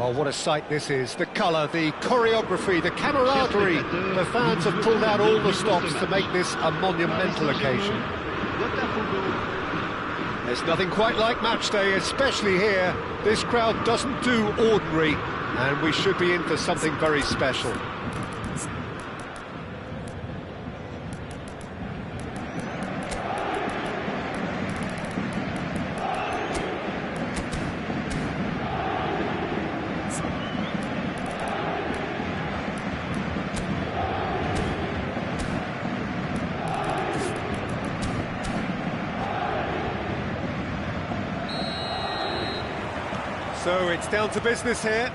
Well, what a sight this is. The colour, the choreography, the camaraderie. The fans have pulled out all the stops to make this a monumental occasion. There's nothing quite like match day, especially here. This crowd doesn't do ordinary, and we should be in for something very special. So it's down to business here.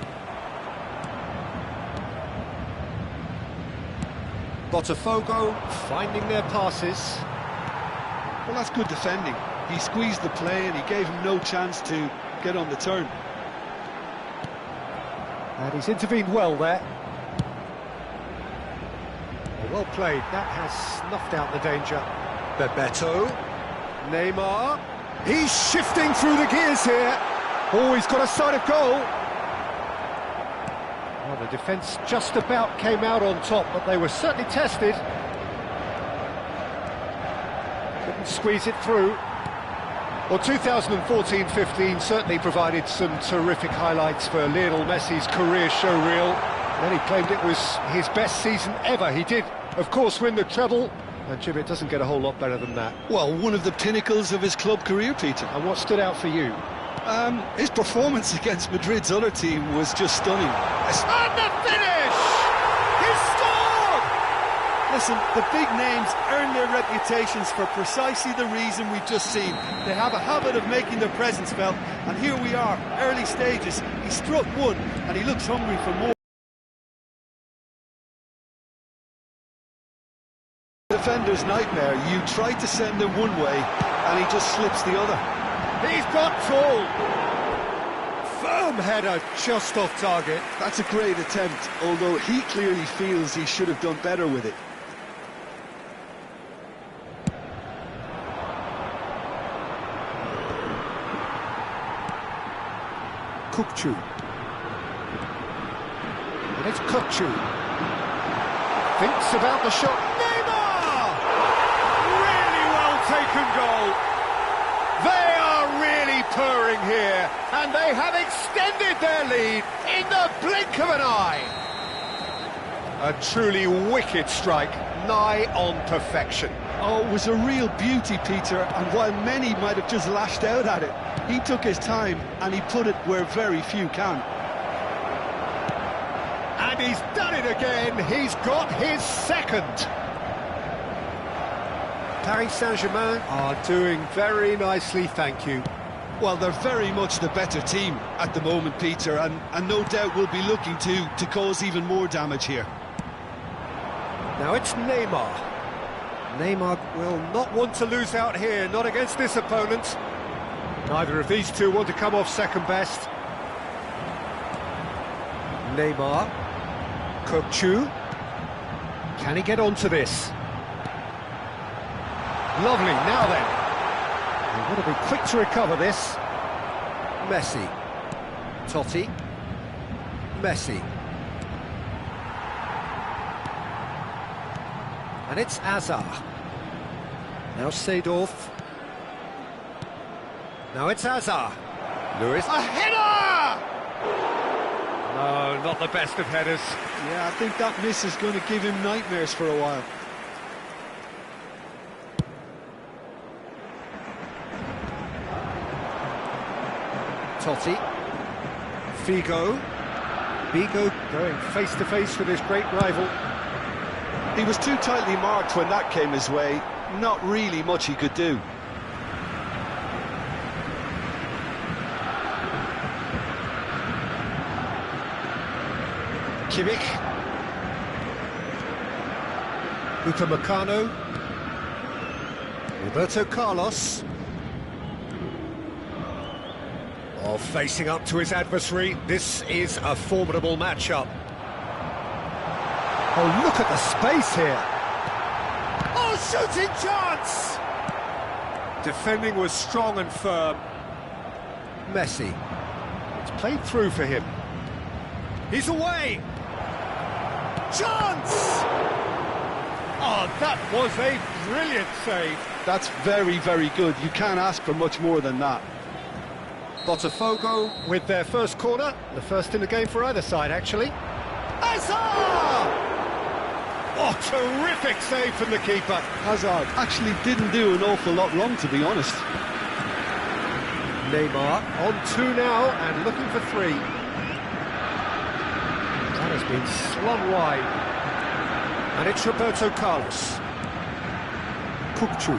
Botafogo finding their passes. Well, that's good defending. He squeezed the play and he gave him no chance to get on the turn. And he's intervened well there. Well played. That has snuffed out the danger. Bebeto. Neymar. He's shifting through the gears here. Oh, he's got a sight of goal. Well, the defence just about came out on top, but they were certainly tested. Couldn't squeeze it through. Well, 2014-15 certainly provided some terrific highlights for Lionel Messi's career showreel. Then he claimed it was his best season ever. He did, of course, win the treble. And Jim, it doesn't get a whole lot better than that. Well, one of the pinnacles of his club career, Peter. And what stood out for you? His performance against Madrid's other team was just stunning. And the finish! He scored! Listen, the big names earn their reputations for precisely the reason we've just seen. They have a habit of making their presence felt, and here we are, early stages. He struck one, and he looks hungry for more. Defender's nightmare. You try to send him one way, and he just slips the other. He's got full. Firm header, just off target. That's a great attempt, although he clearly feels he should have done better with it. Kukçu. And it's Kukçu. Thinks about the shot. Neymar! Really well taken goal. They are really purring here, and they have extended their lead in the blink of an eye. A truly wicked strike, nigh on perfection. Oh, it was a real beauty, Peter, and while many might have just lashed out at it, he took his time and he put it where very few can. And he's done it again. He's got his second. Paris Saint-Germain are doing very nicely, thank you. Well, they're very much the better team at the moment, Peter, and no doubt will be looking to cause even more damage here. Now it's Neymar. Neymar will not want to lose out here, not against this opponent. Neither of these two want to come off second best. Neymar. Kukçu. Can he get onto this? Lovely, now then. They've got to be quick to recover this. Messi. Totti. Messi. And it's Azar. Now Seedorf. Now it's Azar. Lewis. A header! No, not the best of headers. Yeah, I think that miss is going to give him nightmares for a while. Totti. Figo. Figo going face-to-face with his great rival. He was too tightly marked when that came his way. Not really much he could do. Kimmich. Upamecano. Roberto Carlos. Oh, facing up to his adversary, this is a formidable matchup. Oh, look at the space here. Oh, shooting chance! Defending was strong and firm. Messi. It's played through for him. He's away! Chance! Oh, that was a brilliant save. That's very, very good. You can't ask for much more than that. Botafogo with their first corner, the first in the game for either side, actually. Hazard! Oh, terrific save from the keeper. Hazard actually didn't do an awful lot wrong, to be honest. Neymar on 2 now and looking for 3. That has been slung wide. And it's Roberto Carlos. Kukçu.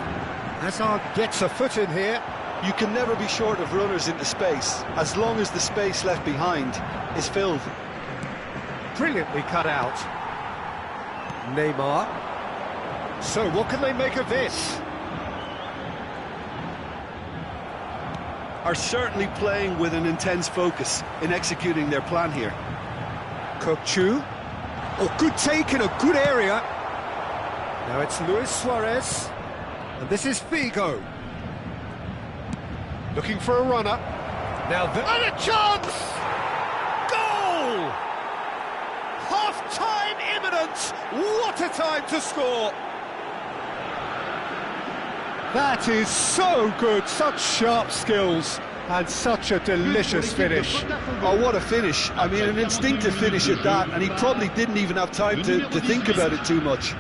Hazard gets a foot in here. You can never be short of runners into space, as long as the space left behind is filled. Brilliantly cut out. Neymar. So what can they make of this? Are certainly playing with an intense focus in executing their plan here. Kukçu. Oh, good take in a good area. Now it's Luis Suarez. And this is Figo. Looking for a runner. Now and a chance! Goal! Half-time imminent! What a time to score! That is so good, such sharp skills, and such a delicious finish. Oh, what a finish. I mean, an instinctive finish at that, and he probably didn't even have time to think about it too much.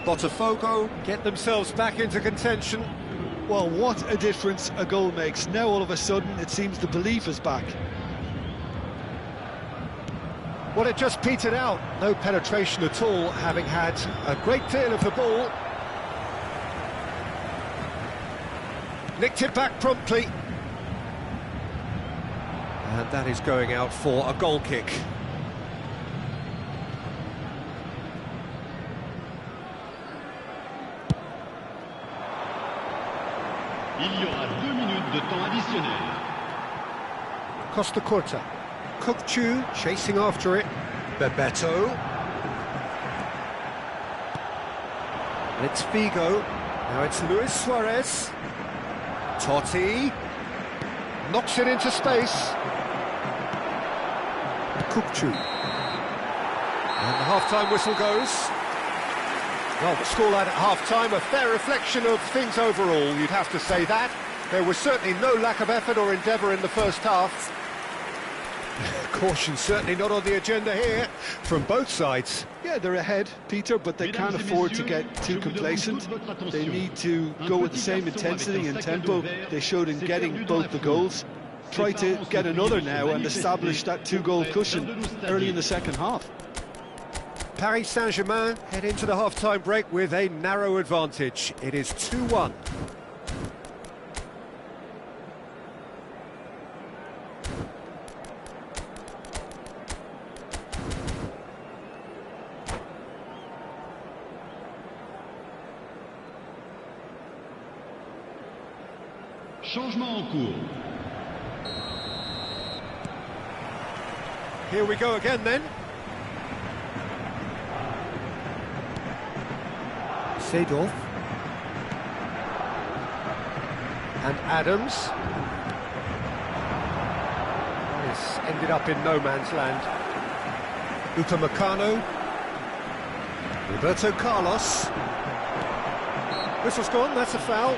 Botafogo get themselves back into contention. Well, what a difference a goal makes. Now all of a sudden it seems the belief is back. Well, it just petered out. No penetration at all, having had a great deal of the ball. Nicked it back promptly. And that is going out for a goal kick. Il y aura 2 minutes de temps additionnel. Costa Curta. Kukçu chasing after it. Bebeto. And it's Figo. Now it's Luis Suarez. Totti. Knocks it into space. Kukçu. And the half-time whistle goes. Well, the scoreline at half-time, a fair reflection of things overall, you'd have to say that. There was certainly no lack of effort or endeavour in the first half. Caution certainly not on the agenda here, from both sides. Yeah, they're ahead, Peter, but they can't afford to get too complacent. They need to go with the same intensity and tempo they showed in getting both the goals. Try to get another now and establish that 2-goal cushion early in the second half. Paris Saint-Germain head into the half-time break with a narrow advantage. It is 2-1. Changement en cours. Here we go again then. Seedorf. And Adams. This ended up in no man's land. Upamecano. Roberto Carlos. Whistle's gone, that's a foul.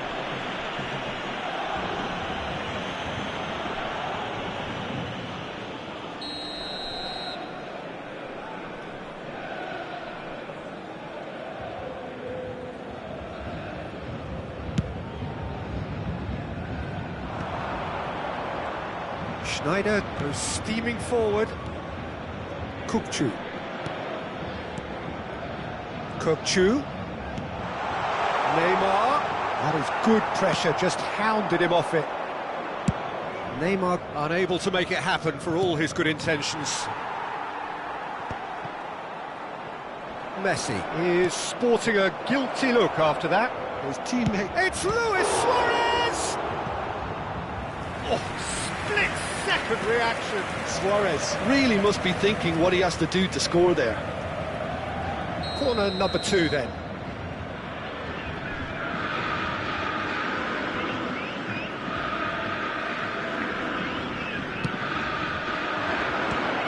Schneider goes steaming forward. Kukçu. Kukçu. Neymar. That is good pressure, just hounded him off it. Neymar unable to make it happen for all his good intentions. Messi is sporting a guilty look after that. His teammate... It's Luis Suarez! Oh, split-second reaction. Suarez really must be thinking what he has to do to score there. Corner number 2 then.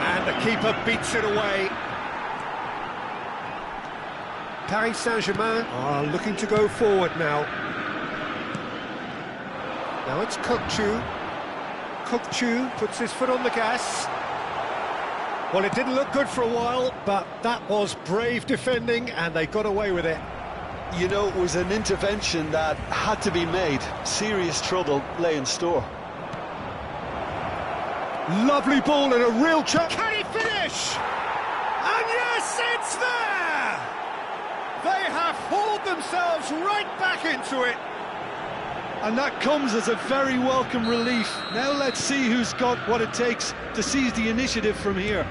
And the keeper beats it away. Paris Saint-Germain are looking to go forward now. Now it's Kökçü. Kökçü puts his foot on the gas. Well, it didn't look good for a while, but that was brave defending, and they got away with it. You know, it was an intervention that had to be made. Serious trouble lay in store. Lovely ball and a real chance. Can he finish? And yes, it's there! They have hauled themselves right back into it. And that comes as a very welcome relief. Now let's see who's got what it takes to seize the initiative from here.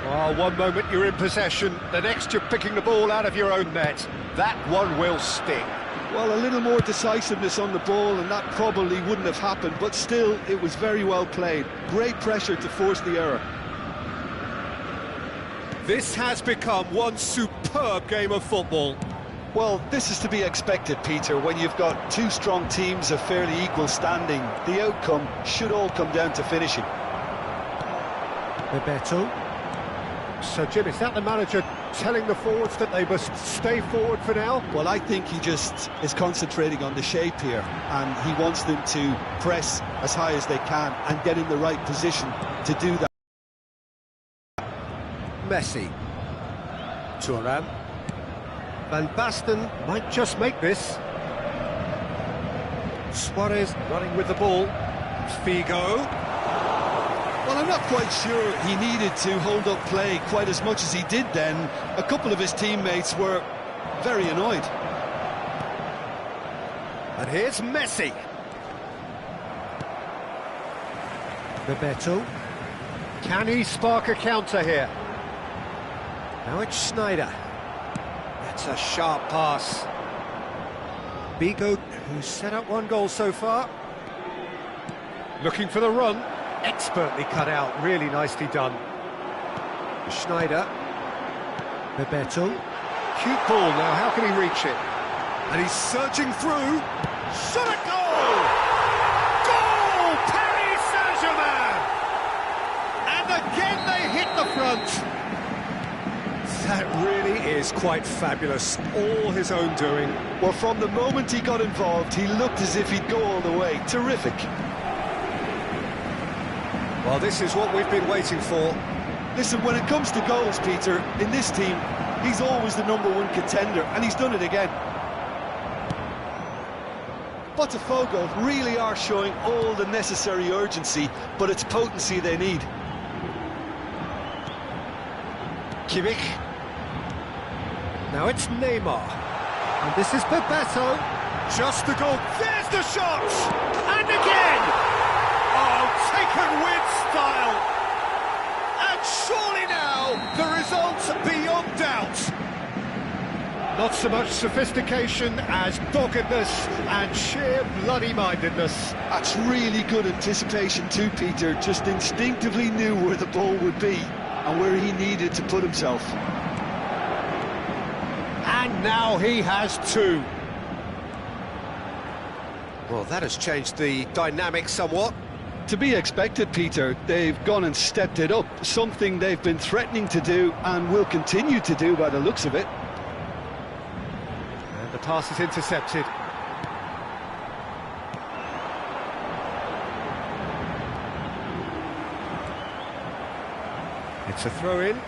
Oh, one moment you're in possession, the next you're picking the ball out of your own net. That one will sting. Well, a little more decisiveness on the ball and that probably wouldn't have happened, but still, it was very well played. Great pressure to force the error. This has become one superb game of football. Well, this is to be expected, Peter. When you've got two strong teams of fairly equal standing, the outcome should all come down to finishing. Bebeto. So, Jim, is that the manager telling the forwards that they must stay forward for now? Well, I think he just is concentrating on the shape here, and he wants them to press as high as they can and get in the right position to do that. Messi. Thuram. Van Basten might just make this. Suarez running with the ball. Figo. Well, I'm not quite sure he needed to hold up play quite as much as he did then. A couple of his teammates were very annoyed. And here's Messi. Bebeto. Can he spark a counter here? Now it's Schneider. That's a sharp pass. Figo, who's set up one goal so far. Looking for the run. Expertly cut out, really nicely done. Schneider. Bebeto. Cute ball now, how can he reach it? And he's surging through. Shot at goal! Goal! Paris Saint-Germain! And again they hit the front. That really is quite fabulous, all his own doing. Well, from the moment he got involved, he looked as if he'd go all the way. Terrific. Well, this is what we've been waiting for. Listen, when it comes to goals, Peter, in this team, he's always the #1 contender, and he's done it again. Botafogo really are showing all the necessary urgency, but it's potency they need. Kimmich. Now it's Neymar. And this is Bebeto. Just the goal. There's the shot! And again! Oh, taken with style! And surely now, the result's beyond doubt. Not so much sophistication as doggedness and sheer bloody-mindedness. That's really good anticipation too, Peter. Just instinctively knew where the ball would be and where he needed to put himself. And now he has two. Well, that has changed the dynamic somewhat. To be expected, Peter. They've gone and stepped it up, something they've been threatening to do and will continue to do by the looks of it. And the pass is intercepted. It's a throw-in.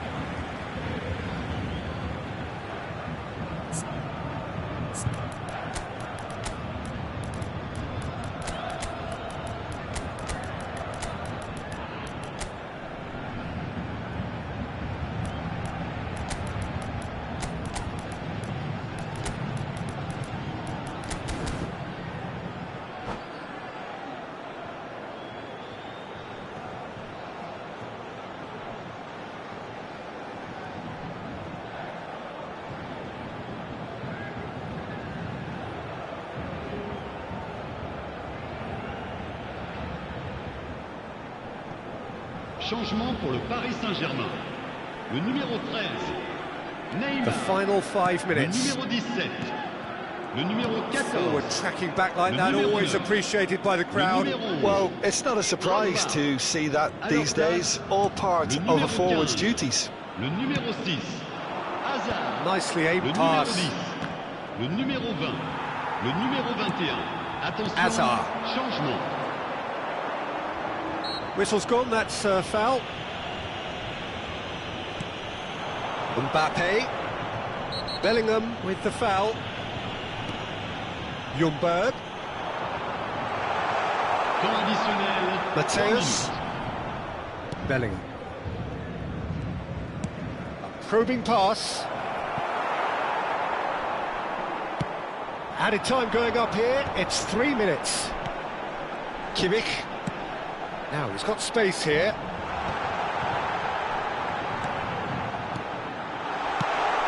Changement pour le Paris Saint-Germain. Le numéro 13, Neymar. The final 5 Le minutes. numéro 17, le numéro 14. Forward tracking back like that, always appreciated by the crowd. Well, it's not a surprise to see that these days, all part of a forward's duties. Le numéro 6, Hazard. Nicely Le aimed numéro pass. 10, le numéro 20, le numéro 21. Attention, Hazard. changement. Whistle's gone, that's foul. Mbappe. Bellingham with the foul. Ljungberg. Temps additionnel. 3 Mateus. minutes. Bellingham. A probing pass. Added time going up here, it's 3 minutes. Kimmich. Now he's got space here.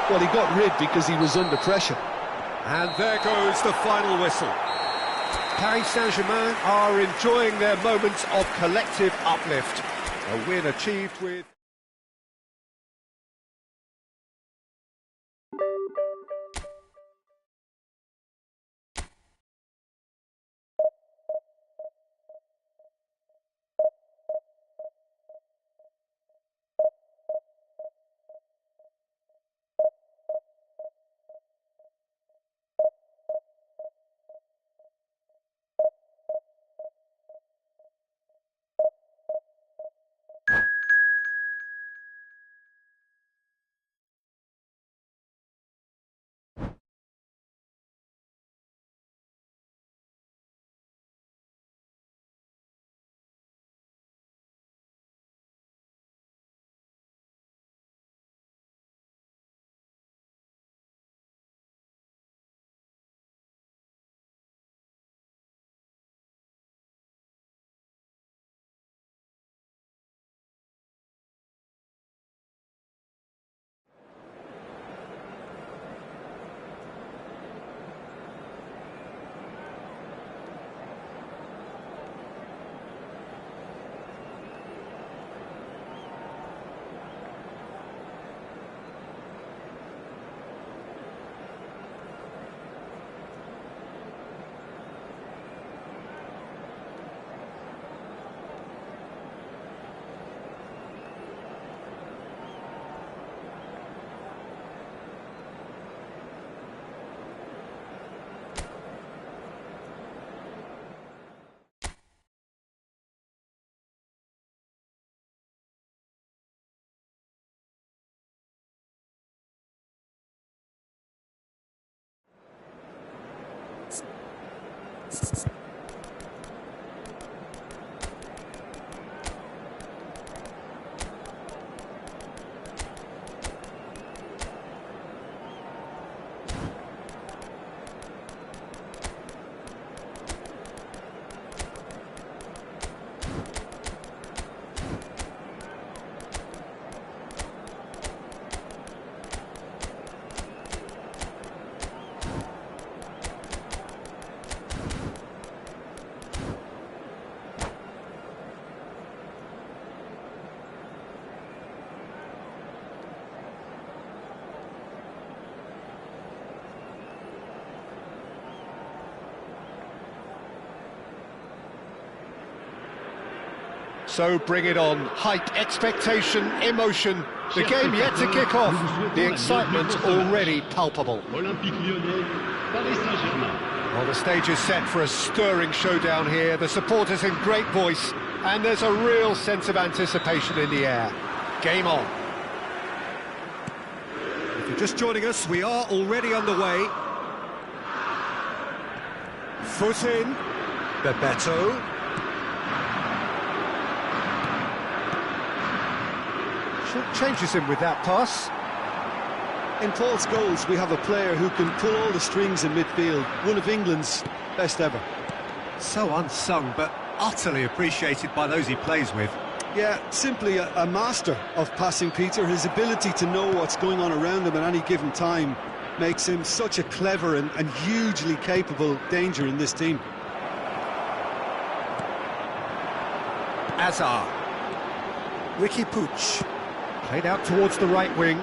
Well, he got rid because he was under pressure. And there goes the final whistle. Paris Saint-Germain are enjoying their moments of collective uplift. A win achieved with... So bring it on. Hype, expectation, emotion. The game yet to kick off. The excitement already palpable. Olympique Lyonnais, Paris Saint-Germain. Well, the stage is set for a stirring showdown here. The supporters in great voice, and there's a real sense of anticipation in the air. Game on. If you're just joining us, we are already underway. Foot in. Bebeto. Changes him with that pass. In Paul's goals, we have a player who can pull all the strings in midfield. One of England's best ever. So unsung, but utterly appreciated by those he plays with. Yeah, simply a master of passing, Peter. His ability to know what's going on around him at any given time makes him such a clever and hugely capable danger in this team. Hazard. Ricky Puig. Played out towards the right wing.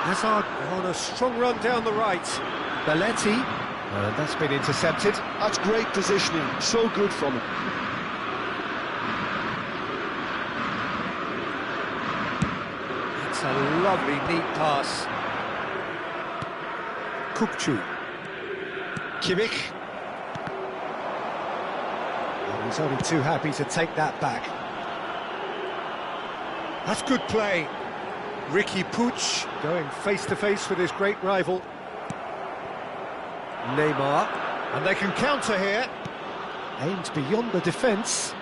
Hazard on a strong run down the right. Belletti. That's been intercepted. That's great positioning, so good from him. It's a lovely, neat pass. Kupchu. Kimmich. Oh, he's only too happy to take that back. That's good play. Ricky Puig going face-to-face with his great rival. Neymar. And they can counter here. Aimed beyond the defence.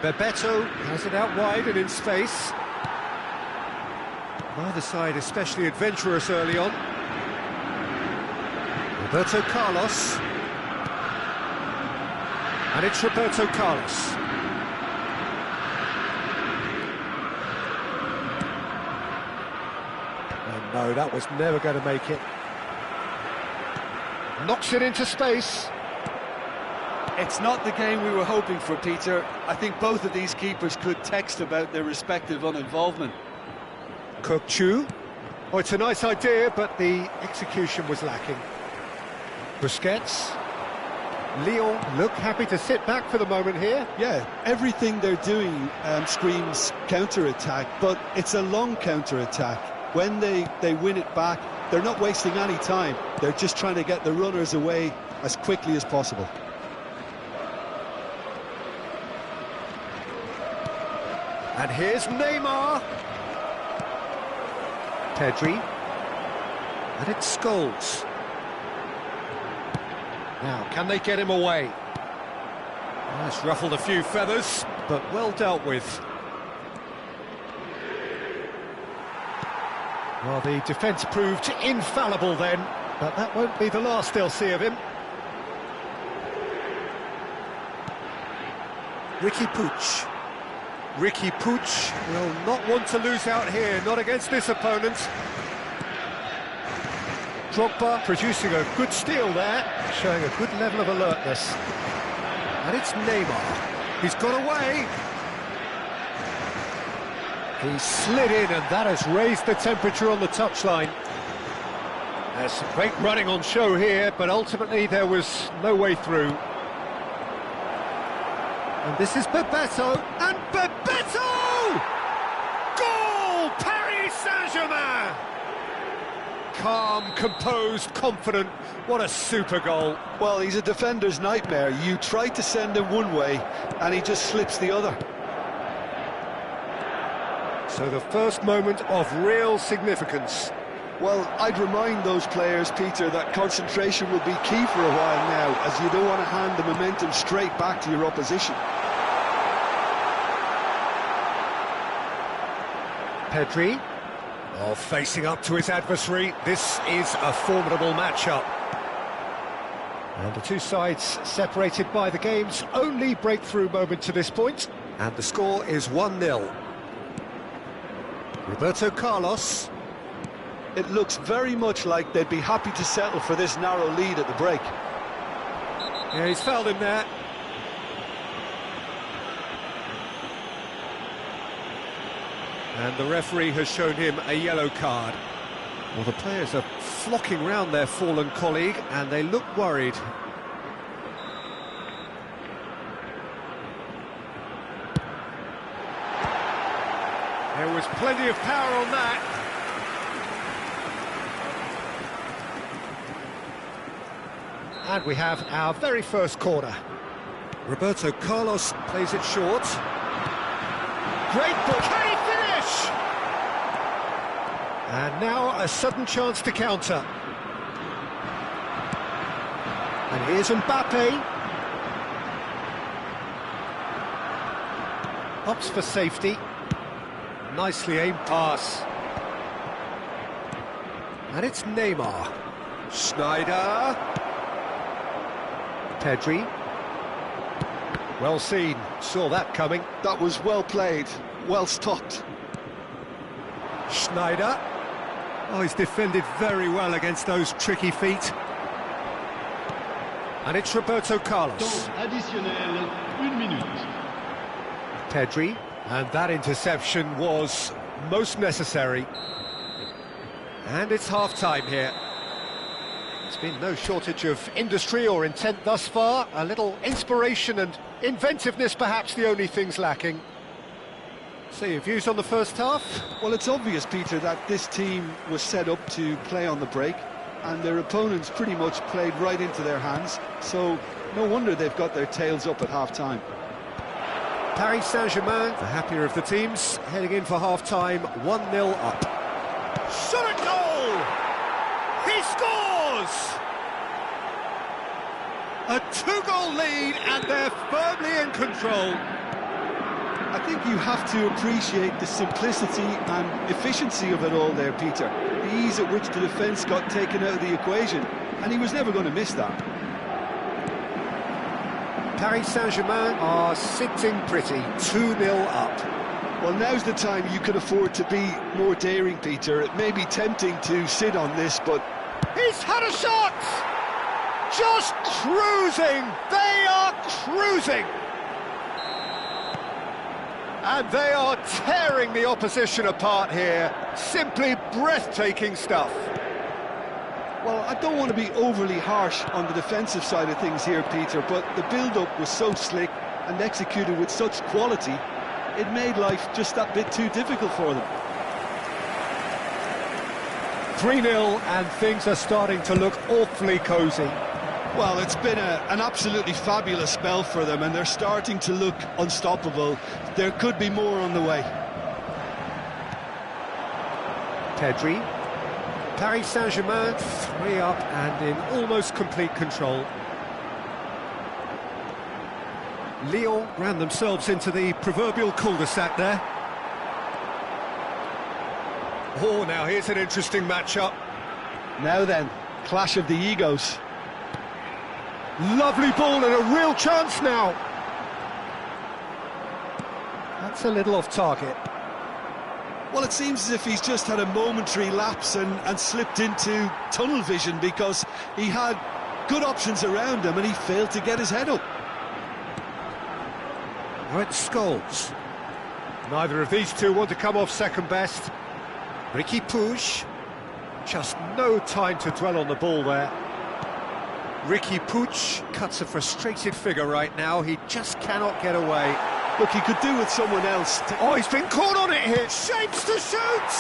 Bebeto has it out wide and in space. Neither side especially adventurous early on. Roberto Carlos. And it's Roberto Carlos. And no, that was never going to make it. Knocks it into space. It's not the game we were hoping for, Peter. I think both of these keepers could text about their respective uninvolvement. Kupchu. Oh, it's a nice idea, but the execution was lacking. Busquets. Lyon look happy to sit back for the moment here. Yeah, everything they're doing screams counter-attack, but it's a long counter-attack. When they win it back, they're not wasting any time. They're just trying to get the runners away as quickly as possible. And here's Neymar. Pedri. And it's Scholes. Now, can they get him away? That's ruffled a few feathers, but well dealt with. Well, the defence proved infallible then, but that won't be the last they'll see of him. Ricky Puig. Ricky Puig will not want to lose out here, not against this opponent. Drogba producing a good steal there, showing a good level of alertness. And it's Neymar. He's got away. He slid in, and that has raised the temperature on the touchline. There's some great running on show here, but ultimately there was no way through. And this is Bebeto, and Bebeto! Goal! Paris Saint-Germain! Calm, composed, confident. What a super goal. Well, he's a defender's nightmare. You try to send him one way, and he just slips the other. So the first moment of real significance. Well, I'd remind those players, Peter, that concentration will be key for a while now, as you don't want to hand the momentum straight back to your opposition. Pedri. Oh, facing up to his adversary. This is a formidable matchup. And the two sides separated by the game's only breakthrough moment to this point. And the score is 1-0. Roberto Carlos. It looks very much like they'd be happy to settle for this narrow lead at the break. Yeah, he's fouled him there. And the referee has shown him a yellow card. Well, the players are flocking round their fallen colleague, and they look worried. There was plenty of power on that. And we have our very first corner. Roberto Carlos plays it short. Great ball. Can he finish? And now a sudden chance to counter. And here's Mbappe. Opts for safety. Nicely aimed pass. And it's Neymar. Schneider. Pedri. Well seen, saw that coming. That was well played, well stopped. Schneider. Oh, he's defended very well against those tricky feet. And it's Roberto Carlos. Temps additionnel, 1 minute. Pedri, and that interception was most necessary. And it's half-time here. There's been no shortage of industry or intent thus far. A little inspiration and inventiveness, perhaps the only things lacking. So your views on the first half? Well, it's obvious, Peter, that this team was set up to play on the break, and their opponents pretty much played right into their hands, so no wonder they've got their tails up at half-time. Paris Saint-Germain, the happier of the teams, heading in for half-time, 1-0 up. Shot at goal! He scores! A two-goal lead, and they're firmly in control. I think you have to appreciate the simplicity and efficiency of it all there, Peter. The ease at which the defence got taken out of the equation, and he was never going to miss that. Paris Saint-Germain are sitting pretty, 2-0 up. Well, now's the time you can afford to be more daring, Peter. It may be tempting to sit on this, but... He's had a shot! Just cruising! They are cruising! And they are tearing the opposition apart here. Simply breathtaking stuff. Well, I don't want to be overly harsh on the defensive side of things here, Peter, but the build-up was so slick and executed with such quality, it made life just that bit too difficult for them. 3-0, and things are starting to look awfully cosy. Well, it's been an absolutely fabulous spell for them, and they're starting to look unstoppable. There could be more on the way. Pedri. Paris Saint-Germain, 3 up and in almost complete control. Lyon ran themselves into the proverbial cul-de-sac there. Oh, now here's an interesting matchup. Now then, clash of the egos. Lovely ball and a real chance now. That's a little off target. Well, it seems as if he's just had a momentary lapse and slipped into tunnel vision, because he had good options around him and he failed to get his head up. Right, Scholes. Neither of these two want to come off second best. Ricky Puig. Just no time to dwell on the ball there. Ricky Puig cuts a frustrated figure right now. He just cannot get away. Look, he could do with someone else. Oh, he's been caught on it here. Shapes to shoot.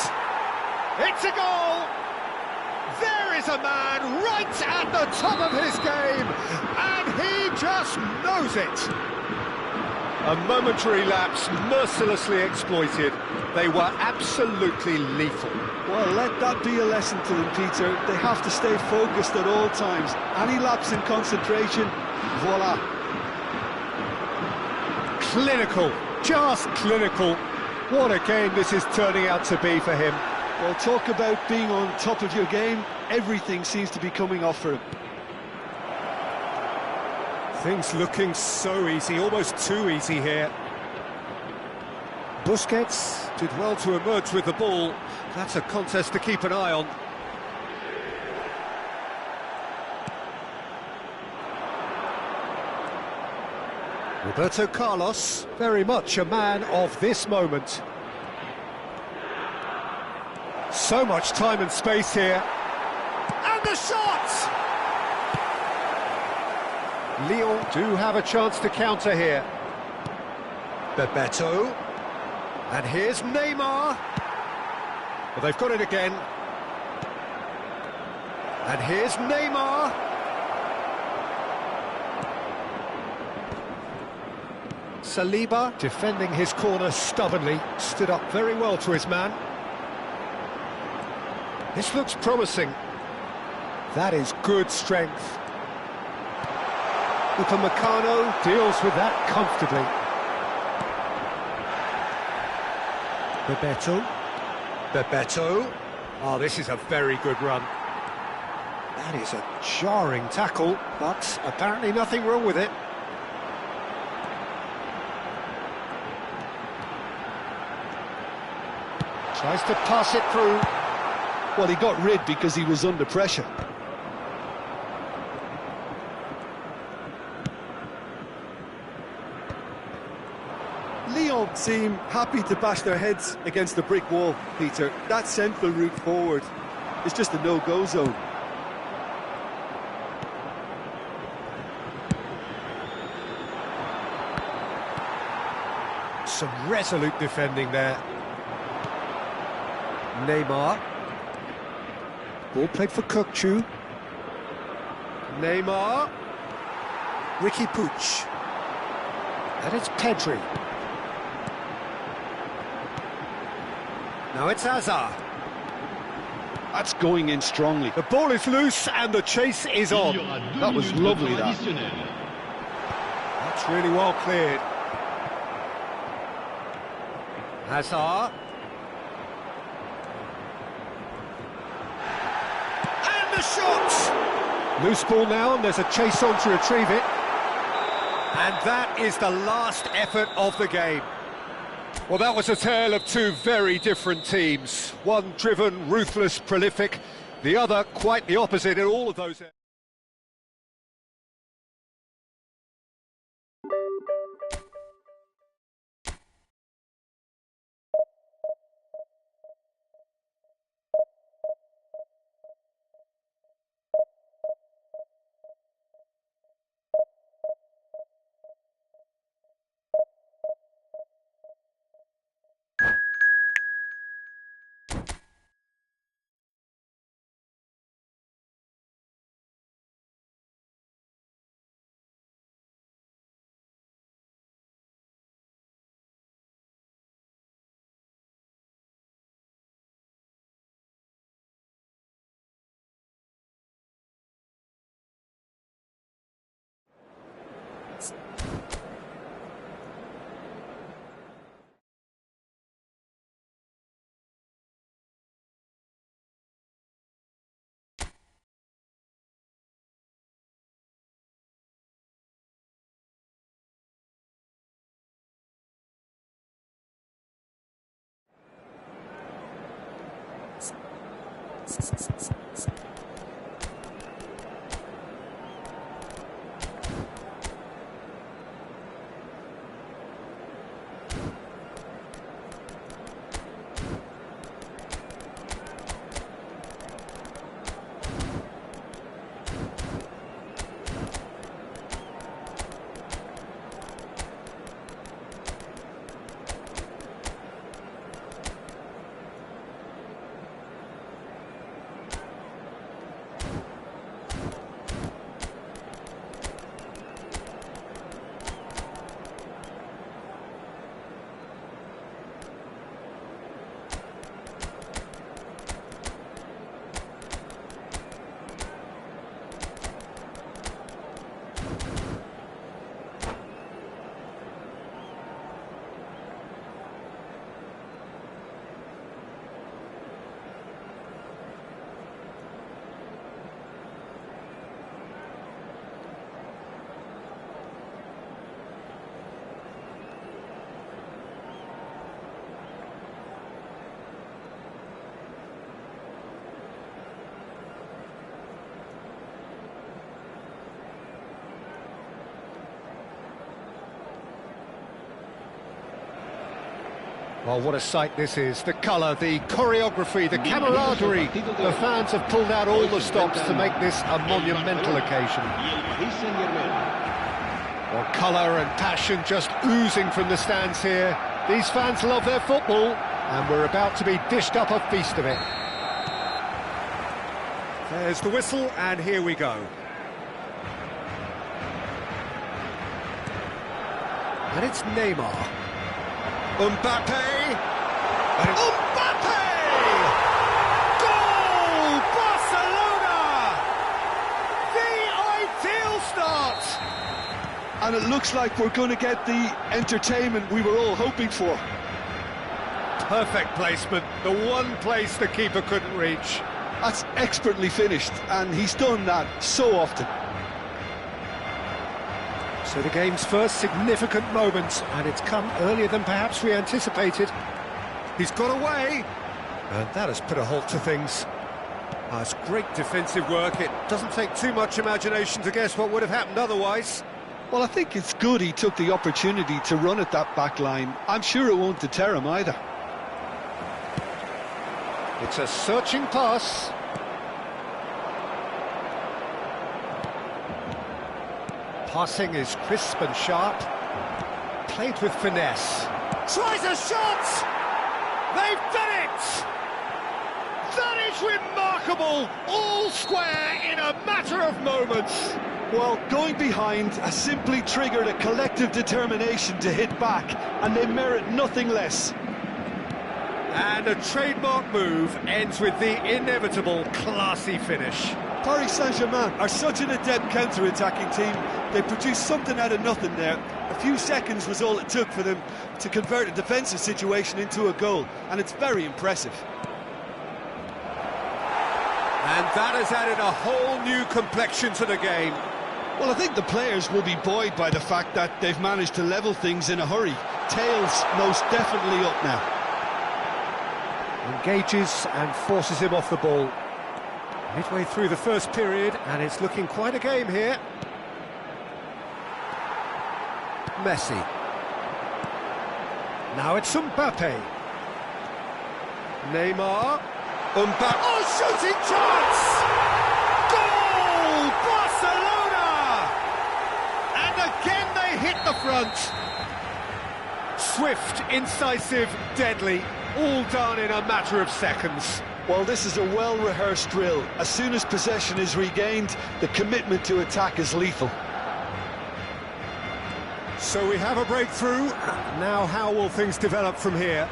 It's a goal. There is a man right at the top of his game, and he just knows it. A momentary lapse mercilessly exploited. They were absolutely lethal. Well, let that be a lesson to them, Peter. They have to stay focused at all times. Any lapse in concentration, voila. Clinical, just clinical. What a game this is turning out to be for him. Well, talk about being on top of your game. Everything seems to be coming off for him. Things looking so easy, almost too easy here. Busquets did well to emerge with the ball. That's a contest to keep an eye on. Roberto Carlos, very much a man of this moment. So much time and space here. And the shot! Lyon do have a chance to counter here. Bebeto. And here's Neymar. Well, they've got it again. And here's Neymar. Saliba, defending his corner stubbornly, stood up very well to his man. This looks promising. That is good strength. Upamecano deals with that comfortably. Bebeto. Oh, this is a very good run. That is a jarring tackle, but apparently nothing wrong with it. Tries to pass it through. Well, he got rid because he was under pressure. Lyon seem happy to bash their heads against the brick wall, Peter. That central route forward is just a no-go zone. Some resolute defending there. Neymar. Ball played for Kukçu. Neymar. Ricky Puig. And it's Pedri. Now it's Hazard. That's going in strongly. The ball is loose and the chase is on. That was lovely, that. That's really well cleared. Hazard. And the shot! Loose ball now, and there's a chase on to retrieve it. And that is the last effort of the game. Well, that was a tale of two very different teams. One driven, ruthless, prolific. The other quite the opposite in all of those areas. Well, what a sight this is. The colour, the choreography, the camaraderie. The fans have pulled out all the stops to make this a monumental occasion. Well, colour and passion just oozing from the stands here. These fans love their football, and we're about to be dished up a feast of it. There's the whistle, and here we go. And it's Neymar. Mbappe! Mbappe! Goal! Barcelona! The ideal start! And it looks like we're going to get the entertainment we were all hoping for. Perfect placement, the one place the keeper couldn't reach. That's expertly finished, and he's done that so often. So the game's first significant moment, and it's come earlier than perhaps we anticipated. He's got away, and that has put a halt to things. It's great defensive work. It doesn't take too much imagination to guess what would have happened otherwise. Well, I think it's good he took the opportunity to run at that back line. I'm sure it won't deter him either. It's a searching pass. Passing is crisp and sharp. Played with finesse. Tries a shot! They've done it! That is remarkable! All square in a matter of moments. Well, going behind has simply triggered a collective determination to hit back, and they merit nothing less. And a trademark move ends with the inevitable classy finish. Paris Saint-Germain are such an adept counter-attacking team. They produced something out of nothing there. A few seconds was all it took for them to convert a defensive situation into a goal, and it's very impressive. And that has added a whole new complexion to the game. Well, I think the players will be buoyed by the fact that they've managed to level things in a hurry. Tails most definitely up now. Engages and forces him off the ball. Midway through the first period, and it's looking quite a game here. Messi. Now it's Mbappe. Neymar. Mbappe. Oh, shooting chance! Goal! Barcelona! And again they hit the front. Swift, incisive, deadly. All done in a matter of seconds. Well, this is a well-rehearsed drill. As soon as possession is regained, the commitment to attack is lethal. So we have a breakthrough. Now how will things develop from here?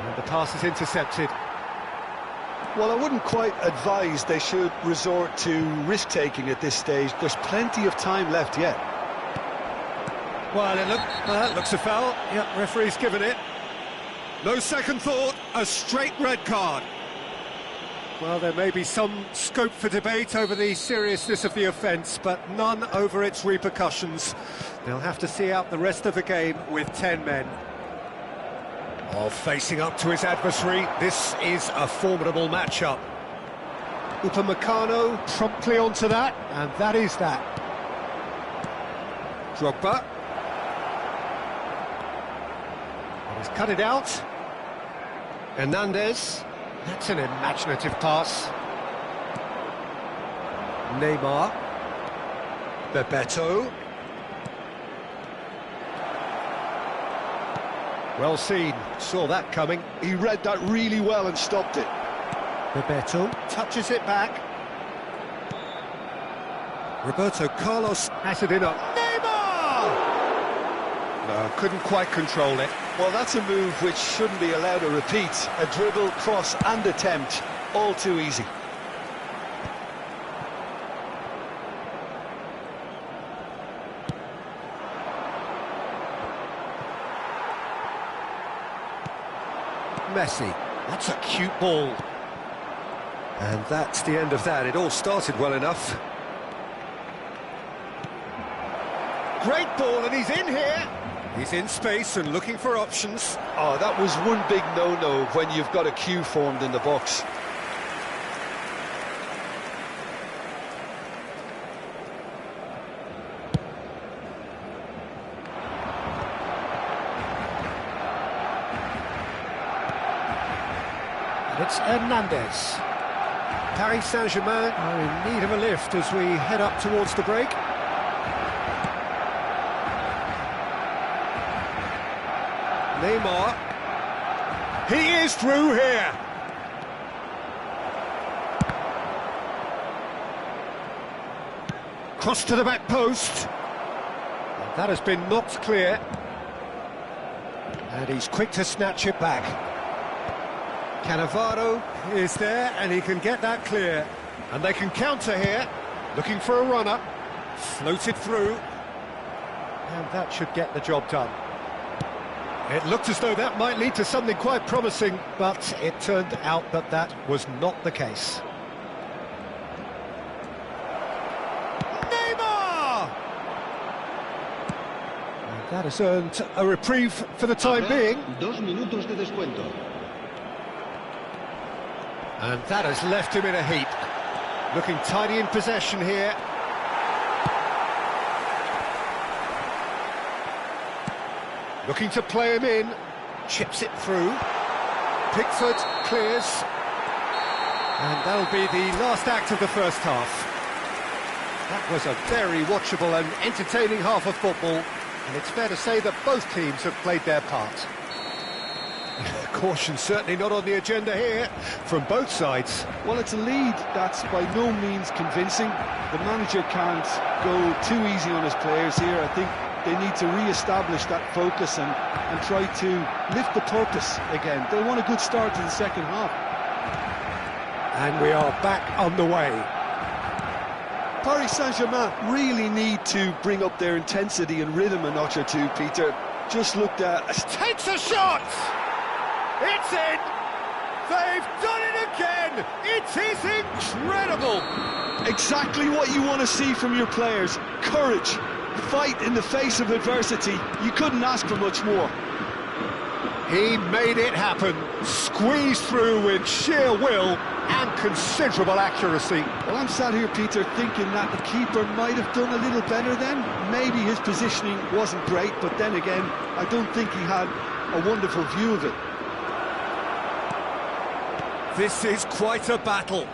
And the pass is intercepted. Well, I wouldn't quite advise they should resort to risk-taking at this stage. There's plenty of time left yet. Well, it looks a foul. Yep, referee's given it. No second thought, a straight red card. Well, there may be some scope for debate over the seriousness of the offence, but none over its repercussions. They'll have to see out the rest of the game with 10 men. Oh, facing up to his adversary, this is a formidable matchup. Upamecano promptly onto that, and that is that. Drogba. He's cut it out. Hernandez. That's an imaginative pass. Neymar. Bebeto. Well seen. Saw that coming. He read that really well and stopped it. Bebeto touches it back. Roberto Carlos has it in up. Neymar! No, couldn't quite control it. Well, that's a move which shouldn't be allowed to repeat. A dribble, cross and attempt, all too easy. Messi, that's a cute ball. And that's the end of that. It all started well enough. Great ball, and he's in here. He's in space and looking for options. Oh, that was one big no-no when you've got a queue formed in the box. And it's Hernandez. Paris Saint-Germain are in need of a lift as we head up towards the break. Neymar. He is through here. Cross to the back post. And that has been knocked clear. And he's quick to snatch it back. Cannavaro is there, and he can get that clear. And they can counter here, looking for a runner. Floated through. And that should get the job done. It looked as though that might lead to something quite promising, but it turned out that that was not the case. Neymar! And that has earned a reprieve for the time being. 2 minutos de descuento. And that has left him in a heap. Looking tidy in possession here. Looking to play him in. Chips it through. Pickford clears. And that'll be the last act of the first half. That was a very watchable and entertaining half of football, and it's fair to say that both teams have played their part. Caution certainly not on the agenda here, from both sides. Well, it's a lead that's by no means convincing. The manager can't go too easy on his players here. I think they need to re-establish that focus and try to lift the purpose again. They want a good start to the second half. And we are back on the way. Paris Saint-Germain really need to bring up their intensity and rhythm a notch or two, Peter. Just looked at... Takes a shot! It's in! They've done it again! It is incredible! Exactly what you want to see from your players. Courage, fight in the face of adversity. You couldn't ask for much more. He made it happen, squeezed through with sheer will and considerable accuracy. Well, I'm sat here, Peter, thinking that the keeper might have done a little better then. Maybe his positioning wasn't great, but then again, I don't think he had a wonderful view of it. This is quite a battle.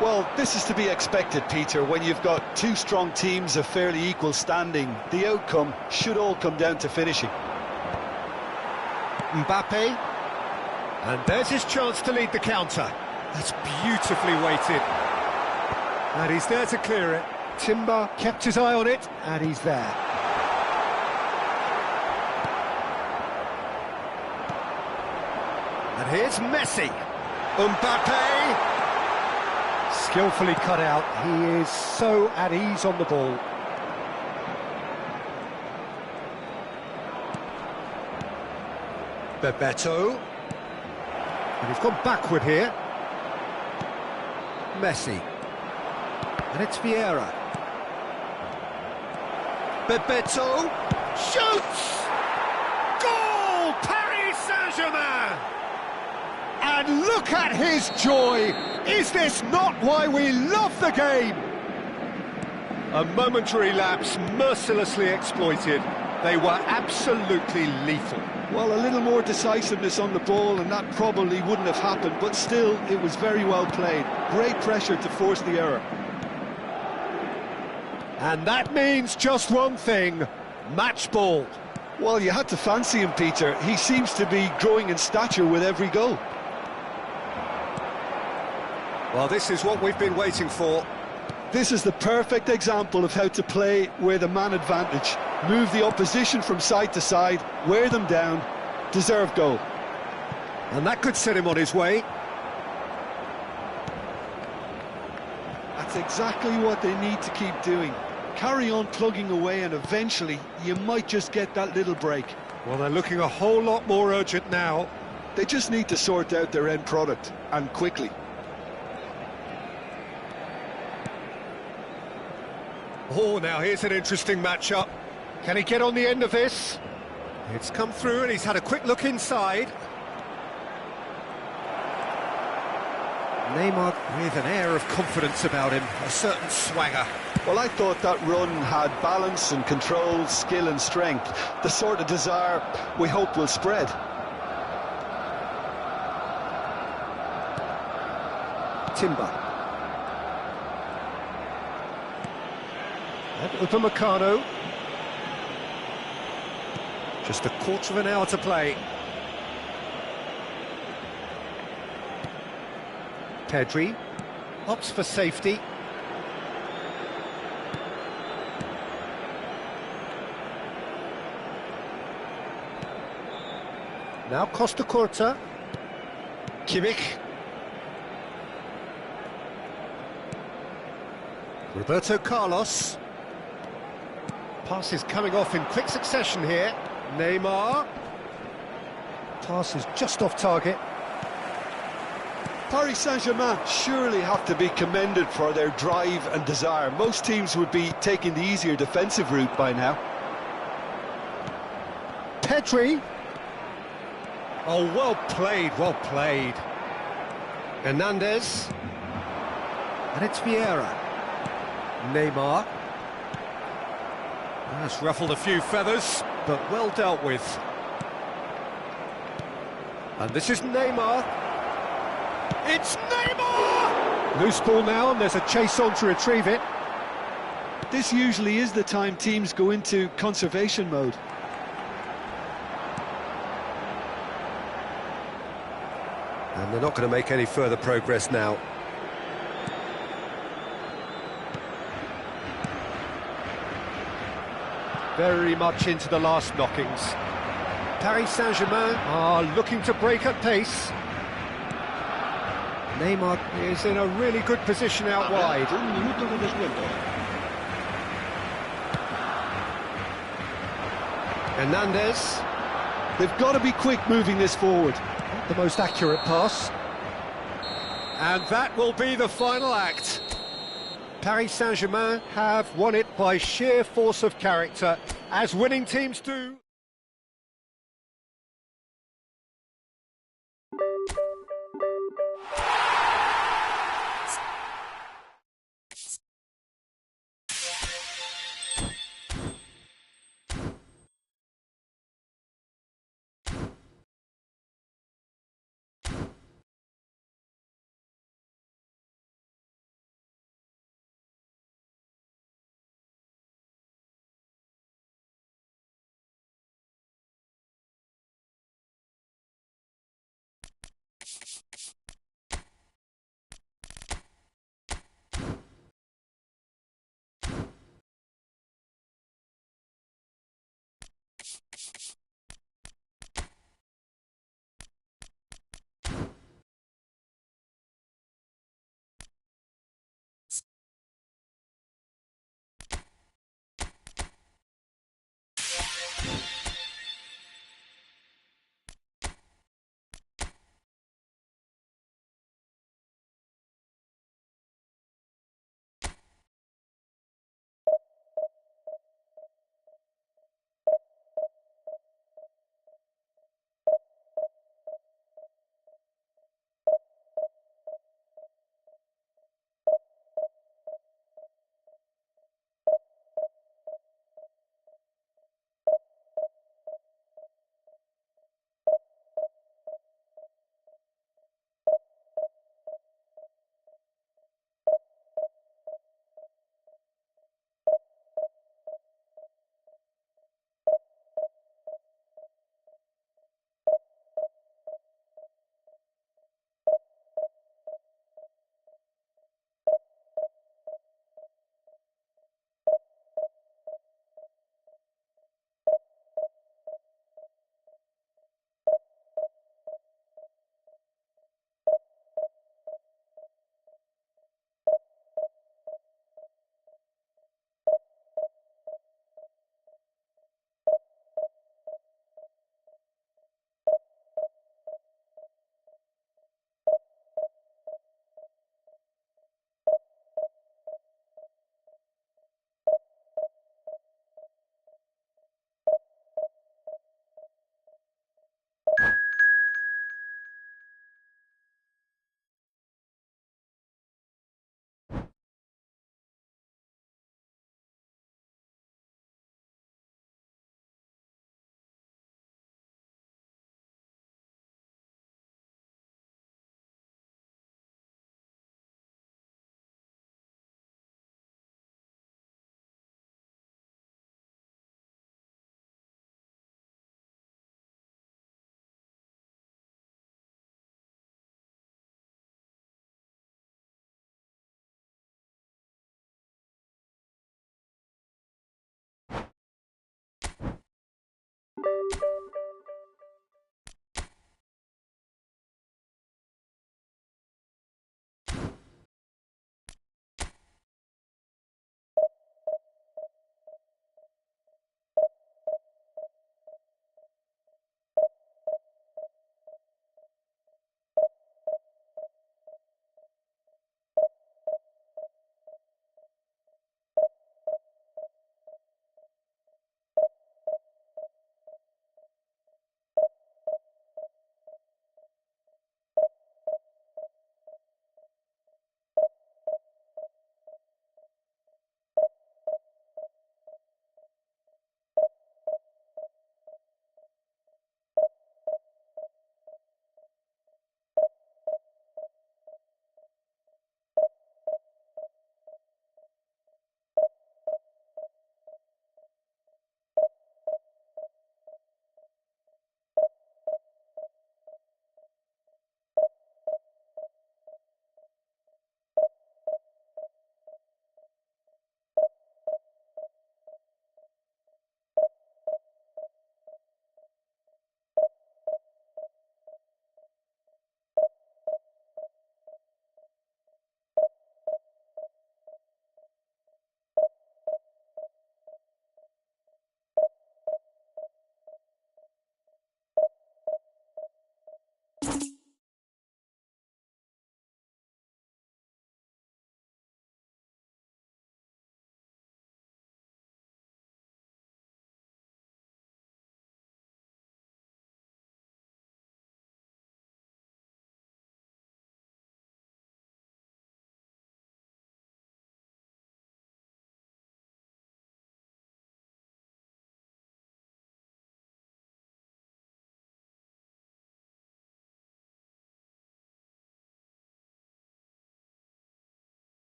Well, this is to be expected, Peter, when you've got two strong teams of fairly equal standing. The outcome should all come down to finishing. Mbappe, and there's his chance to lead the counter. That's beautifully weighted. And he's there to clear it. Timber kept his eye on it, and he's there. And here's Messi. Mbappe! Skillfully cut out. He is so at ease on the ball. Bebeto. And he's gone backward here. Messi. And it's Vieira. Bebeto. Shoots! Goal! Paris Saint-Germain! And look at his joy! Is this not why we love the game? A momentary lapse mercilessly exploited. They were absolutely lethal. Well, a little more decisiveness on the ball and that probably wouldn't have happened, but still, it was very well played. Great pressure to force the error. And that means just one thing, match ball. Well, you had to fancy him, Peter. He seems to be growing in stature with every goal. Well, this is what we've been waiting for. This is the perfect example of how to play with a man advantage. Move the opposition from side to side, wear them down, deserve goal. And that could set him on his way. That's exactly what they need to keep doing. Carry on plugging away and eventually you might just get that little break. Well, they're looking a whole lot more urgent now. They just need to sort out their end product, and quickly. Oh, now here's an interesting matchup. Can he get on the end of this? It's come through and he's had a quick look inside. Neymar with an air of confidence about him, a certain swagger. Well, I thought that run had balance and control, skill and strength, the sort of desire we hope will spread. Timber. And Upamecano. Just a quarter of an hour to play. Pedri opts for safety. Now Costa Curta. Kimmich. Roberto Carlos. Pass is coming off in quick succession here. Neymar. Pass is just off target. Paris Saint-Germain surely have to be commended for their drive and desire. Most teams would be taking the easier defensive route by now. Pedri. Oh, well played, well played. Hernandez. And it's Vieira. Neymar. That's ruffled a few feathers, but well dealt with. And this is Neymar. It's Neymar! Loose ball now, and there's a chase on to retrieve it. This usually is the time teams go into conservation mode. And they're not going to make any further progress now. Very much into the last knockings. Paris Saint-Germain are looking to break at pace. Neymar is in a really good position out wide. Hernandez. They've got to be quick moving this forward. The most accurate pass. And that will be the final act. Paris Saint-Germain have won it by sheer force of character, as winning teams do.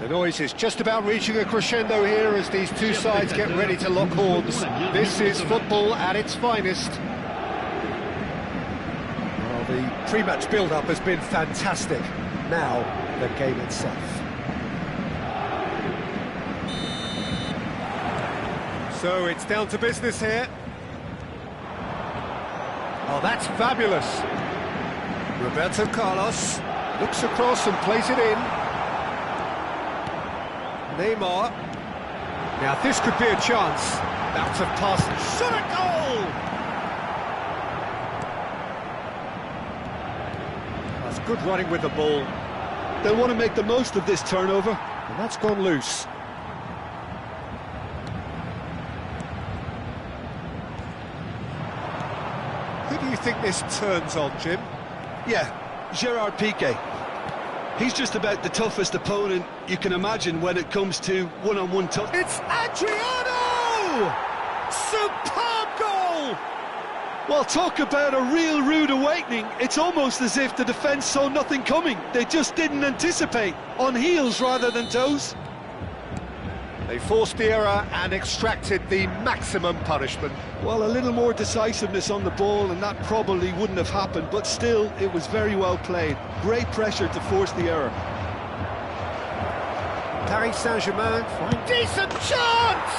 The noise is just about reaching a crescendo here as these two sides get ready to lock horns. This is football at its finest. Well, the pre-match build-up has been fantastic. Now, the game itself. So it's down to business here. Oh, that's fabulous. Roberto Carlos looks across and plays it in. Neymar. Now this could be a chance. Bounce of pass. Shot a goal! That's good running with the ball. They'll want to make the most of this turnover. And that's gone loose. Who do you think this turns on, Jim? Yeah, Gerard Piqué. He's just about the toughest opponent you can imagine when it comes to one-on-one tough. It's Adriano! Superb goal! Well, talk about a real rude awakening. It's almost as if the defence saw nothing coming. They just didn't anticipate. On heels rather than toes. They forced the error and extracted the maximum punishment. Well, a little more decisiveness on the ball and that probably wouldn't have happened, but still, it was very well played. Great pressure to force the error. Paris Saint-Germain find decent chance!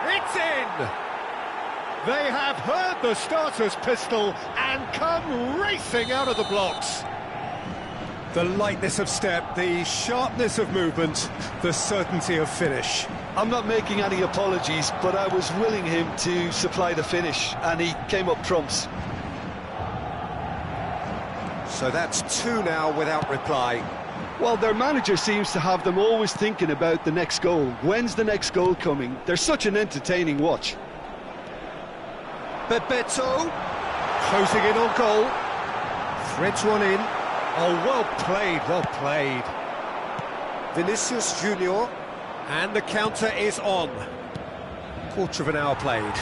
It's in! They have heard the starter's pistol and come racing out of the blocks. The lightness of step, the sharpness of movement, the certainty of finish. I'm not making any apologies, but I was willing him to supply the finish, and he came up trumps. So that's two now without reply. Well, their manager seems to have them always thinking about the next goal. When's the next goal coming? They're such an entertaining watch. Bebeto, closing in on goal. Threads one in. Oh, well played, well played. Vinicius Junior, and the counter is on. Quarter of an hour played.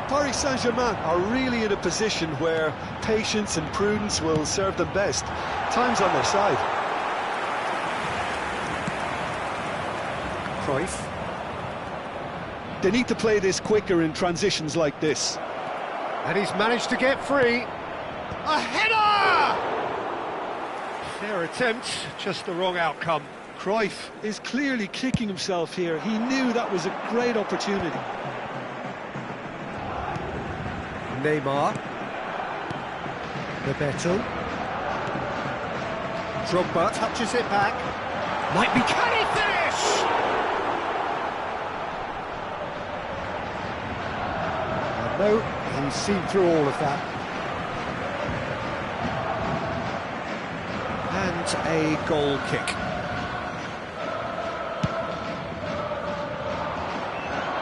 Paris Saint-Germain are really in a position where patience and prudence will serve them best. Time's on their side. Cruyff. They need to play this quicker in transitions like this. And he's managed to get free. A header! Fair attempt, just the wrong outcome. Cruyff is clearly kicking himself here. He knew that was a great opportunity. Neymar. Bebeto. Drogba touches it back. Might be... Can he finish? No, he's seen through all of that. And a goal kick.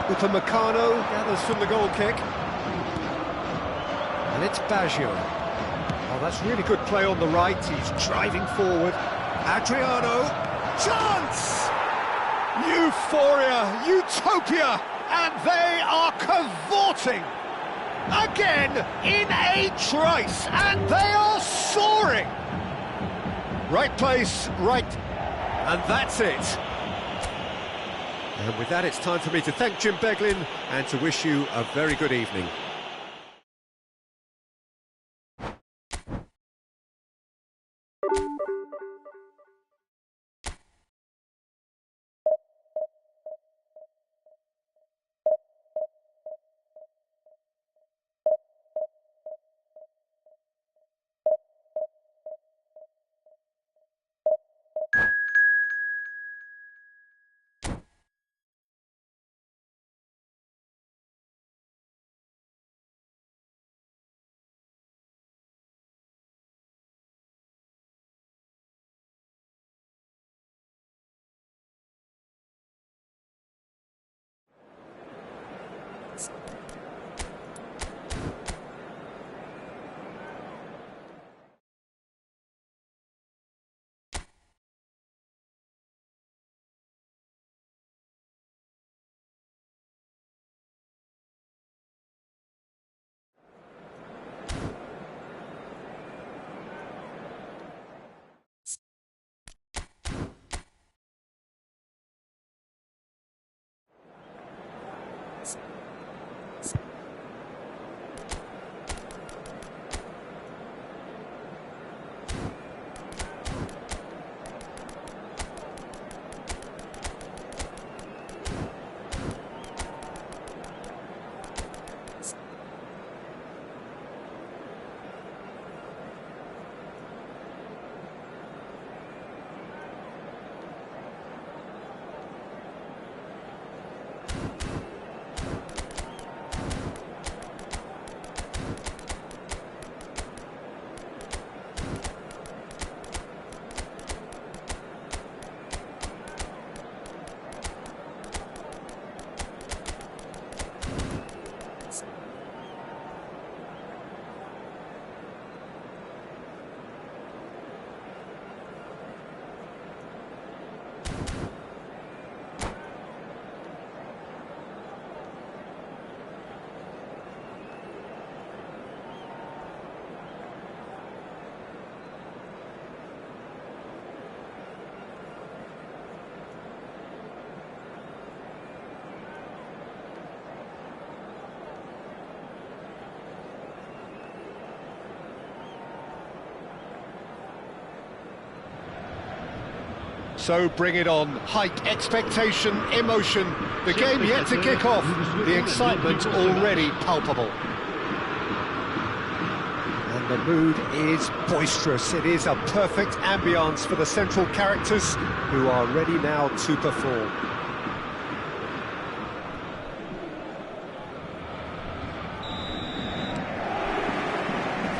Upamecano gathers from the goal kick. And it's Baggio. Oh, that's really good play on the right. He's driving forward. Adriano. Chance! Euphoria, utopia, and they are cavorting again in a trice, and they are soaring. Right place, right, and that's it. And with that, it's time for me to thank Jim Beglin and to wish you a very good evening. So bring it on. Hype, expectation, emotion. The game yet to kick off. The excitement already palpable. And the mood is boisterous. It is a perfect ambience for the central characters who are ready now to perform.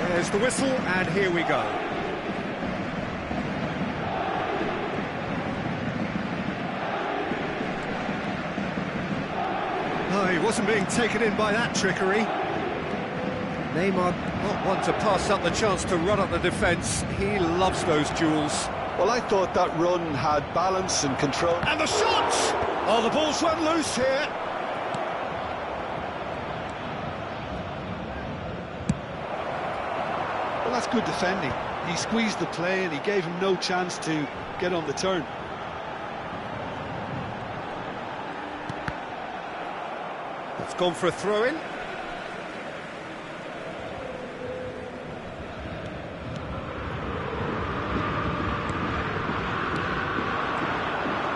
There's the whistle, and here we go. Oh, he wasn't being taken in by that trickery. Neymar not one to pass up the chance to run up the defence. He loves those duels. Well, I thought that run had balance and control. And the shot! Oh, the ball's run loose here. Well, that's good defending. He squeezed the play and he gave him no chance to get on the turn. It's gone for a throw-in.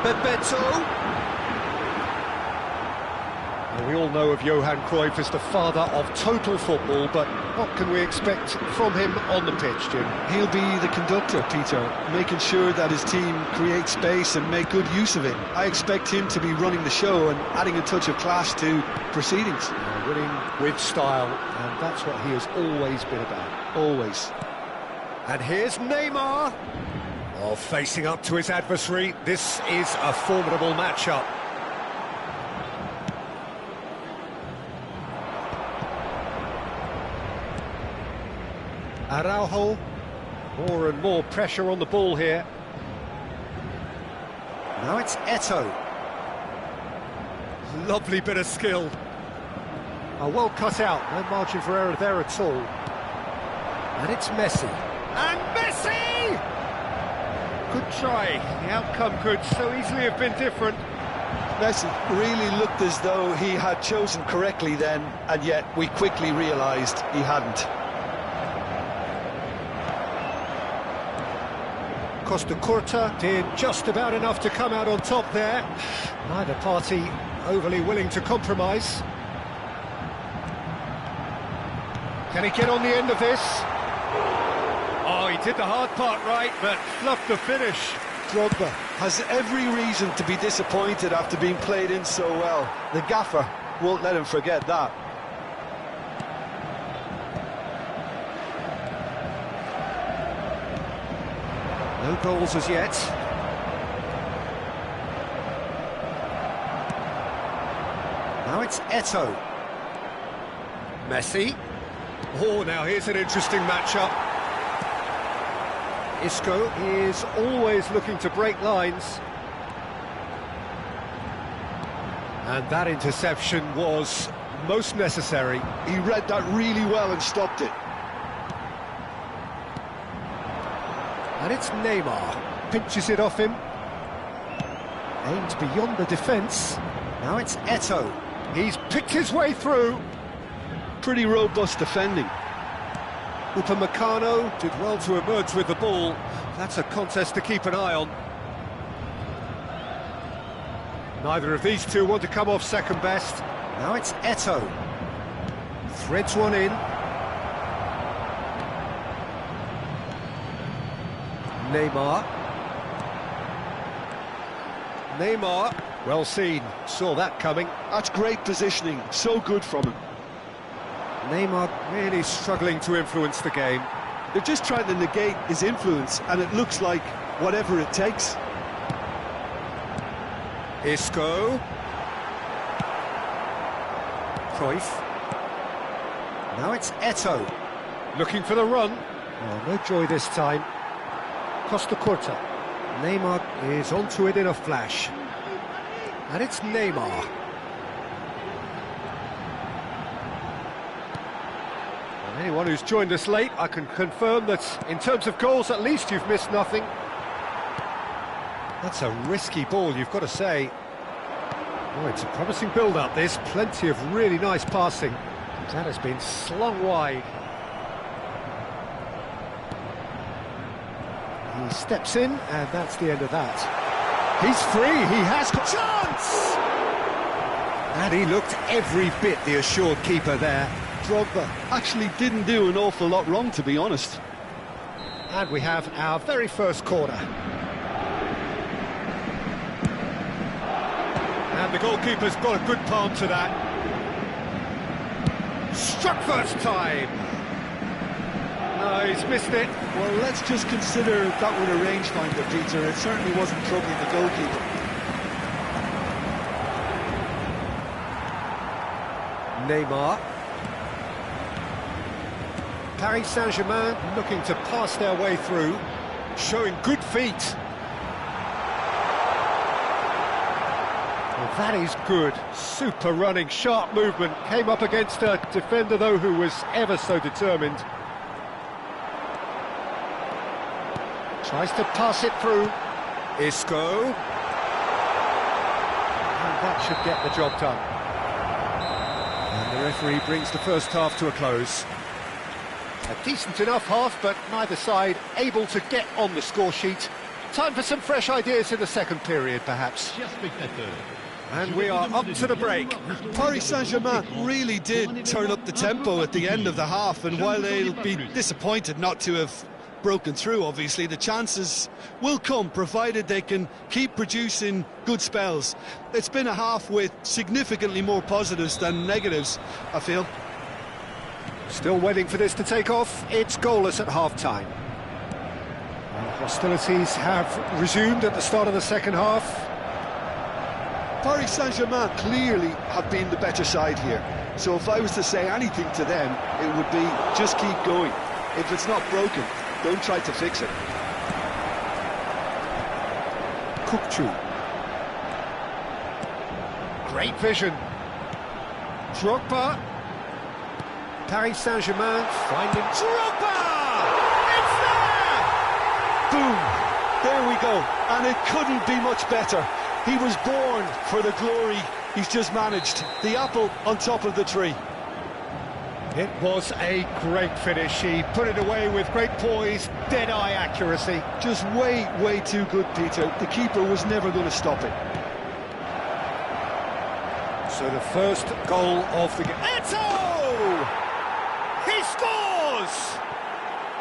Bebeto. We all know of Johan Cruyff as the father of total football, but what can we expect from him on the pitch, Jim? He'll be the conductor, Peter, making sure that his team creates space and make good use of it. I expect him to be running the show and adding a touch of class to proceedings. Winning with style, and that's what he has always been about. Always. And here's Neymar. Oh, facing up to his adversary. This is a formidable matchup. Araujo, more and more pressure on the ball here. Now it's Eto'o. Lovely bit of skill. Oh, well cut out, no margin for error there at all. And it's Messi. And Messi! Good try. The outcome could so easily have been different. Messi really looked as though he had chosen correctly then, and yet we quickly realised he hadn't. Costa Curta did just about enough to come out on top there. Neither party overly willing to compromise. Can he get on the end of this? Oh, he did the hard part right, but fluffed the finish. Drogba has every reason to be disappointed after being played in so well. The gaffer won't let him forget that. No goals as yet. Now it's Eto'o. Messi. Oh, now here's an interesting matchup. Isco is always looking to break lines. And that interception was most necessary. He read that really well and stopped it. And it's Neymar. Pinches it off him. Aimed beyond the defence. Now it's Eto'o. He's picked his way through. Pretty robust defending. Upamecano did well to emerge with the ball. That's a contest to keep an eye on. Neither of these two want to come off second best. Now it's Eto'o. Threads one in. Neymar. Neymar, well seen, saw that coming. That's great positioning, so good from him. Neymar really struggling to influence the game. They're just trying to negate his influence, and it looks like whatever it takes. Isco. Cruyff. Now it's Eto'o. Looking for the run. Oh, no joy this time. Costa Curta. Neymar is onto it in a flash. And it's Neymar. And anyone who's joined us late, I can confirm that in terms of goals, at least you've missed nothing. That's a risky ball, you've got to say. Oh, it's a promising build-up, this. Plenty of really nice passing. That has been slung wide. He steps in, and that's the end of that. He's free, he has got chance! And he looked every bit the assured keeper there. Drogba actually didn't do an awful lot wrong, to be honest. And we have our very first corner. And the goalkeeper's got a good palm to that. Struck first time. No, he's missed it. Well, let's just consider that with a rangefinder, Peter. It certainly wasn't troubling the goalkeeper. Neymar. Paris Saint-Germain looking to pass their way through, showing good feet. Well, that is good. Super running, sharp movement. Came up against a defender, though, who was ever so determined. Tries to pass it through. Isco. And that should get the job done. And the referee brings the first half to a close. A decent enough half, but neither side able to get on the score sheet. Time for some fresh ideas in the second period, perhaps. And we are up to the break. Paris Saint-Germain really did turn up the tempo at the end of the half, and while they'll be disappointed not to have broken through, obviously, the chances will come, provided they can keep producing good spells. It's been a half with significantly more positives than negatives, I feel. Still waiting for this to take off. It's goalless at half-time. Hostilities have resumed at the start of the second half. Paris Saint-Germain clearly have been the better side here. So if I was to say anything to them, it would be just keep going. If it's not broken, don't try to fix it. Kukçu. Great vision. Drogba. Paris Saint-Germain finding Drogba! It's there! Boom! There we go. And it couldn't be much better. He was born for the glory he's just managed. The apple on top of the tree. It was a great finish. He put it away with great poise, dead-eye accuracy. Just way too good, Peter. The keeper was never going to stop it. So the first goal of the game. Eto'o! He scores!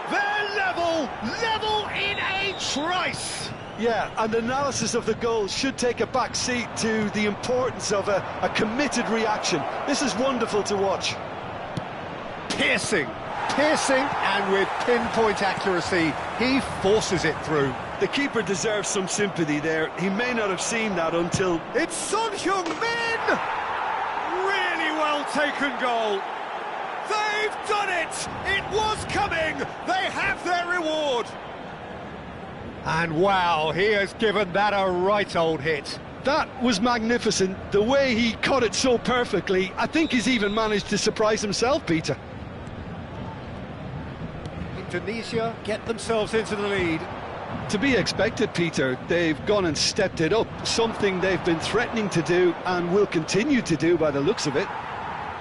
They're level in a trice! Yeah, and analysis of the goal should take a back seat to the importance of a committed reaction. This is wonderful to watch. Piercing, and with pinpoint accuracy, he forces it through. The keeper deserves some sympathy there. He may not have seen that until... It's Son Heung-min! Really well taken goal. They've done it! It was coming! They have their reward! And wow, he has given that a right old hit. That was magnificent. The way he caught it so perfectly, I think he's even managed to surprise himself, Peter. Indonesia get themselves into the lead. To be expected, Peter. They've gone and stepped it up, something they've been threatening to do and will continue to do by the looks of it.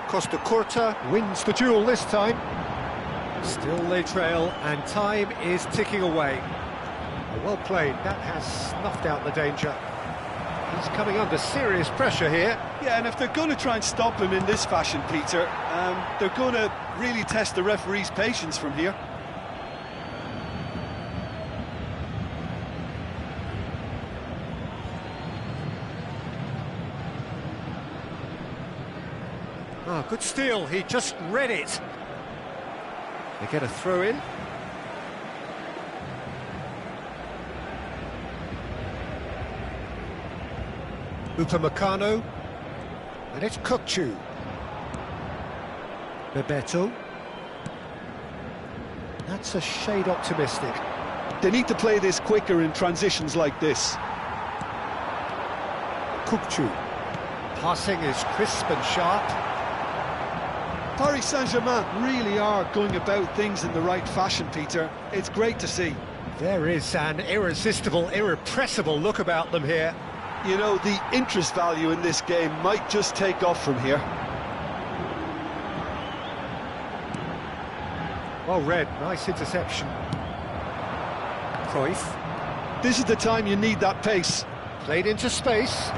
Costa Curta wins the duel this time. Still they trail and time is ticking away. Well played, that has snuffed out the danger. He's coming under serious pressure here. Yeah, and if they're going to try and stop him in this fashion, Peter, they're going to really test the referee's patience from here. Ah, good steal, he just read it. They get a throw in. Upamecano, and it's Kukçu. Bebeto. That's a shade optimistic. They need to play this quicker in transitions like this. Kukçu. Passing is crisp and sharp. Paris Saint-Germain really are going about things in the right fashion, Peter. It's great to see. There is an irresistible, irrepressible look about them here. You know, the interest value in this game might just take off from here. Well read, nice interception. Cruyff. This is the time you need that pace. Played into space.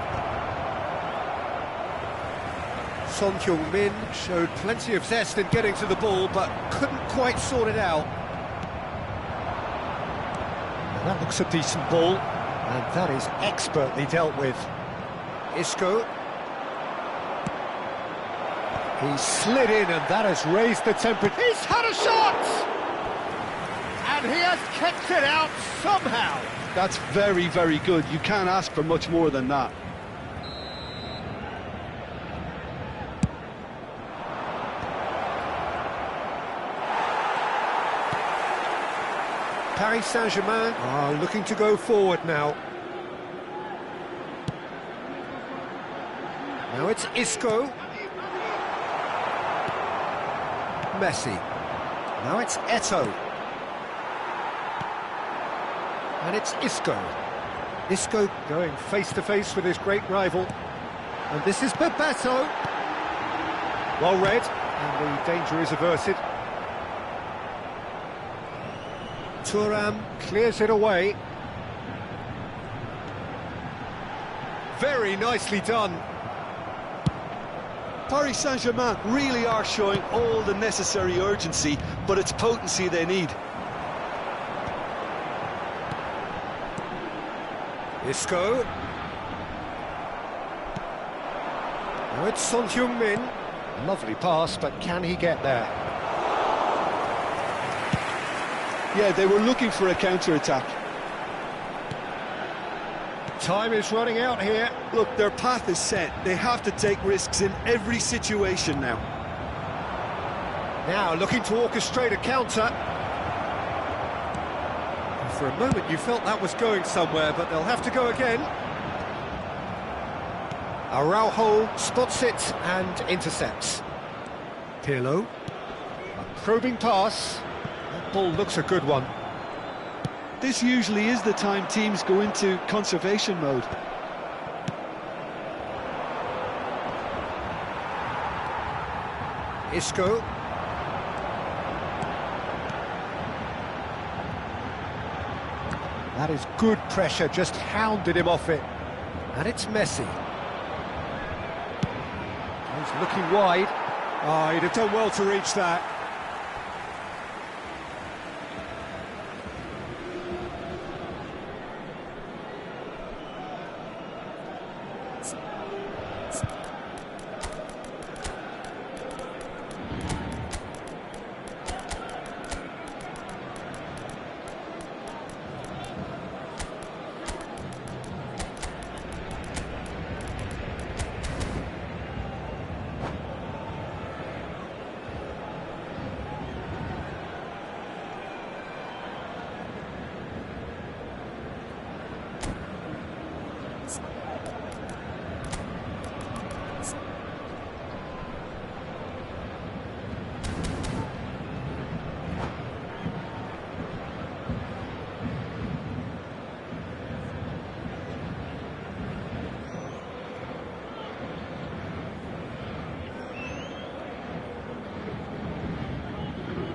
Son Heung-min showed plenty of zest in getting to the ball, but couldn't quite sort it out. Now that looks a decent ball, and that is expertly dealt with. Isco. He slid in, and that has raised the temperature. He's had a shot! And he has kept it out somehow. That's very, very good. You can't ask for much more than that. Paris Saint-Germain are looking to go forward now. Now it's Isco. Messi. Now it's Eto'o. And it's Isco. Isco going face-to-face with his great rival. And this is Bebeto. Well read, and the danger is averted. Thuram clears it away. Very nicely done. Paris Saint-Germain really are showing all the necessary urgency, but it's potency they need. Isco. Now it's Son Heung-min. Lovely pass, but can he get there? Yeah, they were looking for a counter-attack. Time is running out here. Look, their path is set. They have to take risks in every situation now. Now looking to orchestrate a counter. For a moment you felt that was going somewhere, but they'll have to go again. Araujo spots it and intercepts. Pirlo. A probing pass. That ball looks a good one. This usually is the time teams go into conservation mode. Isco. That is good pressure, just hounded him off it. And it's Messi. He's looking wide. Oh, he'd have done well to reach that.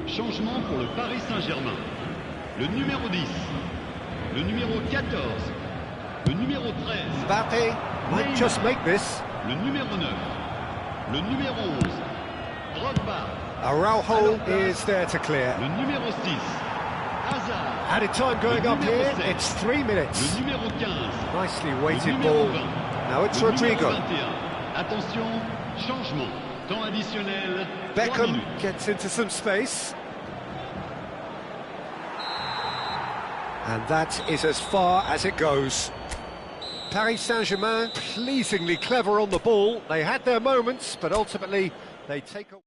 Changement pour le Paris Saint-Germain. Le numéro 10, le numéro 14, le numéro 13. Mbappé might just make this. Le numéro 9, le numéro 11. Drogba. Araujo is there to clear. Le numéro 6. Hazard. Added time going up here, 7. it's 3 minutes. Le numéro 15. Nicely Le weighted numéro ball. 20. Now it's Le Rodrigo. numéro 21. Attention, changement. Temps additionnel. 3 Beckham minutes. gets into some space. And that is as far as it goes. Paris Saint-Germain pleasingly clever on the ball. They had their moments, but ultimately they take a...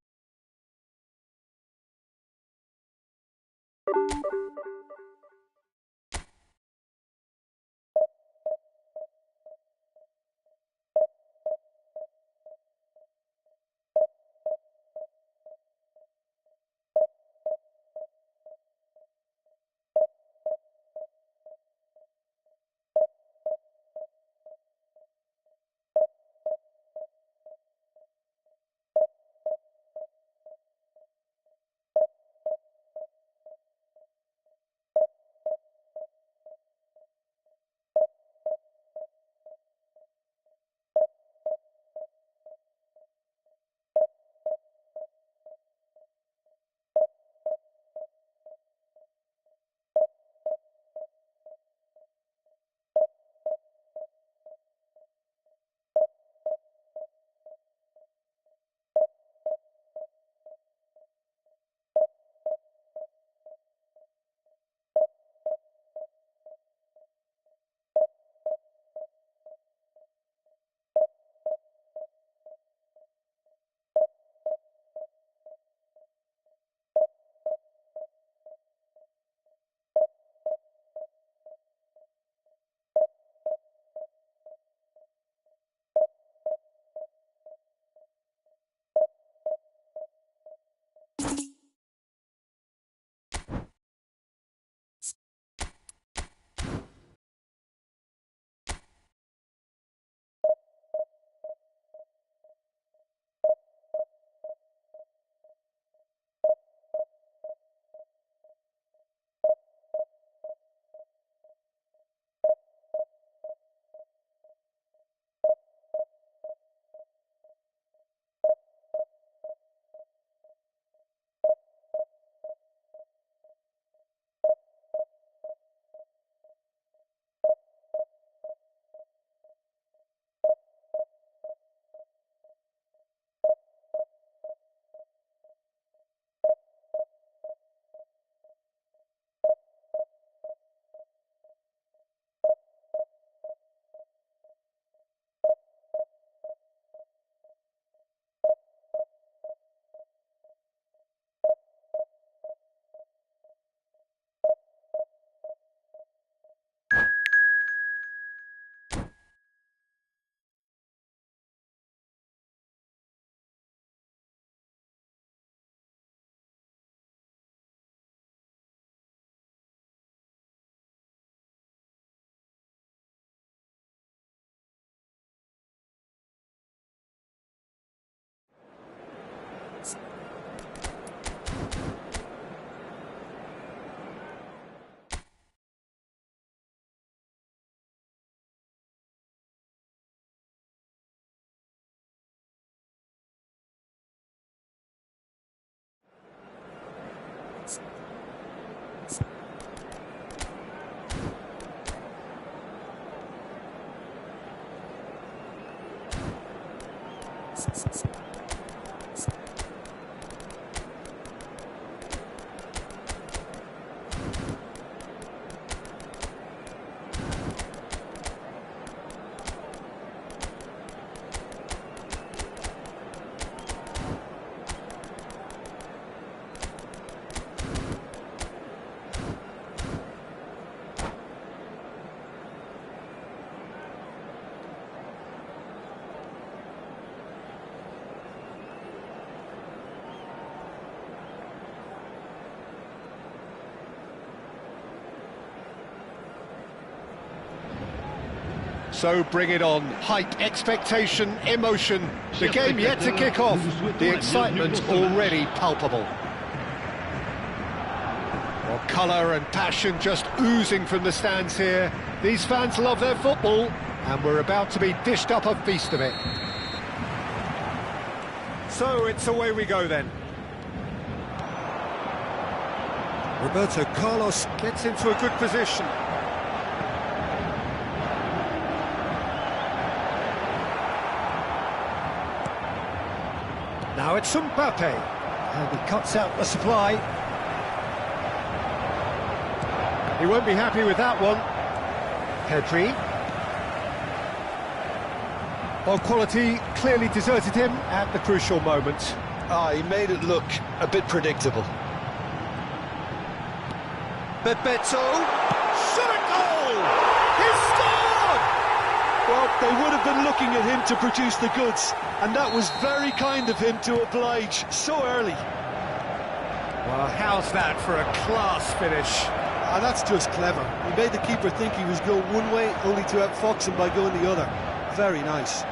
So bring it on. Hype, expectation, emotion. The game yet to kick off. The excitement already palpable. Well, colour and passion just oozing from the stands here. These fans love their football, and we're about to be dished up a feast of it. So it's away we go then. Roberto Carlos gets into a good position. Now it's Mbappe, and he cuts out the supply. He won't be happy with that one. Pedri. Well, quality clearly deserted him at the crucial moment. He made it look a bit predictable. Bebeto, Shot a goal! He scored! well, they would have been looking at him to produce the goods, and that was very kind of him to oblige so early. Well, how's that for a class finish? That's just clever. He made the keeper think he was going one way, only to outfox him by going the other. Very nice.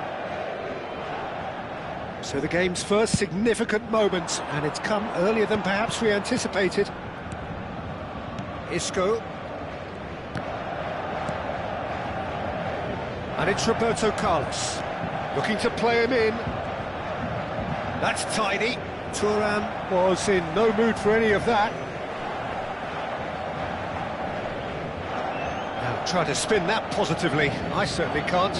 So the game's first significant moment, and it's come earlier than perhaps we anticipated. Isco. And it's Roberto Carlos, looking to play him in. That's tidy. Thuram was in no mood for any of that. Now try to spin that positively. I certainly can't.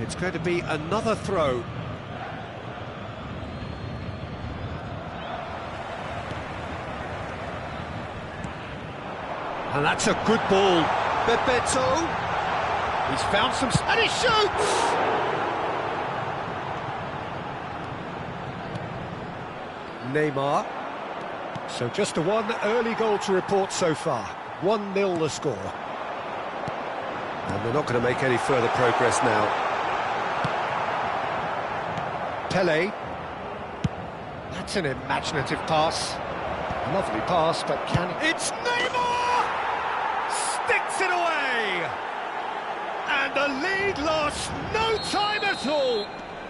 It's going to be another throw. And that's a good ball. Bebeto. He's found some... and he shoots! Neymar. So just one early goal to report so far. 1-0 the score. And they're not going to make any further progress now. Pele. That's an imaginative pass. A lovely pass, but can... It's Neymar! Sticks it away! And the lead lost no time at all!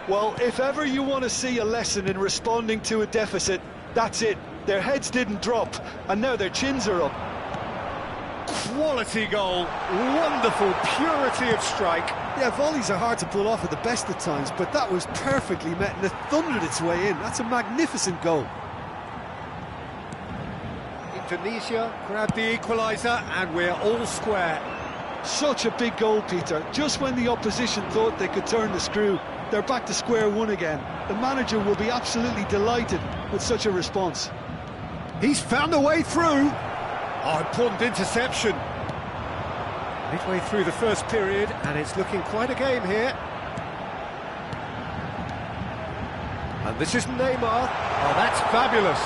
Well, if ever you want to see a lesson in responding to a deficit, that's it. Their heads didn't drop, and now their chins are up. Quality goal, wonderful purity of strike. Yeah, volleys are hard to pull off at the best of times, but that was perfectly met and it thundered its way in. That's a magnificent goal. Indonesia grabbed the equaliser, and we're all square. Such a big goal, Peter. Just when the opposition thought they could turn the screw, they're back to square one again. The manager will be absolutely delighted with such a response. He's found a way through. Oh, important interception. Midway through the first period, and it's looking quite a game here. And this is Neymar. Oh, that's fabulous.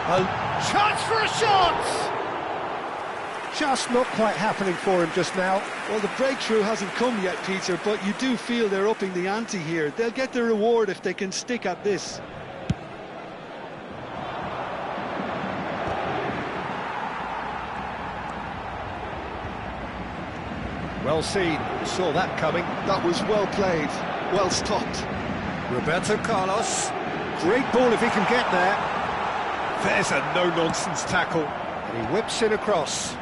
A chance for a shot! Just not quite happening for him just now. Well, the breakthrough hasn't come yet, Peter, but you do feel they're upping the ante here. They'll get the reward if they can stick at this. Well seen, saw that coming. That was well played, well stopped. Roberto Carlos, great ball if he can get there. There's a no-nonsense tackle, and he whips it across.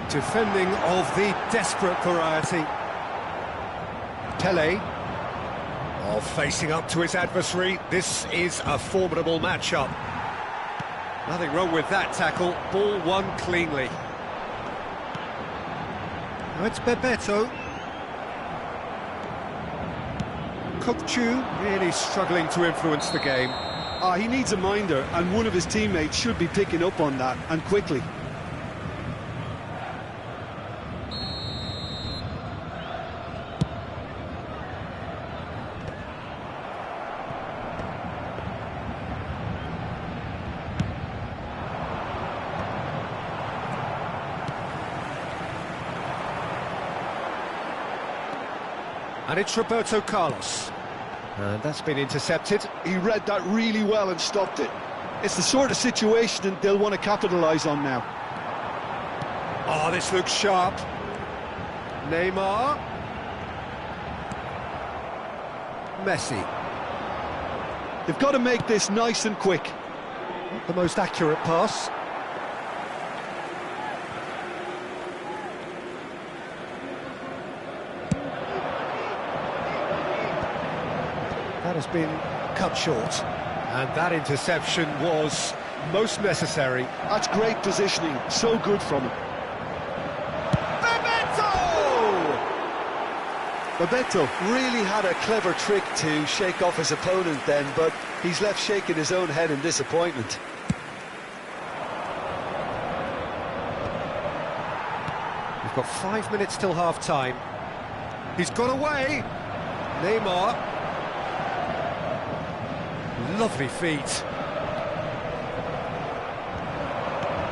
Defending of the desperate variety. Pele, facing up to his adversary. This is a formidable matchup. Nothing wrong with that tackle, ball won cleanly. Now it's Bebeto. Kokchu really struggling to influence the game. He needs a minder, and one of his teammates should be picking up on that, and quickly. And it's Roberto Carlos. And that's been intercepted. He read that really well and stopped it. It's the sort of situation that they'll want to capitalise on now. Oh, this looks sharp. Neymar. Messi. They've got to make this nice and quick. Not the most accurate pass. That has been cut short. And that interception was most necessary. That's great positioning, so good from him. Bebeto really had a clever trick to shake off his opponent then, but he's left shaking his own head in disappointment. We've got 5 minutes till half-time. He's got away. Neymar. Lovely feet.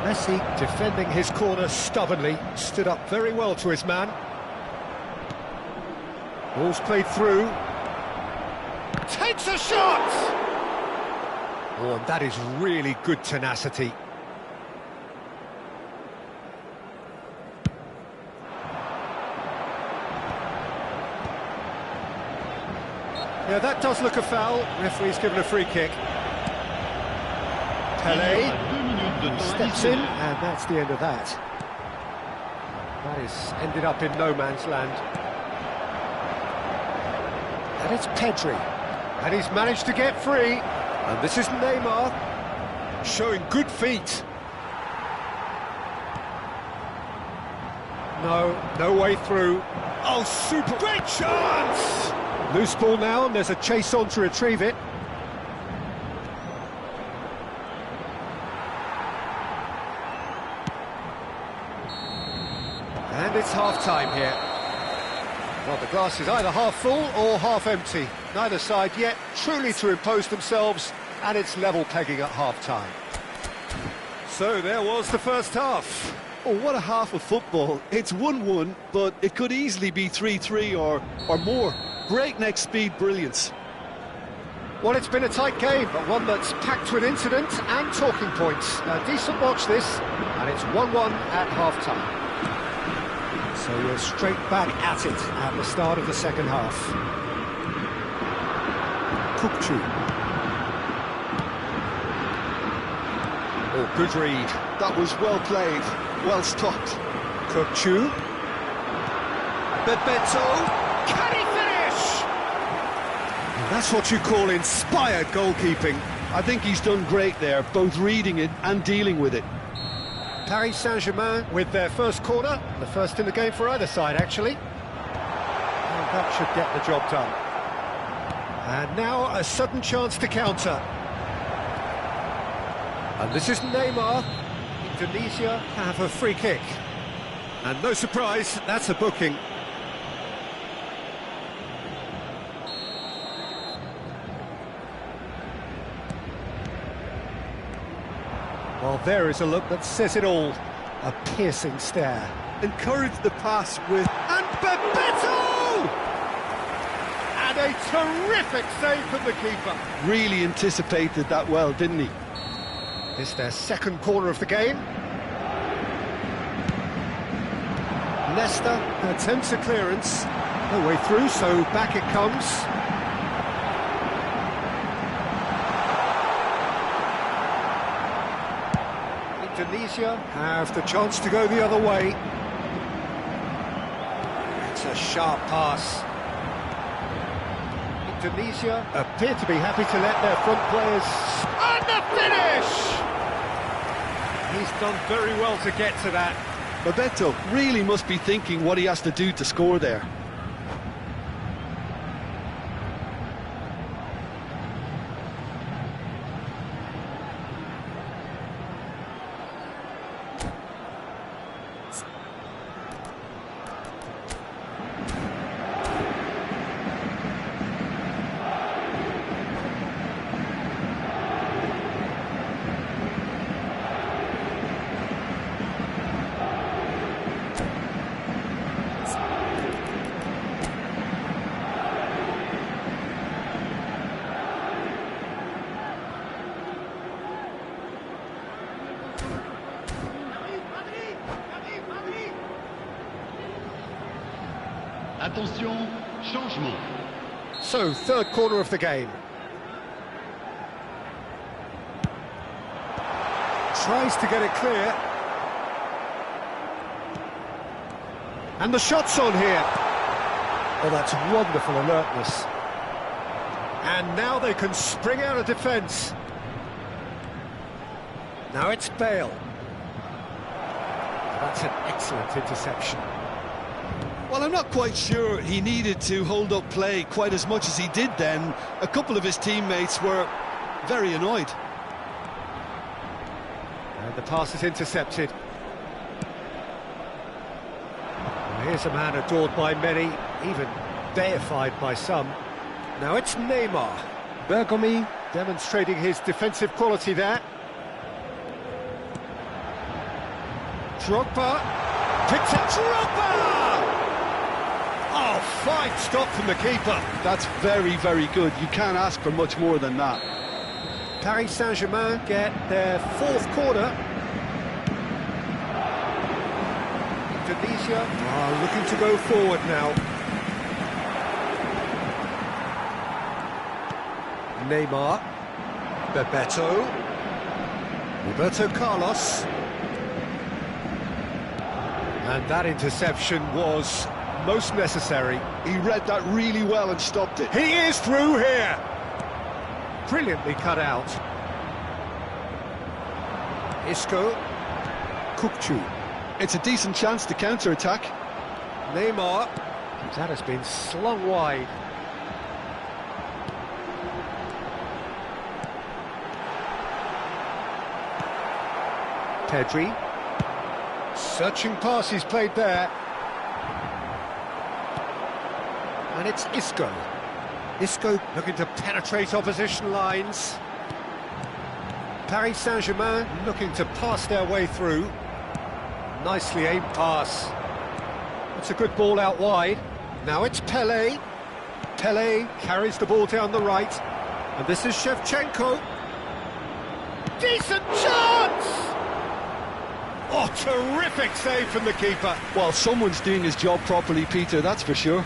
Messi defending his corner stubbornly, stood up very well to his man. Ball's played through. Takes a shot! Oh, and that is really good tenacity. Yeah, that does look a foul. Referee's given a free kick. Pelé steps in, and that's the end of that. That is ended up in no man's land. And it's Pedri, and he's managed to get free. And this is Neymar, showing good feet. No way through. Oh, super, great chance! Loose ball now, and there's a chase on to retrieve it. And it's half-time here. Well, the glass is either half full or half empty. Neither side yet truly to impose themselves, and it's level pegging at half-time. So there was the first half. Oh, what a half of football. It's 1-1, but it could easily be 3-3 or more. Breakneck speed brilliance. Well, it's been a tight game, but one that's packed with incident and talking points. A decent watch this, and it's 1-1 at half-time. So we're straight back at it at the start of the second half. Kukçu. Oh, good read. That was well played, well stopped. Kukçu. Bebeto. Can he finish? That's what you call inspired goalkeeping. I think he's done great there, both reading it and dealing with it. Paris Saint-Germain with their first corner, the first in the game for either side, actually. And that should get the job done. And now a sudden chance to counter. And this is Neymar. Indonesia have a free kick. And no surprise, that's a booking. Well, there is a look that says it all. A piercing stare. Encourage the pass with... And Bebeto! And a terrific save from the keeper. Really anticipated that well, didn't he? It's their second corner of the game. Leicester attempts a clearance. No way through, so back it comes. Indonesia have the chance to go the other way. It's a sharp pass. Indonesia appear to be happy to let their front players... And the finish! He's done very well to get to that. Bebeto really must be thinking what he has to do to score there. Attention, changement. So, third corner of the game. Tries to get it clear. And the shot's on here. Oh, that's wonderful alertness. And now they can spring out of defence. Now it's Bale. That's an excellent interception. Well, I'm not quite sure he needed to hold up play quite as much as he did then. A couple of his teammates were very annoyed. And the pass is intercepted. Well, here's a man adored by many, even deified by some. Now it's Neymar. Bergomi demonstrating his defensive quality there. Drogba. Picks it. Drogba! Oh, fine stop from the keeper. That's very, very good. You can't ask for much more than that. Paris Saint-Germain get their fourth corner. Divisi are looking to go forward now. Neymar. Roberto Carlos. And that interception was most necessary. He read that really well and stopped it. He is through here. Brilliantly cut out. Isco. Kukçu. It's a decent chance to counter-attack. Neymar. That has been slung wide. Pedri. Searching pass he's played there. And it's Isco. Isco looking to penetrate opposition lines. Paris Saint-Germain looking to pass their way through. Nicely aimed pass. It's a good ball out wide. Now it's Pelé. Pelé carries the ball down the right. And this is Shevchenko. Decent chance! Oh, terrific save from the keeper. Well, someone's doing his job properly, Peter, that's for sure.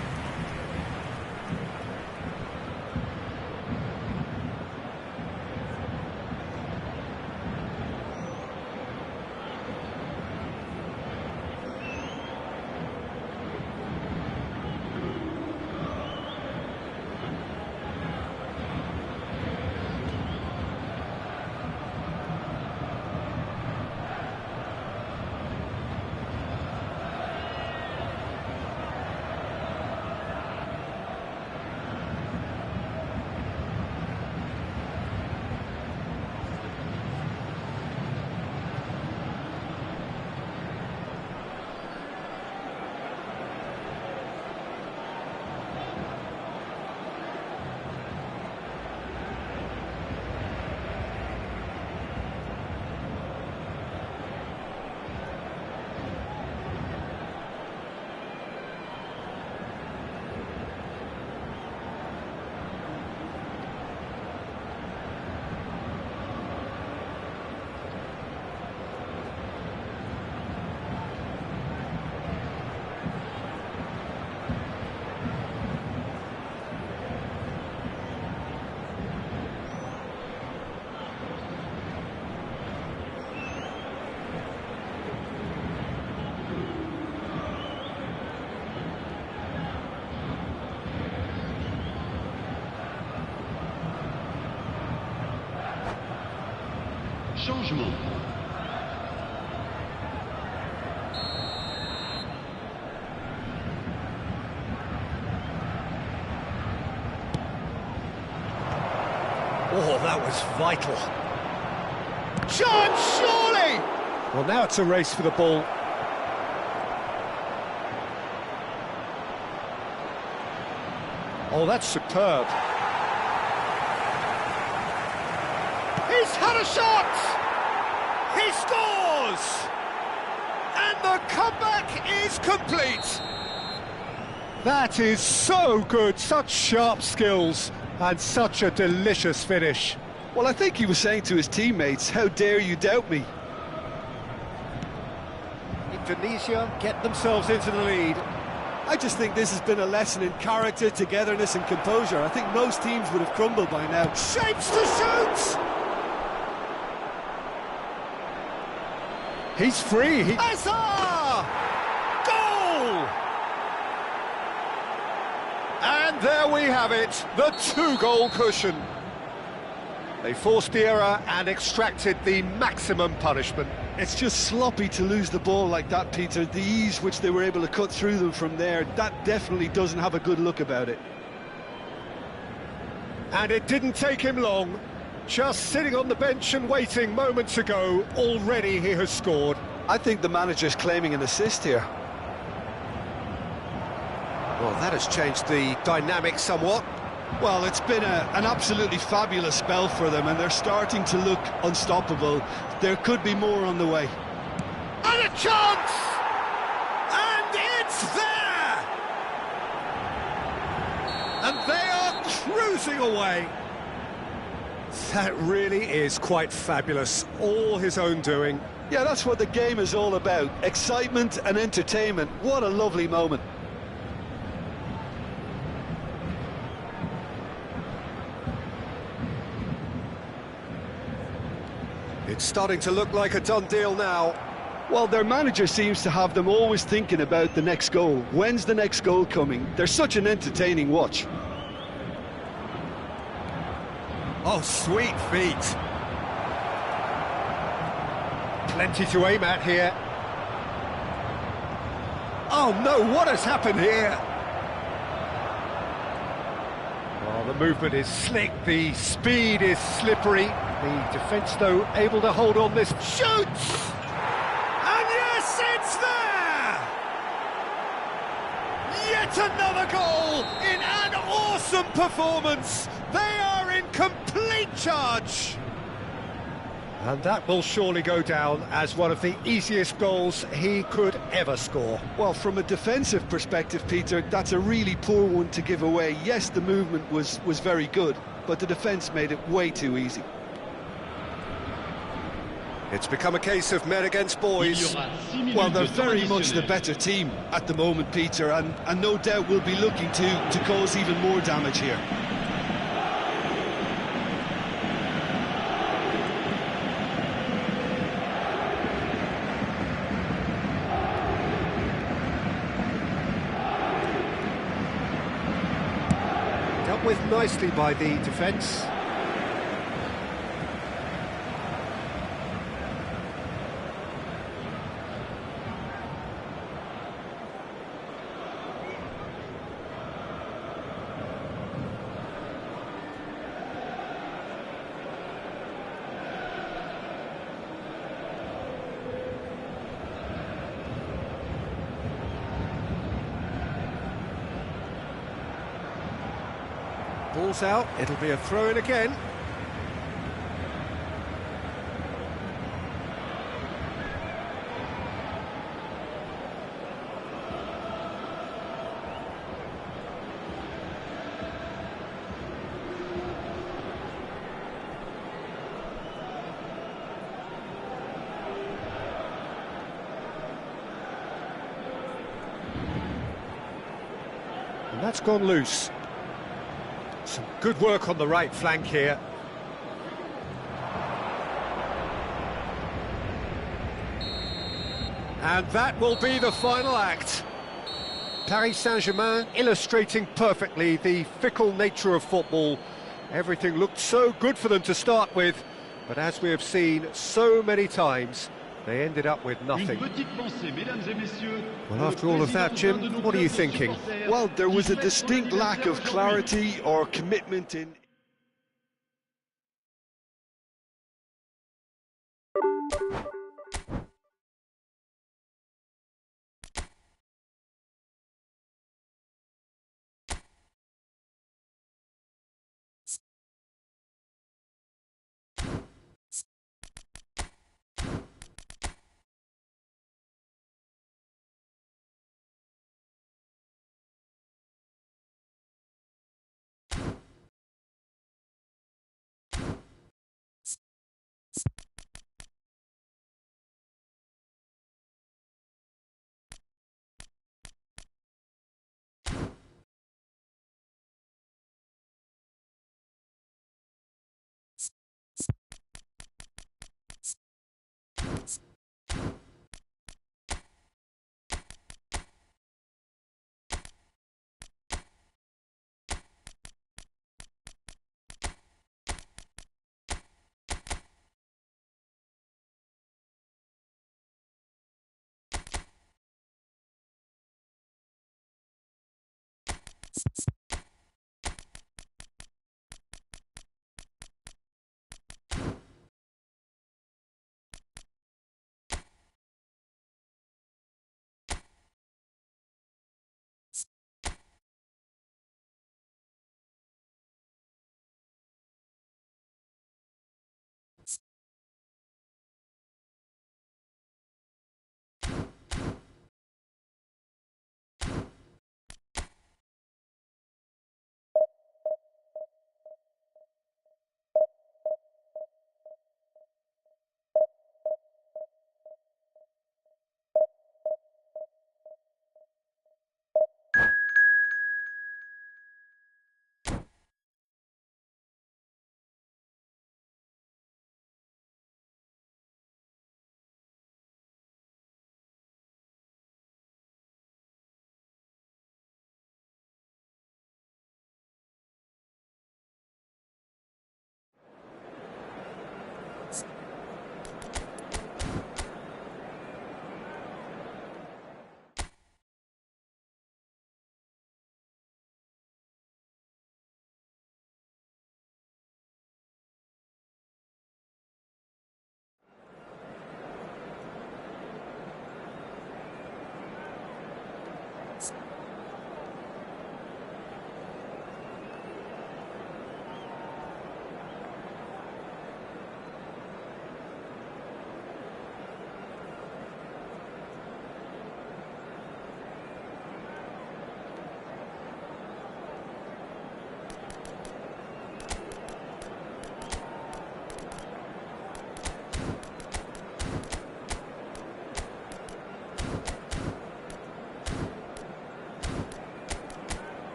Changement. Oh, that was vital. Chance, surely! Well, now it's a race for the ball. Oh, that's superb. He's had a shot! He scores! And the comeback is complete! That is so good, such sharp skills, and such a delicious finish. Well, I think he was saying to his teammates, how dare you doubt me? Indonesia get themselves into the lead. I just think this has been a lesson in character, togetherness and composure. I think most teams would have crumbled by now. Shapes to shoot! He's free. Hazard! Goal! And there we have it, the two-goal cushion. They forced the error and extracted the maximum punishment. It's just sloppy to lose the ball like that, Peter. The ease which they were able to cut through them from there, that definitely doesn't have a good look about it. And it didn't take him long. Just sitting on the bench and waiting moments ago, already he has scored. I think the manager's claiming an assist here. Well, that has changed the dynamic somewhat. Well, it's been an absolutely fabulous spell for them, and they're starting to look unstoppable. There could be more on the way. And a chance! And it's there! And they are cruising away. That really is quite fabulous. All his own doing. Yeah, that's what the game is all about. Excitement and entertainment. What a lovely moment. It's starting to look like a done deal now. Well, their manager seems to have them always thinking about the next goal. When's the next goal coming? They're such an entertaining watch. Oh, sweet feet. Plenty to aim at here. Oh no, what has happened here? Oh, the movement is slick, the speed is slippery. The defence, though, able to hold on this. Shoots! And yes, it's there! Yet another goal in an awesome performance. They are in complete charge. And that will surely go down as one of the easiest goals he could ever score. Well, from a defensive perspective, Peter, that's a really poor one to give away. Yes, the movement was very good, but the defence made it way too easy. It's become a case of men against boys. Well, they're very much the better team at the moment, Peter, and no doubt will be looking to cause even more damage here. Dealt with nicely by the defence. Ball's out, it'll be a throw-in again. And that's gone loose. Some good work on the right flank here. And that will be the final act. Paris Saint-Germain illustrating perfectly the fickle nature of football. Everything looked so good for them to start with, but as we have seen so many times, they ended up with nothing. Well, after all of that, Jim, what are you thinking? Well, there was a distinct lack of clarity or commitment in...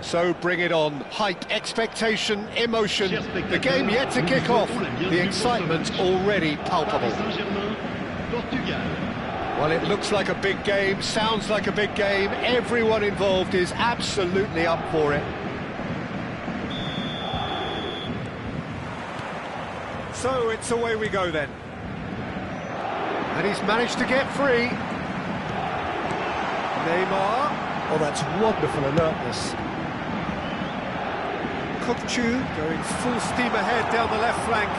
So bring it on. Hype, expectation, emotion. The game yet to kick off. The excitement already palpable. Well, it looks like a big game, sounds like a big game. Everyone involved is absolutely up for it. So it's away we go then. And he's managed to get free. Neymar. Oh, that's wonderful alertness. Going full steam ahead down the left flank.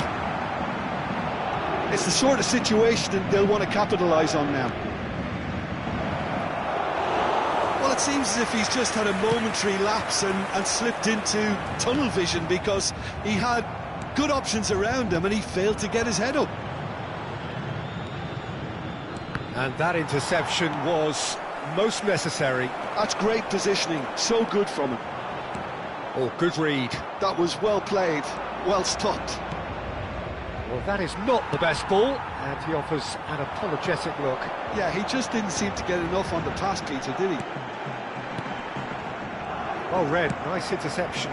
It's the sort of situation that they'll want to capitalise on now. Well, it seems as if he's just had a momentary lapse and slipped into tunnel vision, because he had good options around him and he failed to get his head up. And that interception was most necessary. That's great positioning, so good from him. Oh, good read. That was well played, well stopped. Well, that is not the best ball, and he offers an apologetic look. Yeah, he just didn't seem to get enough on the pass, Peter, did he? Well read, nice interception.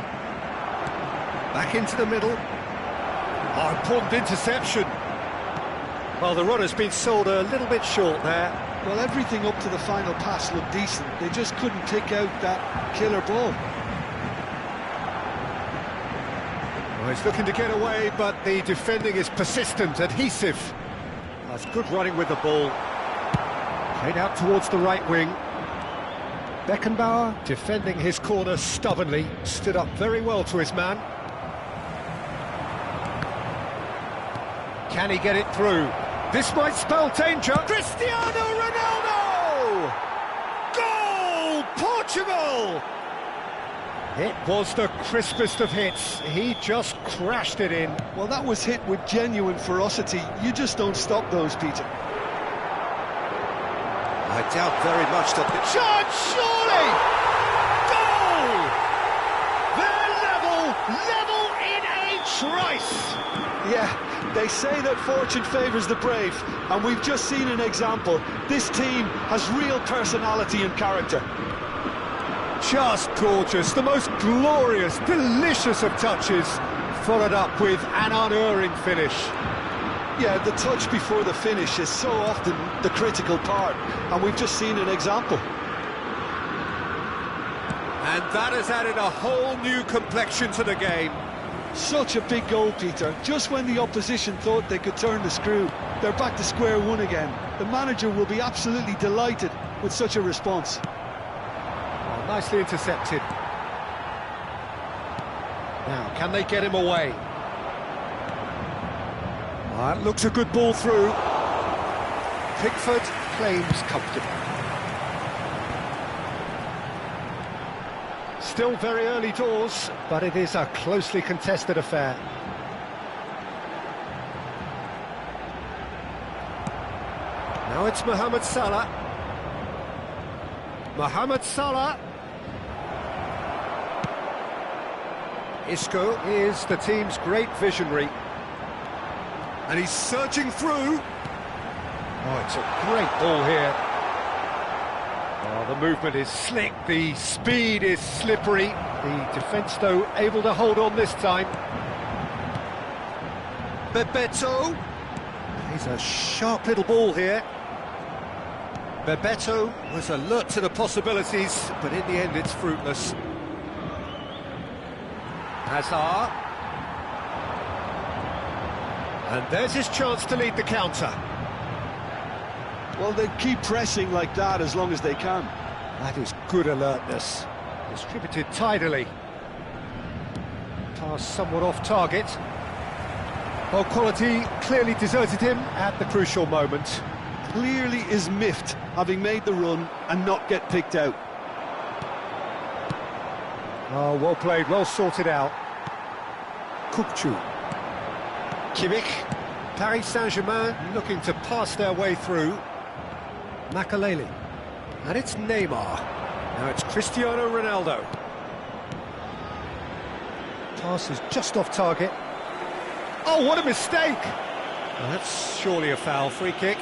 Back into the middle. Oh, important interception. Well, the runner's been sold a little bit short there. Well, everything up to the final pass looked decent. They just couldn't pick out that killer ball. Well, he's looking to get away, but the defending is persistent, adhesive. That's good running with the ball. Played out towards the right wing. Beckenbauer defending his corner stubbornly, stood up very well to his man. Can he get it through? This might spell danger. Cristiano Ronaldo! Goal! Portugal! It was the crispest of hits. He just crashed it in. Well, that was hit with genuine ferocity. You just don't stop those, Peter. I doubt very much that... Shot, surely! Goal! They're level slice! Yeah, they say that fortune favours the brave, and we've just seen an example. This team has real personality and character. Just gorgeous, the most glorious, delicious of touches, followed up with an unerring finish. Yeah, the touch before the finish is so often the critical part, and we've just seen an example. And that has added a whole new complexion to the game. Such a big goal, Peter. Just when the opposition thought they could turn the screw, they're back to square one again. The manager will be absolutely delighted with such a response. Oh, nicely intercepted. Now, can they get him away? That looks a good ball through. Pickford claims comfortable. Still very early doors, but it is a closely contested affair. Now it's Mohamed Salah. Mohamed Salah. Isco is the team's great visionary. And he's surging through. Oh, it's a great ball here. Oh, the movement is slick, the speed is slippery. The defence, though, able to hold on this time. Bebeto. He's a sharp little ball here. Bebeto was alert to the possibilities, but in the end it's fruitless. Hazard. And there's his chance to lead the counter. Well, they keep pressing like that as long as they can. That is good alertness. Distributed tidily. Pass somewhat off target. Well, quality clearly deserted him at the crucial moment. Clearly is miffed, having made the run and not get picked out. Oh, well played, well sorted out. Kukçu. Kimmich. Paris Saint-Germain looking to pass their way through. Makaleli. And it's Neymar. Now it's Cristiano Ronaldo. Pass is just off target. Oh, what a mistake! Well, that's surely a foul, free kick.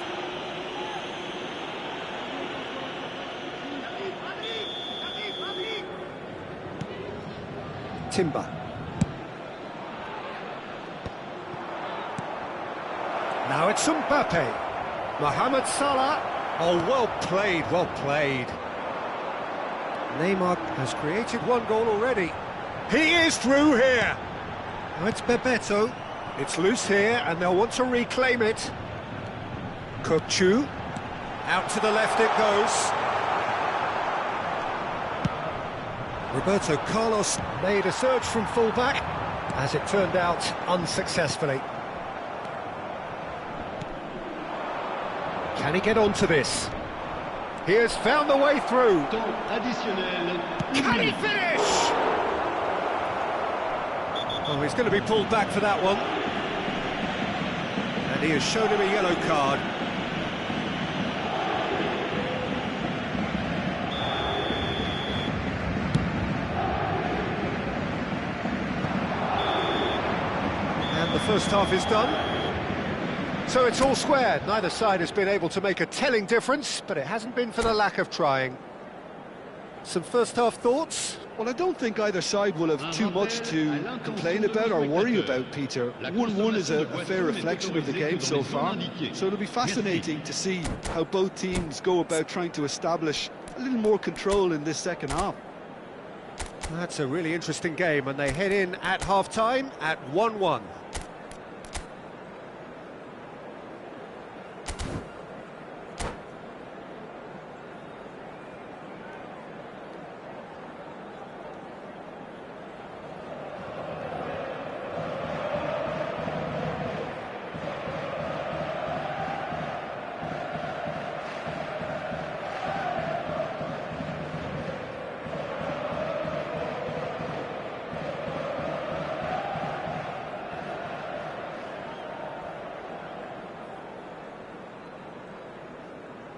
Timber. Now it's Mbappe. Mohamed Salah. Oh, well played, well played. Neymar has created one goal already. He is through here. Now it's Bebeto. It's loose here, and they'll want to reclaim it. Kukçu. Out to the left it goes. Roberto Carlos made a surge from fullback, as it turned out unsuccessfully. Can he get onto this? He has found the way through. Can he finish? Oh, he's going to be pulled back for that one. And he has shown him a yellow card. And the first half is done. So it's all square. Neither side has been able to make a telling difference, but it hasn't been for the lack of trying. Some first-half thoughts? Well, I don't think either side will have too much to complain about or worry about, Peter. 1-1 is a fair reflection of the game so far, so it'll be fascinating to see how both teams go about trying to establish a little more control in this second half. That's a really interesting game, and they head in at half-time at 1-1.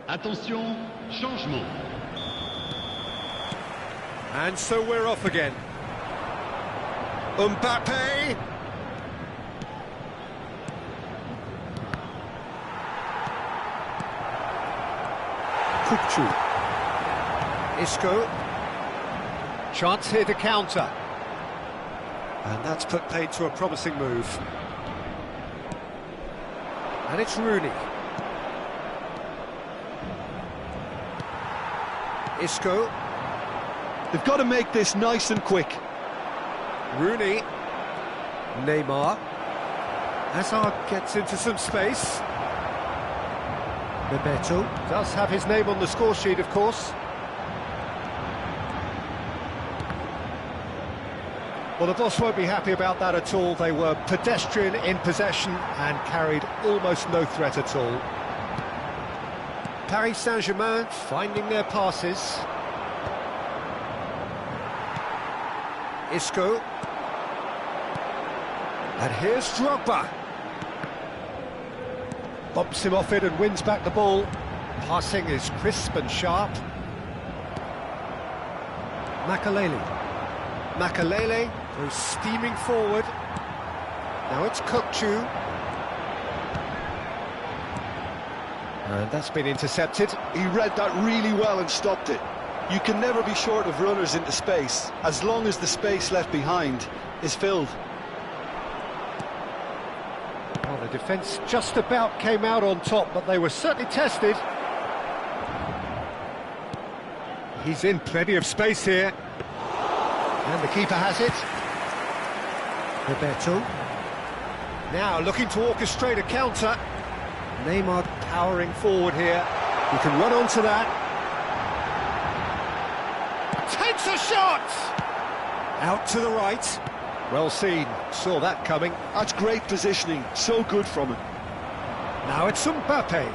Attention, changement. And so we're off again. Mbappe. Kukçu. Isco. Chance here to counter. And that's put paid to a promising move. And it's Rooney. Isco. They've got to make this nice and quick. Rooney. Neymar. Hazard gets into some space. Bebeto does have his name on the score sheet, of course. Well, the boss won't be happy about that at all. They were pedestrian in possession and carried almost no threat at all. Paris Saint-Germain finding their passes. Isco. And here's Drogba. Bumps him off it and wins back the ball. Passing is crisp and sharp. Makalele goes steaming forward. Now it's Kukçu. And that's been intercepted. He read that really well and stopped it. You can never be short of runners into space, as long as the space left behind is filled. Well, the defence just about came out on top, but they were certainly tested. He's in plenty of space here. And the keeper has it. Bebeto. Now looking to orchestrate a counter. Neymar powering forward here. He can run onto that. Takes a shot! Out to the right. Well seen, saw that coming. That's great positioning, so good from him. Now it's Mbappe.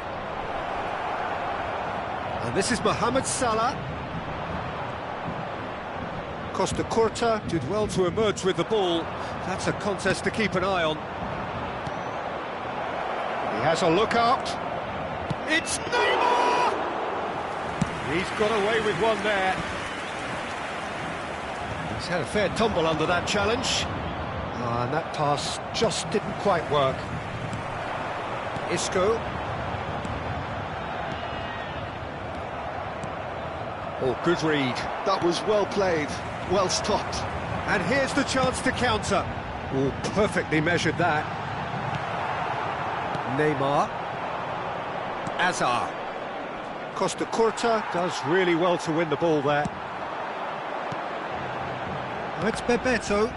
And this is Mohamed Salah. Costa Curta did well to emerge with the ball. That's a contest to keep an eye on. He has a look up. It's Neymar! He's got away with one there. He's had a fair tumble under that challenge. And that pass just didn't quite work. Isco. Oh, good read. That was well played, well stopped. And here's the chance to counter. Oh, perfectly measured that. Neymar. Hazard. Costa Curta does really well to win the ball there. Now it's Bebeto.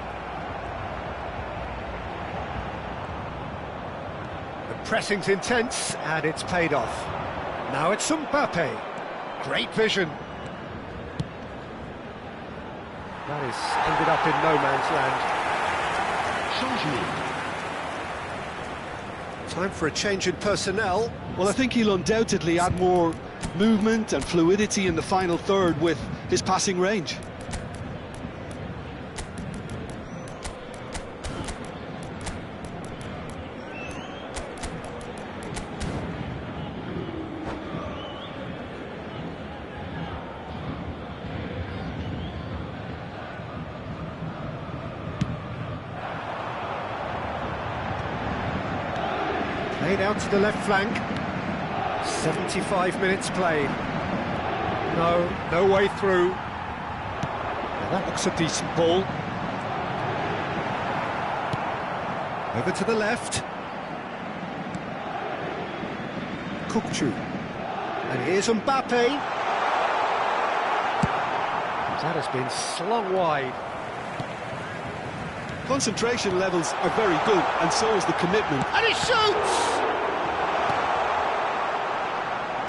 The pressing's intense and it's paid off. Now it's Mbappe. Great vision. That is ended up in no man's land. Changement. Time for a change in personnel. Well, I think he'll undoubtedly add more movement and fluidity in the final third with his passing range. Played out to the left flank. 75 minutes played. No way through. Now that looks a decent ball. Over to the left. Kukçu. And here's Mbappe. That has been slung wide. Concentration levels are very good, and so is the commitment. And he shoots!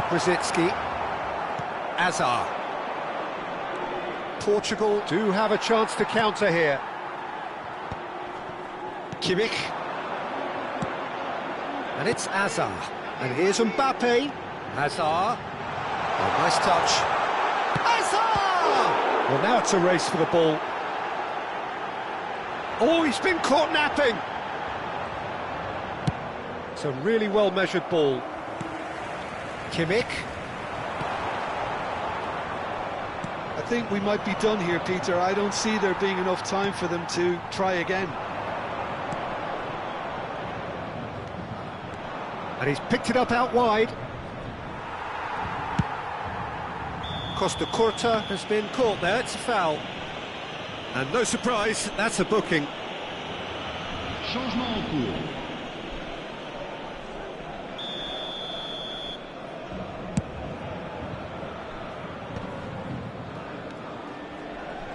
Brzezinski. Hazard. Portugal do have a chance to counter here. Kimmich. And it's Hazard. And here's Mbappe. Hazard. Oh, nice touch. Hazard! Well, now it's a race for the ball. Oh, he's been caught napping. It's a really well-measured ball. Kimmich. I think we might be done here, Peter. I don't see there being enough time for them to try again. And he's picked it up out wide. Costa Curta has been caught there, it's a foul. And no surprise, that's a booking. Changement en cours.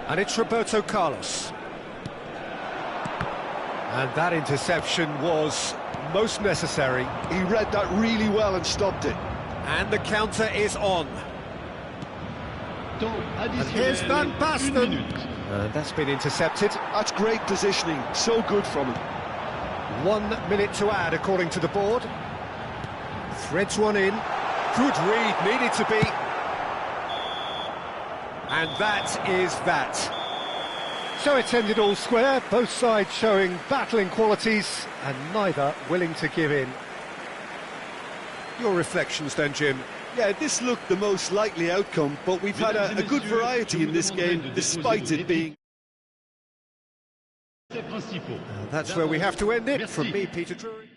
And it's Roberto Carlos. And that interception was most necessary. He read that really well and stopped it. And the counter is on. Temps And additionnel. here's Van Une Basten. minute. And that's been intercepted. That's great positioning, so good from him. 1 minute to add, according to the board. Threads one in. Good read, needed to be. And that is that. So it's ended all square, both sides showing battling qualities and neither willing to give in. Your reflections then, Jim? Yeah, this looked the most likely outcome, but we've had a good variety in this game, despite it being... Principaux. That's where we have to end it. From me, Peter Drury.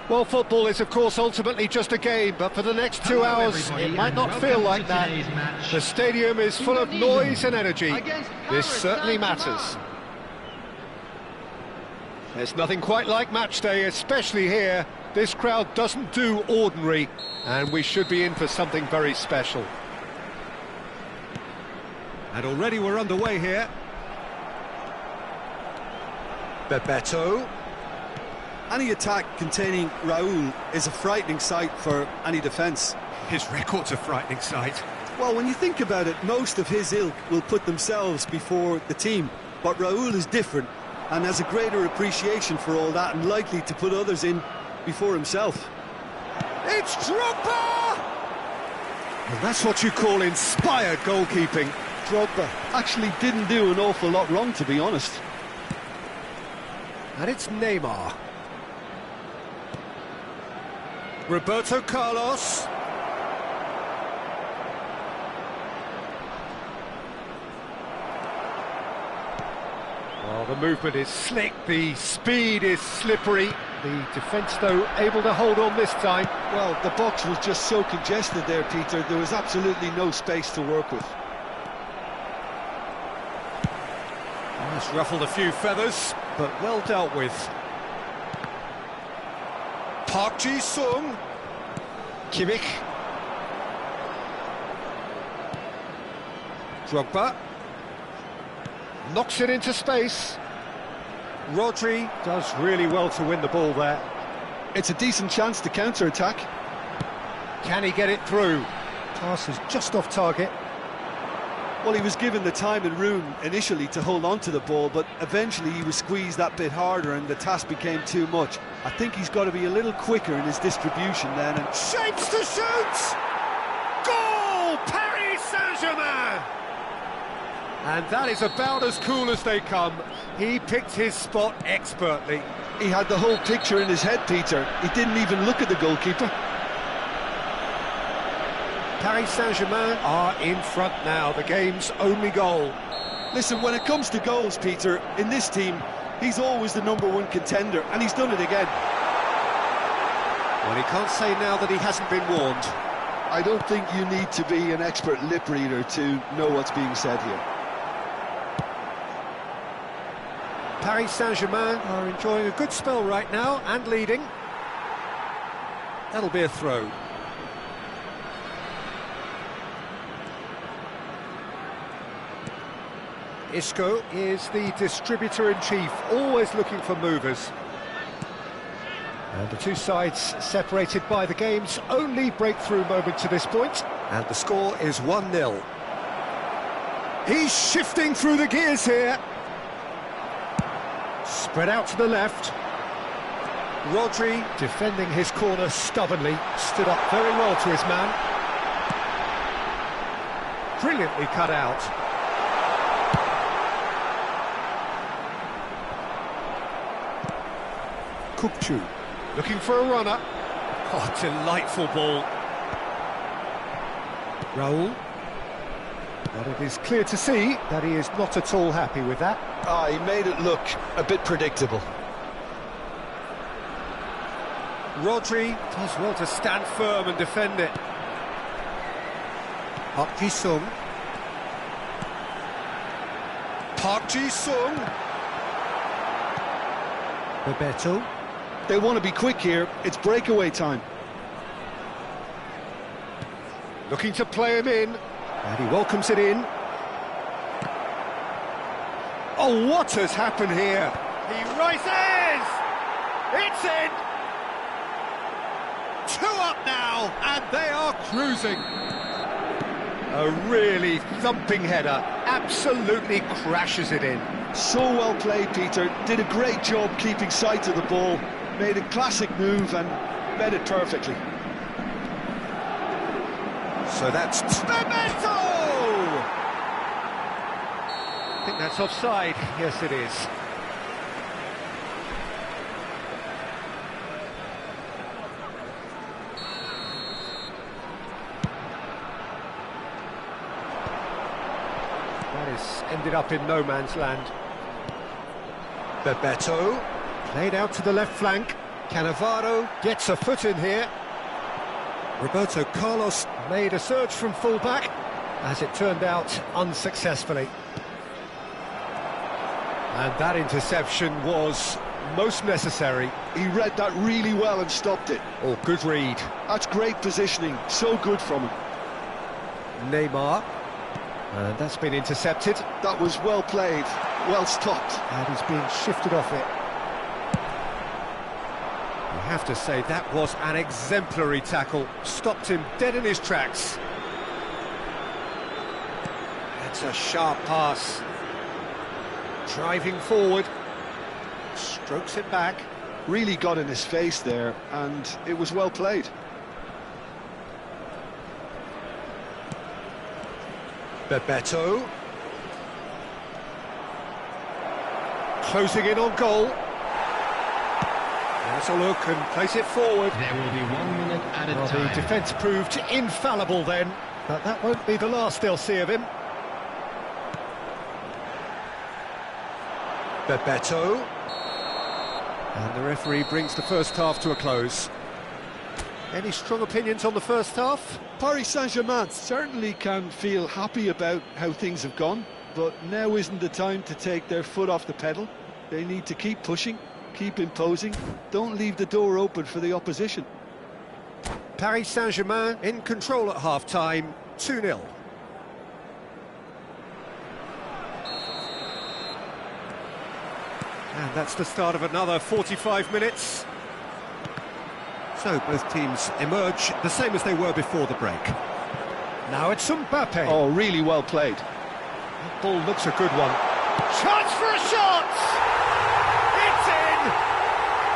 Well, football is, of course, ultimately just a game, but for the next 2 hours, it might not feel like that. The stadium is full of noise and energy. This certainly matters. There's nothing quite like match day, especially here. This crowd doesn't do ordinary, and we should be in for something very special. And already we're underway here. Bebeto. Any attack containing Raul is a frightening sight for any defence. His record's a frightening sight. Well, when you think about it, most of his ilk will put themselves before the team. But Raul is different and has a greater appreciation for all that and likely to put others in before himself. It's Drogba! Well, that's what you call inspired goalkeeping. Drogba actually didn't do an awful lot wrong, to be honest. And it's Neymar. Roberto Carlos. Well, the movement is slick, the speed is slippery. The defence, though, able to hold on this time. Well, the box was just so congested there, Peter. There was absolutely no space to work with. It's ruffled a few feathers, but well dealt with. Park Ji-sung. Kimmich. Drogba. Knocks it into space. Rodri does really well to win the ball there. It's a decent chance to counter-attack. Can he get it through? Pass is just off target. Well, he was given the time and room initially to hold on to the ball, but eventually he was squeezed that bit harder and the task became too much. I think he's got to be a little quicker in his distribution then. And Shapes to shoot! Goal! Paris Saint-Germain! And that is about as cool as they come. He picked his spot expertly. he had the whole picture in his head, Peter. He didn't even look at the goalkeeper. Paris Saint-Germain are in front now, the game's only goal. Listen, when it comes to goals, Peter, in this team, he's always the #1 contender, and he's done it again. Well, he can't say now that he hasn't been warned. I don't think you need to be an expert lip reader to know what's being said here. Paris Saint-Germain are enjoying a good spell right now and leading. That'll be a throw. Isco is the distributor-in-chief, always looking for movers. And the two sides separated by the game's only breakthrough moment to this point. And the score is 1-0. He's shifting through the gears here. Spread out to the left. Rodri, defending his corner stubbornly, stood up very well to his man. Brilliantly cut out. Kukçu, looking for a runner. Oh, delightful ball. Raul. But it is clear to see that he is not at all happy with that. He made it look a bit predictable. Rodri does well to stand firm and defend it. Park Ji-sung. Park Ji-sung. Bebeto. They want to be quick here. It's breakaway time. Looking to play him in. And he welcomes it in. Oh, what has happened here? He rises! It's in! 2 up now, and they are cruising. A really thumping header. Absolutely crashes it in. So well played, Peter. Did a great job keeping sight of the ball. Made a classic move and read it perfectly. So that's Bebeto! I think that's offside. Yes, it is. That has ended up in no man's land. Bebeto, played out to the left flank. Cannavaro gets a foot in here. Roberto Carlos made a surge from full-back, as it turned out, unsuccessfully. And that interception was most necessary. He read that really well and stopped it. Oh, good read. That's great positioning, so good from him. Neymar. And that's been intercepted. That was well played, well stopped. And he's being shifted off it. You have to say that was an exemplary tackle. Stopped him dead in his tracks. That's a sharp pass. Driving forward. Strokes it back. Really got in his face there, and it was well played. Bebeto. Closing in on goal. Let's a look and place it forward. There will be 1 minute at a Well, time. the defence proved infallible then, but that won't be the last they'll see of him. Bebeto. And the referee brings the first half to a close. Any strong opinions on the first half? Paris Saint-Germain certainly can feel happy about how things have gone, but now isn't the time to take their foot off the pedal. They need to keep pushing, keep imposing, don't leave the door open for the opposition. Paris Saint-Germain in control at half-time, 2-0. And that's the start of another 45 minutes. So both teams emerge the same as they were before the break. Now it's Mbappe. Oh, really well played. That ball looks a good one. Chance for a shot! It's in!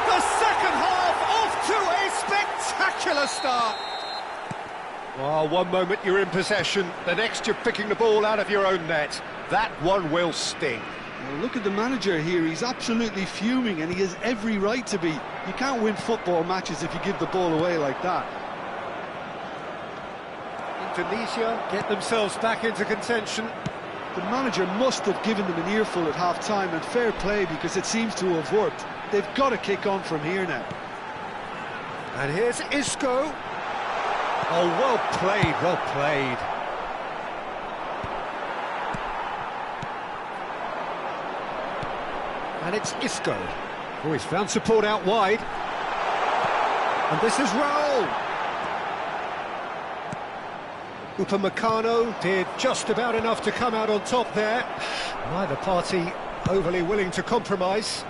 The second half off to a spectacular start. Well, one moment you're in possession, the next you're picking the ball out of your own net. That one will sting. Well, look at the manager here, he's absolutely fuming and he has every right to be. You can't win football matches if you give the ball away like that. Indonesia get themselves back into contention. The manager must have given them an earful at half-time, and fair play because it seems to have worked. They've got to kick on from here now. And here's Isco. Oh, well played, well played. And it's Isco. Oh, he's found support out wide. And this is Raul. Upamecano did just about enough to come out on top there. Neither party overly willing to compromise.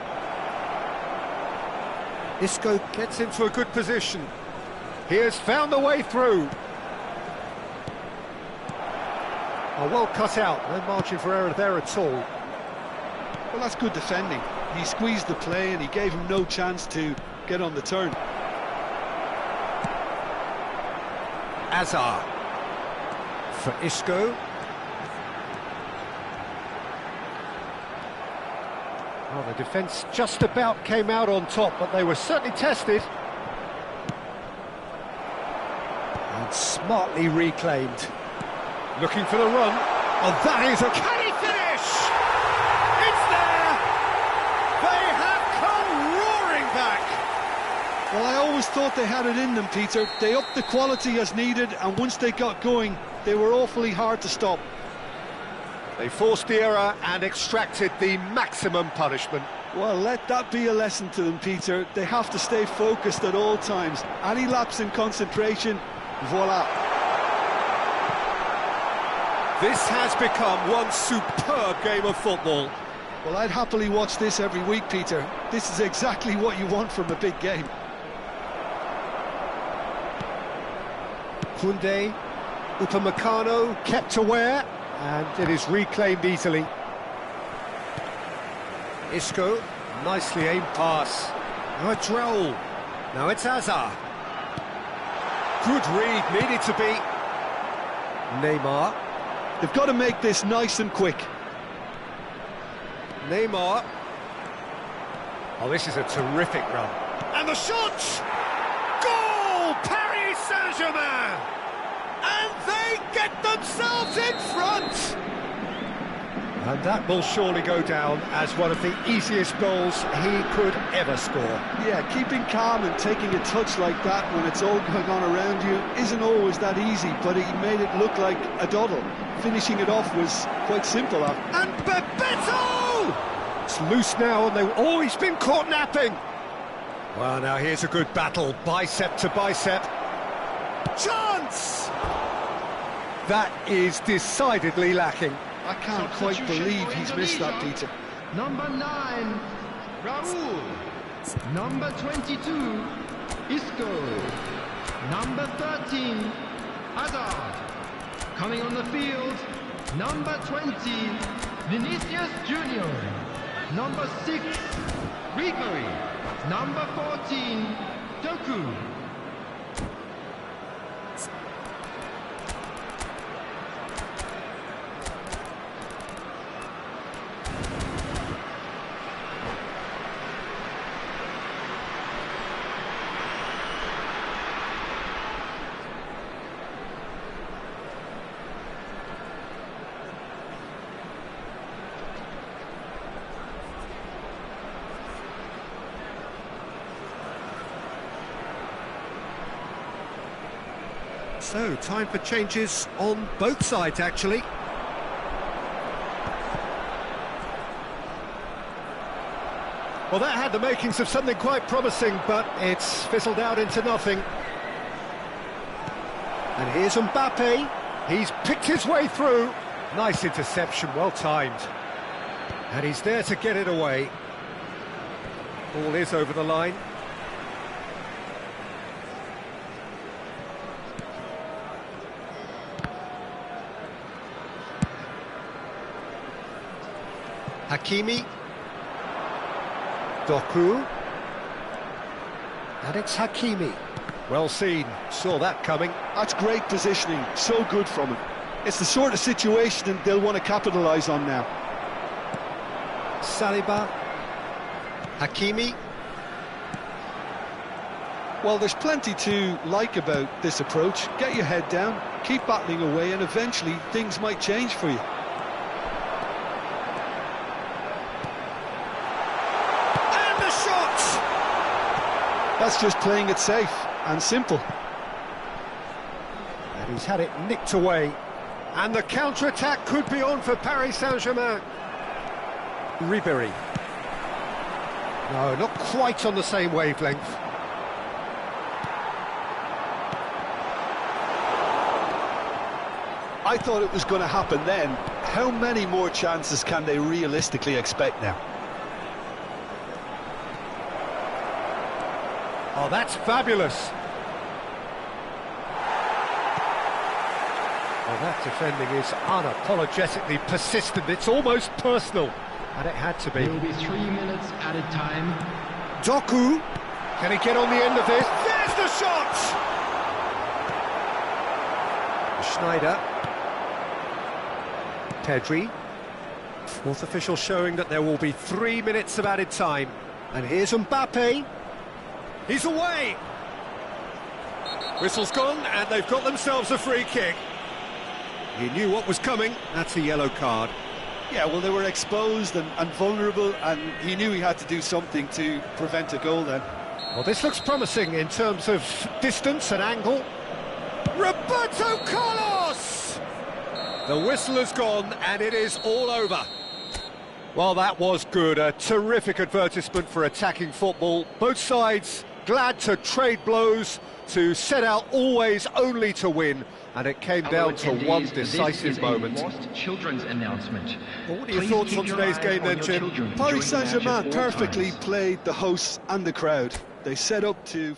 Isco gets into a good position. He has found the way through. Oh, well cut out. No margin for error there at all. Well, that's good defending. He squeezed the play and he gave him no chance to get on the turn. Azar for Isco. Well, the defence just about came out on top, but they were certainly tested. And smartly reclaimed. Looking for the run. Oh, that is a... Can he finish? It's there! They have come roaring back! Well, I always thought they had it in them, Peter. They upped the quality as needed, and once they got going, they were awfully hard to stop. They forced the error and extracted the maximum punishment. Well, let that be a lesson to them, Peter. They have to stay focused at all times. Any lapse in concentration, voila. This has become one superb game of football. Well, I'd happily watch this every week, Peter. This is exactly what you want from a big game. Koundé, Upamecano kept aware, and it is reclaimed easily. Isco, nicely aimed pass. Now it's Raul. Now it's Azar. Good read, needed to be. Neymar. They've got to make this nice and quick. Neymar. Oh, this is a terrific run. And the shot! Goal! Paris Saint-Germain! And they get themselves in front! And that will surely go down as one of the easiest goals he could ever score. Yeah, keeping calm and taking a touch like that when it's all going on around you isn't always that easy, but he made it look like a doddle. Finishing it off was quite simple. And Bebeto! It's loose now, and they've always been caught napping. Well, now here's a good battle, bicep to bicep. Chance! That is decidedly lacking. I can't quite believe he's missed that, Peter. Number 9, Raul. Number 22, Isco. Number 13, Hazard. Coming on the field, number 20, Vinicius Junior. Number 6, Ribery. Number 14, Doku. So, time for changes on both sides, actually. Well, that had the makings of something quite promising, but it's fizzled out into nothing. And here's Mbappe. He's picked his way through. Nice interception, well timed. And he's there to get it away. Ball is over the line. Hakimi. Doku. And it's Hakimi. Well seen, saw that coming. That's great positioning, so good from him. It's the sort of situation they'll want to capitalise on now. Saliba. Hakimi. Well, there's plenty to like about this approach. Get your head down, keep battling away, and eventually things might change for you. And the shot! That's just playing it safe and simple. And he's had it nicked away. And the counter-attack could be on for Paris Saint-Germain. Ribéry. No, not quite on the same wavelength. I thought it was going to happen then. How many more chances can they realistically expect now? Oh, that's fabulous. Well, that defending is unapologetically persistent. It's almost personal. And it had to be. There will be 3 minutes added time. Doku. Can he get on the end of this? There's the shot! Schneider. Pedri. Fourth official showing that there will be 3 minutes of added time. And here's Mbappe. He's away! Whistle's gone, and they've got themselves a free kick. He knew what was coming. That's a yellow card. Yeah, well, they were exposed and vulnerable, and he knew he had to do something to prevent a goal then. Well, this looks promising in terms of distance and angle. Roberto Carlos! The whistle has gone, and it is all over. Well, that was good. A terrific advertisement for attacking football. Both sides glad to trade blows, to set out always only to win. And it came down to one decisive moment. Children's announcement. Well, what are your thoughts on today's game then, Jim? Paris Saint-Germain perfectly played the hosts and the crowd. They set up to...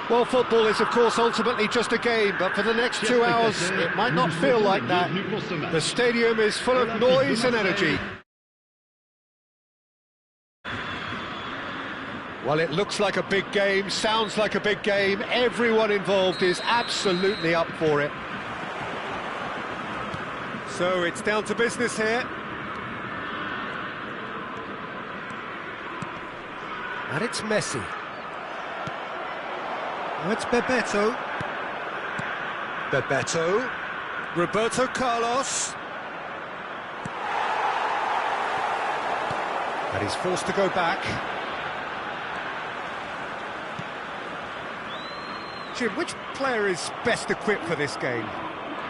Well, football is, of course, ultimately just a game, but for the next 2 hours, it might not feel like that. The stadium is full of noise and energy. Well, it looks like a big game, sounds like a big game. Everyone involved is absolutely up for it. So it's down to business here. And it's Messi. Oh, it's Bebeto. Bebeto. Roberto Carlos. And he's forced to go back. Jim, which player is best equipped for this game?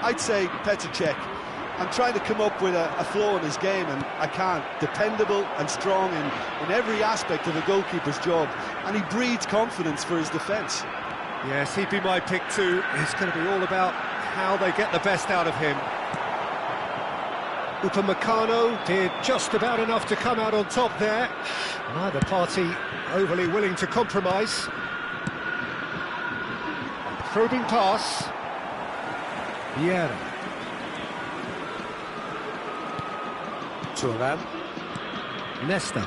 I'd say Petr Cech. I'm trying to come up with a flow in his game, and I can't. Dependable and strong in every aspect of a goalkeeper's job, and he breeds confidence for his defence. Yes, he'd be my pick too. It's going to be all about how they get the best out of him. Upamecano did just about enough to come out on top there. Neither party overly willing to compromise. Probing pass. Vieira. Turan. Nesta.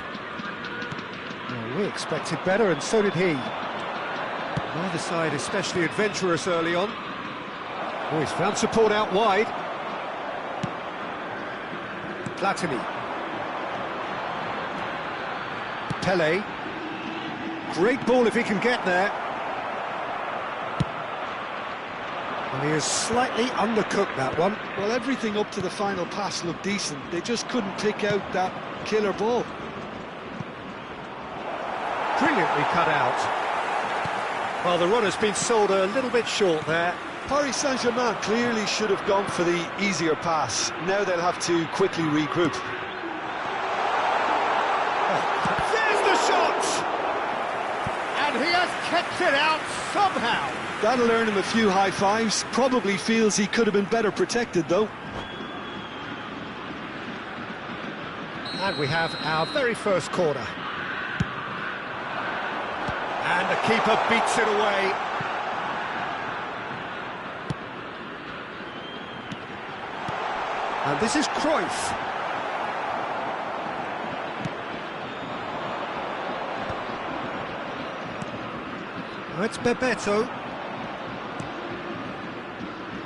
Well, we expected better, and so did he. Neither side especially adventurous early on. Oh, he's found support out wide. Platini. Pele. Great ball if he can get there. And he is slightly undercooked, that one. Well, everything up to the final pass looked decent. They just couldn't pick out that killer ball. Brilliantly cut out. Well, the runner's been sold a little bit short there. Paris Saint-Germain clearly should have gone for the easier pass. Now they'll have to quickly regroup. There's the shot! And he has kept it out somehow. That'll earn him a few high fives. Probably feels he could have been better protected, though. And we have our very first corner. And the keeper beats it away. And this is Cruyff. Oh, it's Bebeto.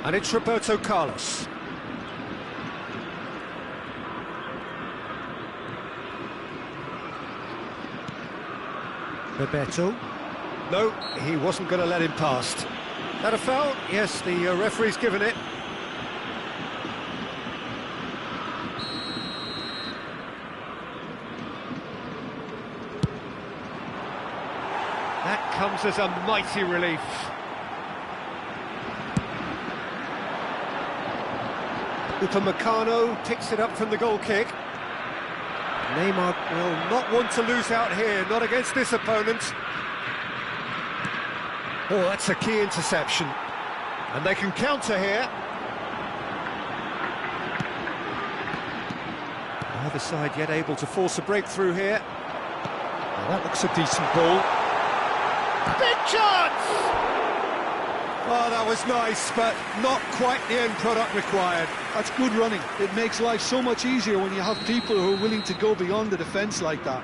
And it's Roberto Carlos. Bebeto. No, he wasn't going to let him past. That a foul? Yes, the referee's given it. That comes as a mighty relief. Upamecano picks it up from the goal kick. Neymar will not want to lose out here, not against this opponent. Oh, that's a key interception. And they can counter here. Neither side yet able to force a breakthrough here. Well, that looks a decent ball. Big chance! Oh, that was nice, but not quite the end product required. That's good running. It makes life so much easier when you have people who are willing to go beyond the defence like that.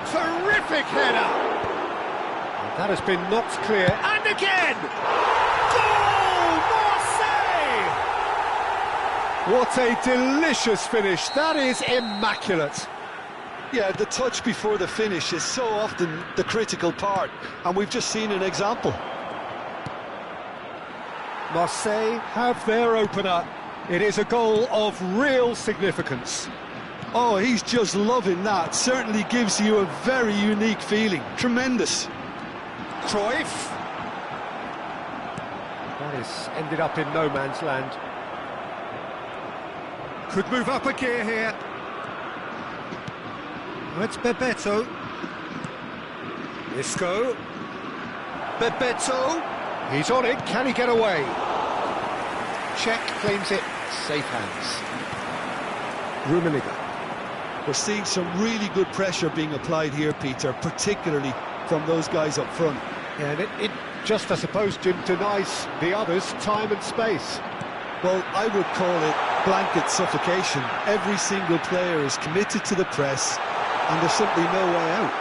Terrific header! And that has been knocked clear. And again! Goal! Marseille! What a delicious finish. That is immaculate. Yeah, the touch before the finish is so often the critical part, and we've just seen an example. Marseille have their opener. It is a goal of real significance. Oh, he's just loving that. Certainly gives you a very unique feeling. Tremendous. Cruyff. That has ended up in no man's land. Could move up a gear here. It's Bebeto. Isco. Bebeto. He's on it. Can he get away? Cech claims it. Safe hands. Rummenigge. We're seeing some really good pressure being applied here, Peter, particularly from those guys up front. Yeah, and it just, I suppose, Jim, denies the others time and space. Well, I would call it blanket suffocation. Every single player is committed to the press, and there's simply no way out.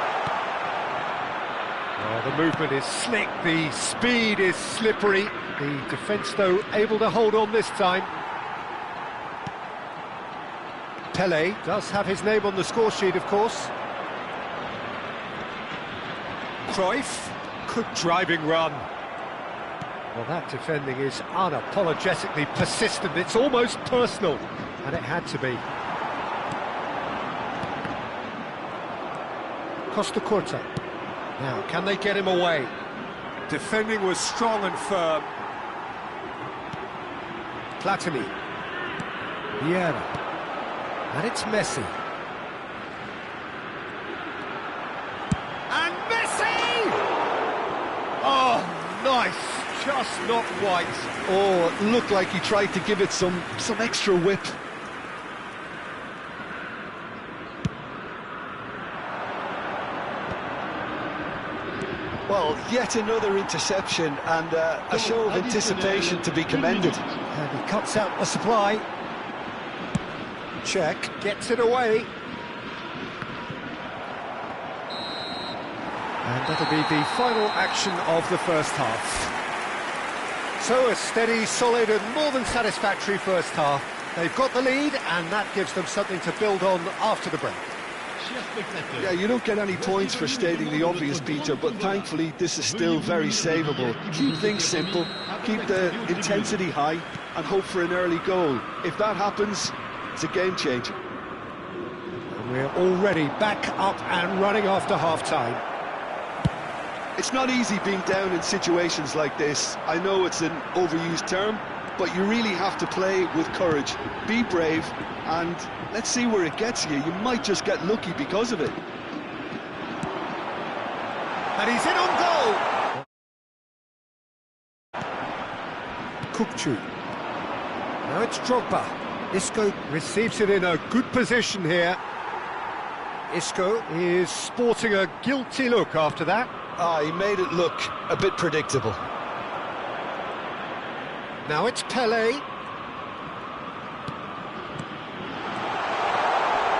Oh, the movement is slick, the speed is slippery. The defence, though, able to hold on this time. Pele does have his name on the score sheet, of course. Cruyff, good driving run. Well, that defending is unapologetically persistent. It's almost personal, and it had to be. Costa Curta. Now, can they get him away? Defending was strong and firm. Platini. Vieira. And it's Messi. And Messi! Oh, nice. Just not quite. Oh, it looked like he tried to give it some extra whip. Well, yet another interception and a show of anticipation to be commended. And he cuts out the supply. Check, gets it away. And that'll be the final action of the first half. So a steady, solid and more than satisfactory first half. They've got the lead and that gives them something to build on after the break. Yeah, you don't get any points for stating the obvious, Peter, but thankfully this is still very savable. Keep things simple, keep the intensity high and hope for an early goal. If that happens, it's a game changer. And we're already back up and running after half-time. It's not easy being down in situations like this. I know it's an overused term, but you really have to play with courage. Be brave, and let's see where it gets you. You might just get lucky because of it. And he's in on goal! Kukçu. Now it's Drogba. Isco receives it in a good position here. Isco is sporting a guilty look after that. He made it look a bit predictable. Now it's Pele.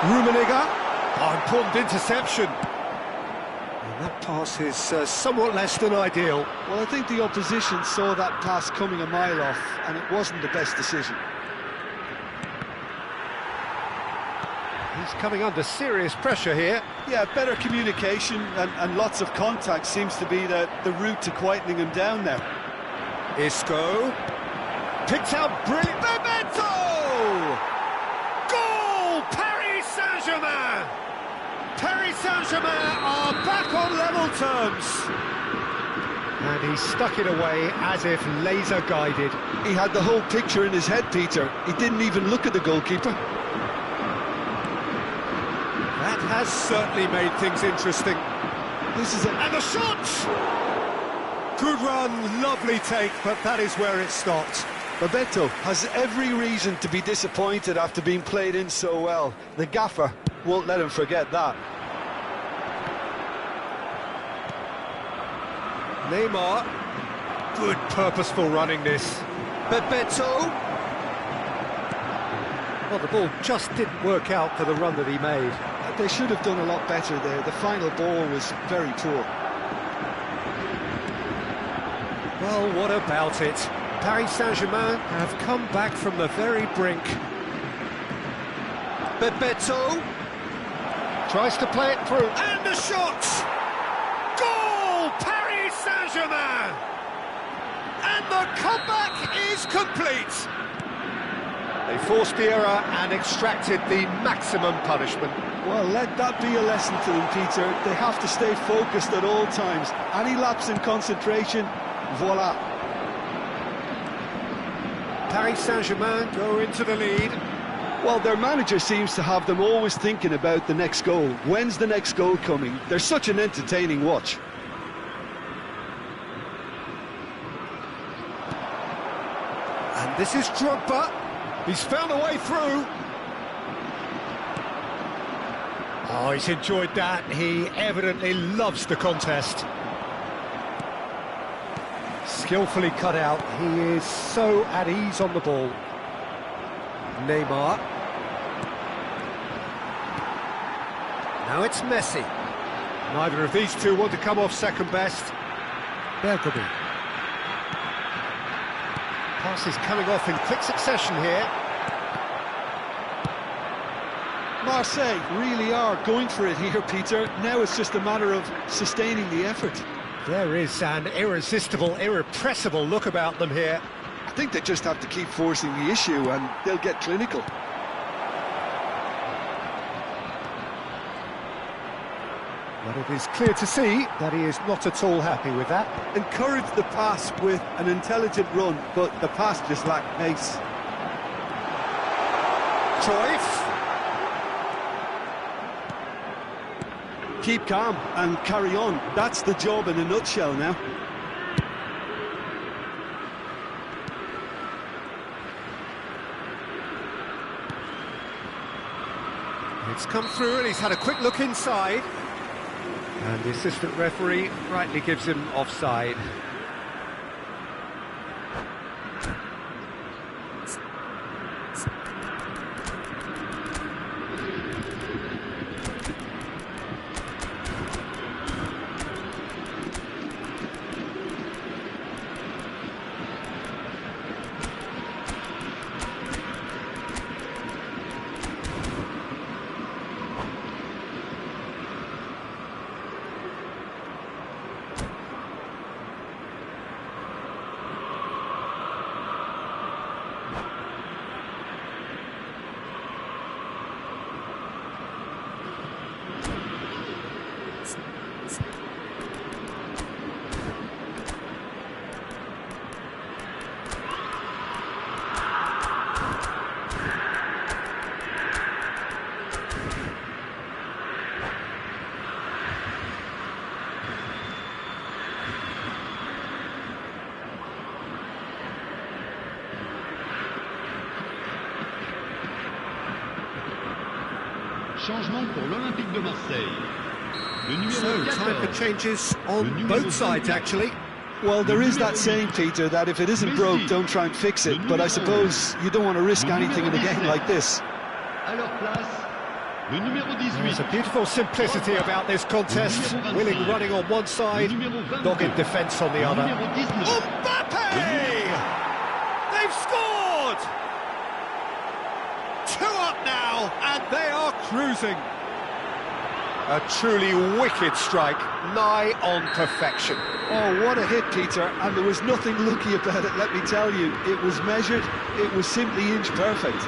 Rummenigge. Oh, important interception. And that pass is somewhat less than ideal. Well, I think the opposition saw that pass coming a mile off, and it wasn't the best decision. He's coming under serious pressure here. Yeah, better communication and lots of contact seems to be the route to quietening him down there. Isco. Picked out brilliant. Bebeto! Goal! Paris Saint-Germain! Paris Saint-Germain are back on level terms. And he stuck it away as if laser guided. He had the whole picture in his head, Peter. He didn't even look at the goalkeeper. That has certainly made things interesting. This is and the shot! Good run, lovely take, but that is where it stopped. Bebeto has every reason to be disappointed after being played in so well. The gaffer won't let him forget that. Neymar. Good purposeful running this. Bebeto. Well, the ball just didn't work out for the run that he made. They should have done a lot better there. The final ball was very poor. Well, what about it? Paris Saint-Germain have come back from the very brink. Bebeto tries to play it through, and the shot! Goal! Paris Saint-Germain! And the comeback is complete! They forced the error and extracted the maximum punishment. Well, let that be a lesson to them, Peter. They have to stay focused at all times. Any lapse in concentration, voila. Paris Saint-Germain go into the lead. Well, their manager seems to have them always thinking about the next goal. When's the next goal coming? They're such an entertaining watch. And this is Drogba. He's found a way through. Oh, he's enjoyed that. He evidently loves the contest. Skillfully cut out. He is so at ease on the ball. Neymar. Now it's Messi. Neither of these two want to come off second best. Bergobi. Passes coming off in quick succession here. Marseille really are going for it here, Peter. Now it's just a matter of sustaining the effort. There is an irresistible, irrepressible look about them here. I think they just have to keep forcing the issue and they'll get clinical. But it is clear to see that he is not at all happy with that. Encourage the pass with an intelligent run, but the pass just lacked pace. Cruyff. Keep calm and carry on. That's the job in a nutshell now. It's come through and he's had a quick look inside. And the assistant referee rightly gives him offside. Changement pour l'Olympique de Marseille. Le numéro So, time for 14. changes on both sides, actually. Well, there is that saying, Peter, that if it isn't broke, don't try and fix it. But I suppose you don't want to risk anything in a game like this. À leur place, le numéro 18. There's a beautiful simplicity about this contest. Willing running on one side, dogged defence on the Le other. numéro 19. Mbappe! They've scored! 2 up now, and they are cruising. A truly wicked strike, nigh on perfection. Oh, what a hit, Peter. And there was nothing lucky about it, let me tell you. It was measured, it was simply inch perfect.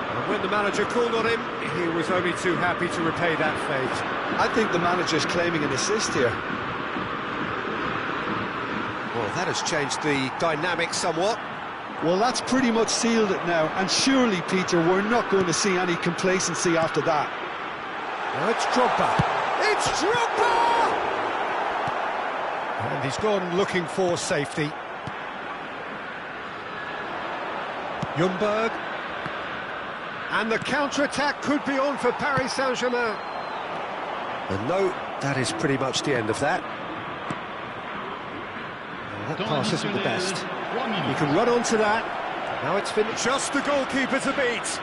And when the manager called on him, he was only too happy to repay that fate. I think the manager's claiming an assist here. Well, that has changed the dynamic somewhat. Well, that's pretty much sealed it now. And surely, Peter, we're not going to see any complacency after that. Now it's Drogba. It's Drogba! And he's gone looking for safety. Ljungberg. And the counter-attack could be on for Paris Saint-Germain. And no, that is pretty much the end of that. Well, that pass isn't the best. He can run onto that. Now it's finished. Just the goalkeeper to beat.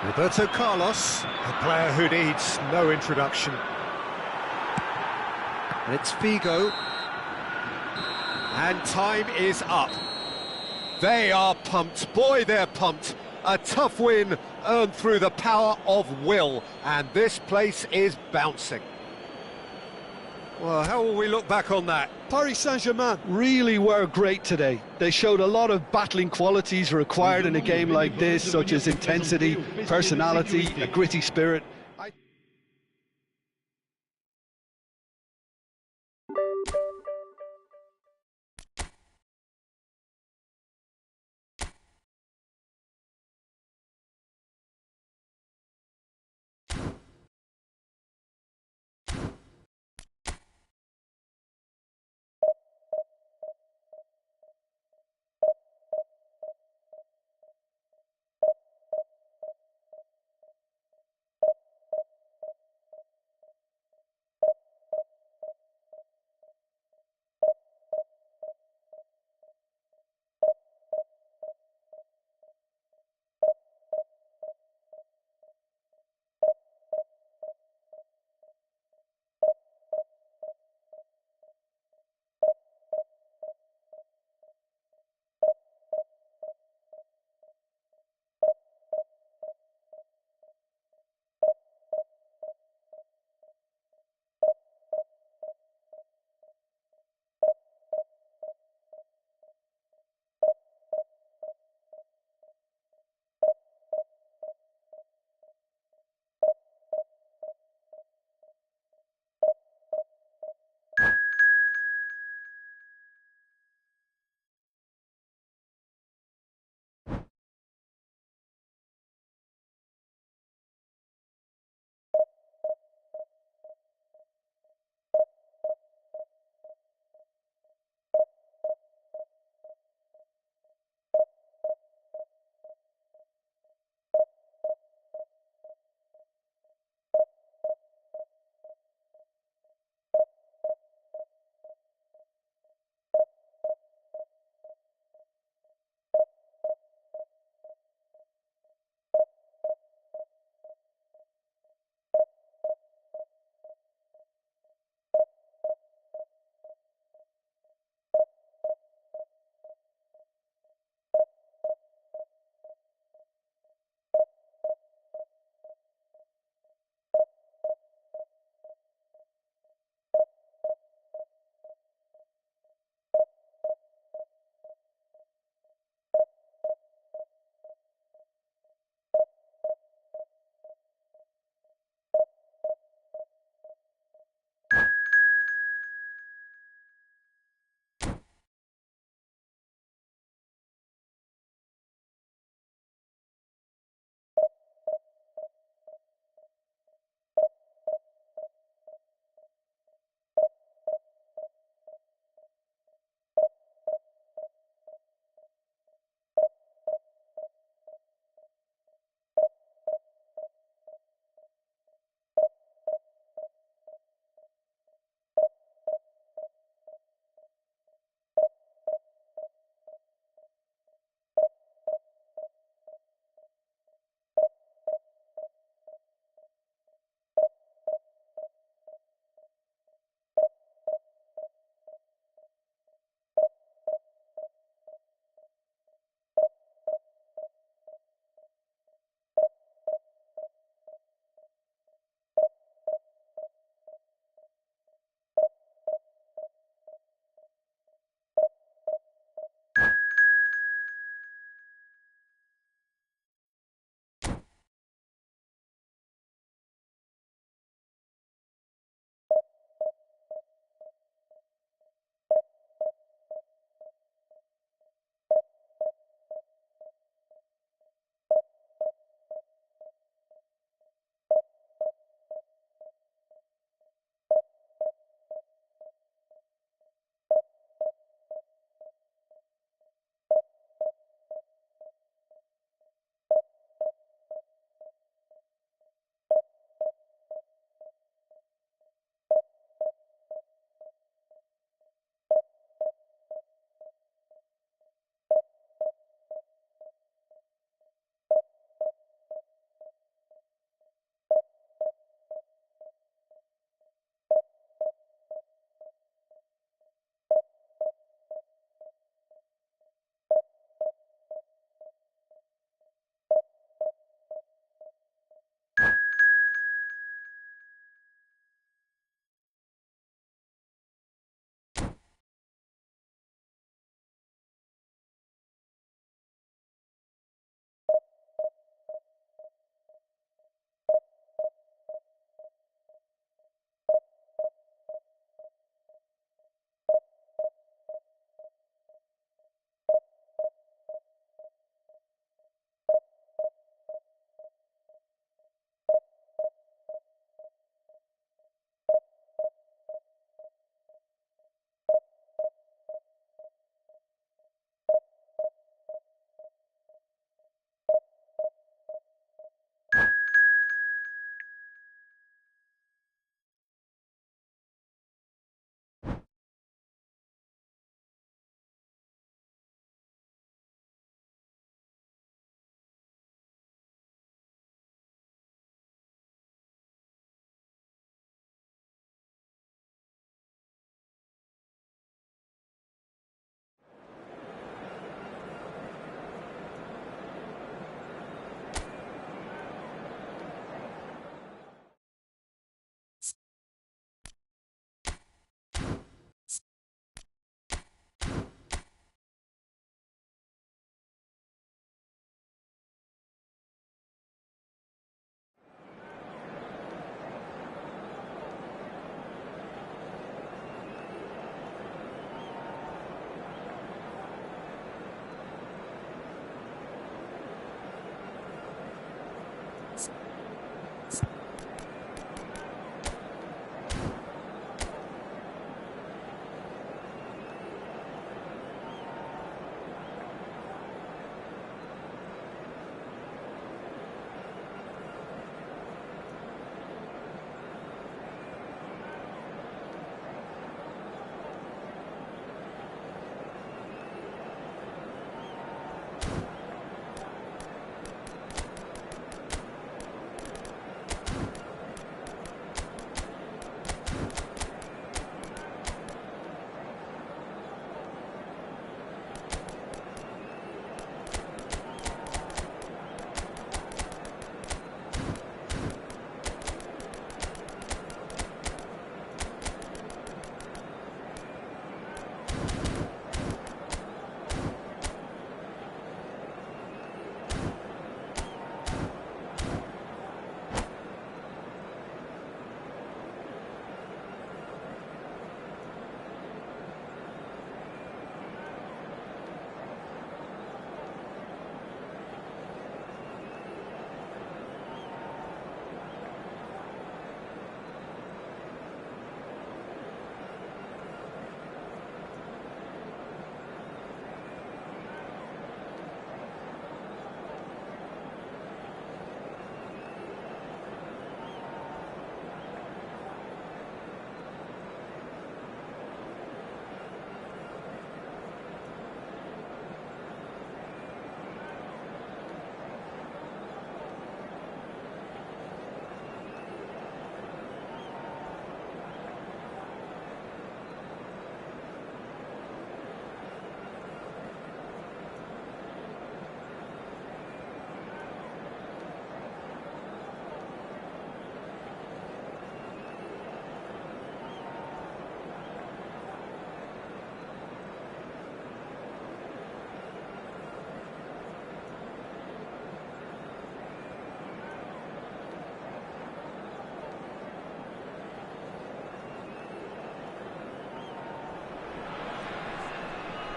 Roberto Carlos, a player who needs no introduction. And it's Figo. And time is up. They are pumped. Boy, they're pumped. A tough win earned through the power of will. And this place is bouncing. Well, how will we look back on that? Paris Saint-Germain really were great today. They showed a lot of battling qualities required in a game like this, such as intensity, personality, a gritty spirit.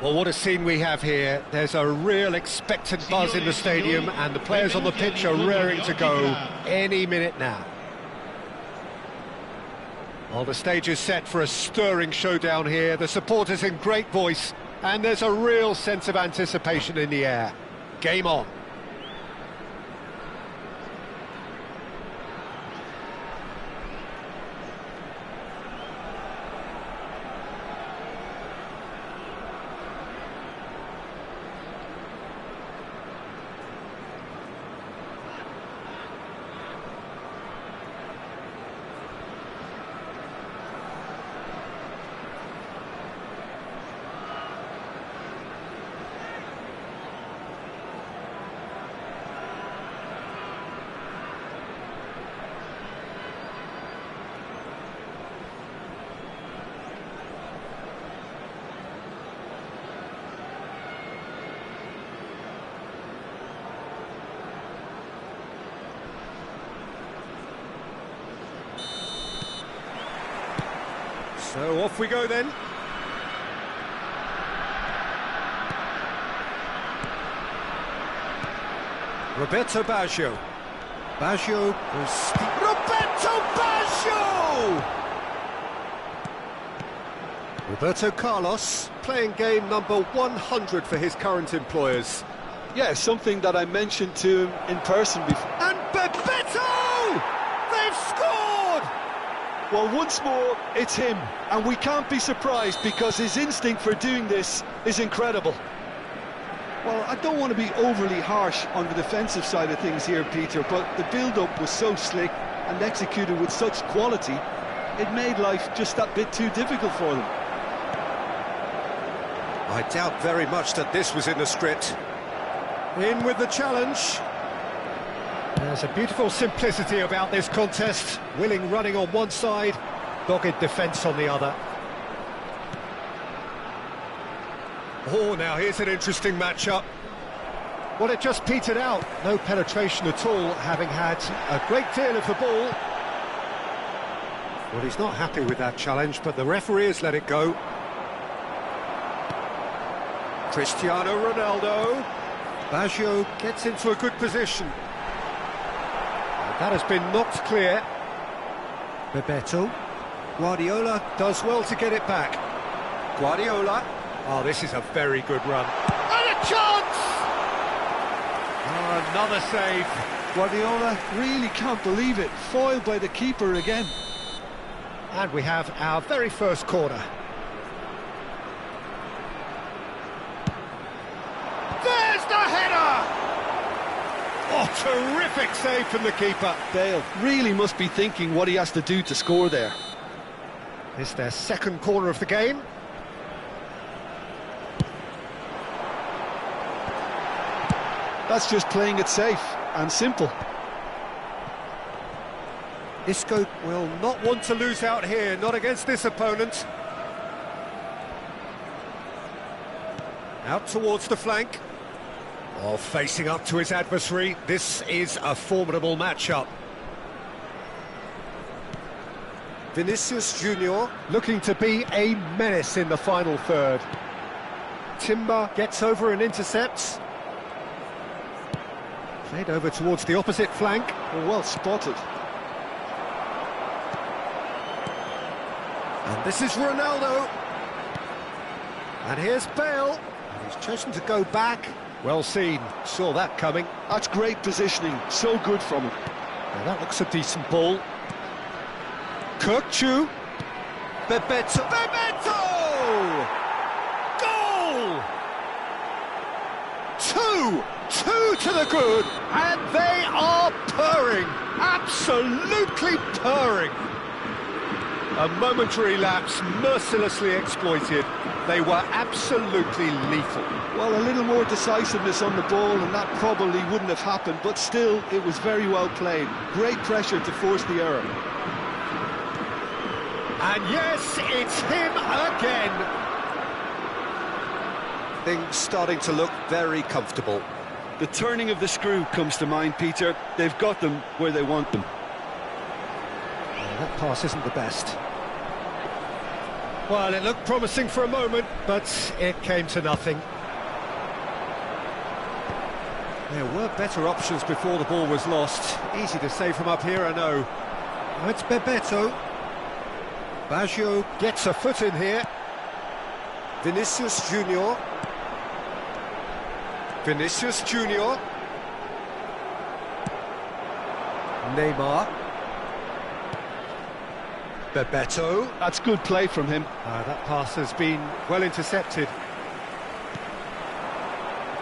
Well, what a scene we have here. There's a real expectant buzz in the stadium, and the players on the pitch are raring to go any minute now. Well, the stage is set for a stirring showdown here. The supporters in great voice, and there's a real sense of anticipation in the air. Game on. So off we go then. Roberto Baggio. Baggio goes... Roberto Baggio! Roberto Carlos playing game number 100 for his current employers. Yeah, something that I mentioned to him in person before. And Bebeto! They've scored! Well, once more, it's him, and we can't be surprised because his instinct for doing this is incredible. Well, I don't want to be overly harsh on the defensive side of things here, Peter, but the build-up was so slick and executed with such quality, it made life just that bit too difficult for them. I doubt very much that this was in the script. In with the challenge. There's a beautiful simplicity about this contest. Willing running on one side, dogged defence on the other. Oh, now here's an interesting matchup. Well, it just petered out. No penetration at all, having had a great deal of the ball. Well, he's not happy with that challenge, but the referee has let it go. Cristiano Ronaldo. Baggio gets into a good position. That has been knocked clear. Bebeto. Guardiola does well to get it back. Guardiola. Oh, this is a very good run. And a chance! Oh, another save. Guardiola really can't believe it. Foiled by the keeper again. And we have our very first corner. There's the header! Oh, terrific save from the keeper. Bale really must be thinking what he has to do to score there. It's their second corner of the game. That's just playing it safe and simple. Isco will not want to lose out here, not against this opponent. Out towards the flank. Oh, facing up to his adversary. This is a formidable matchup. Vinicius Junior looking to be a menace in the final third. Timber gets over and intercepts. Played over towards the opposite flank. Well spotted. And this is Ronaldo. And here's Bale. And he's chosen to go back. Well seen, saw that coming. That's great positioning, so good from him. Now that looks a decent ball. Kirkchu. Bebeto. Bebeto! Goal! Two to the good, and they are purring, absolutely purring. A momentary lapse mercilessly exploited. They were absolutely lethal. Well, a little more decisiveness on the ball and that probably wouldn't have happened, but still, it was very well played. Great pressure to force the error. And yes, it's him again. Things starting to look very comfortable. The turning of the screw comes to mind, Peter. They've got them where they want them. That pass isn't the best. Well, it looked promising for a moment, but it came to nothing. There were better options before the ball was lost. Easy to say from up here, I know. Oh, it's Bebeto. Baggio gets a foot in here. Vinicius Junior. Vinicius Junior. Neymar. Bebeto. That's good play from him. That pass has been well intercepted.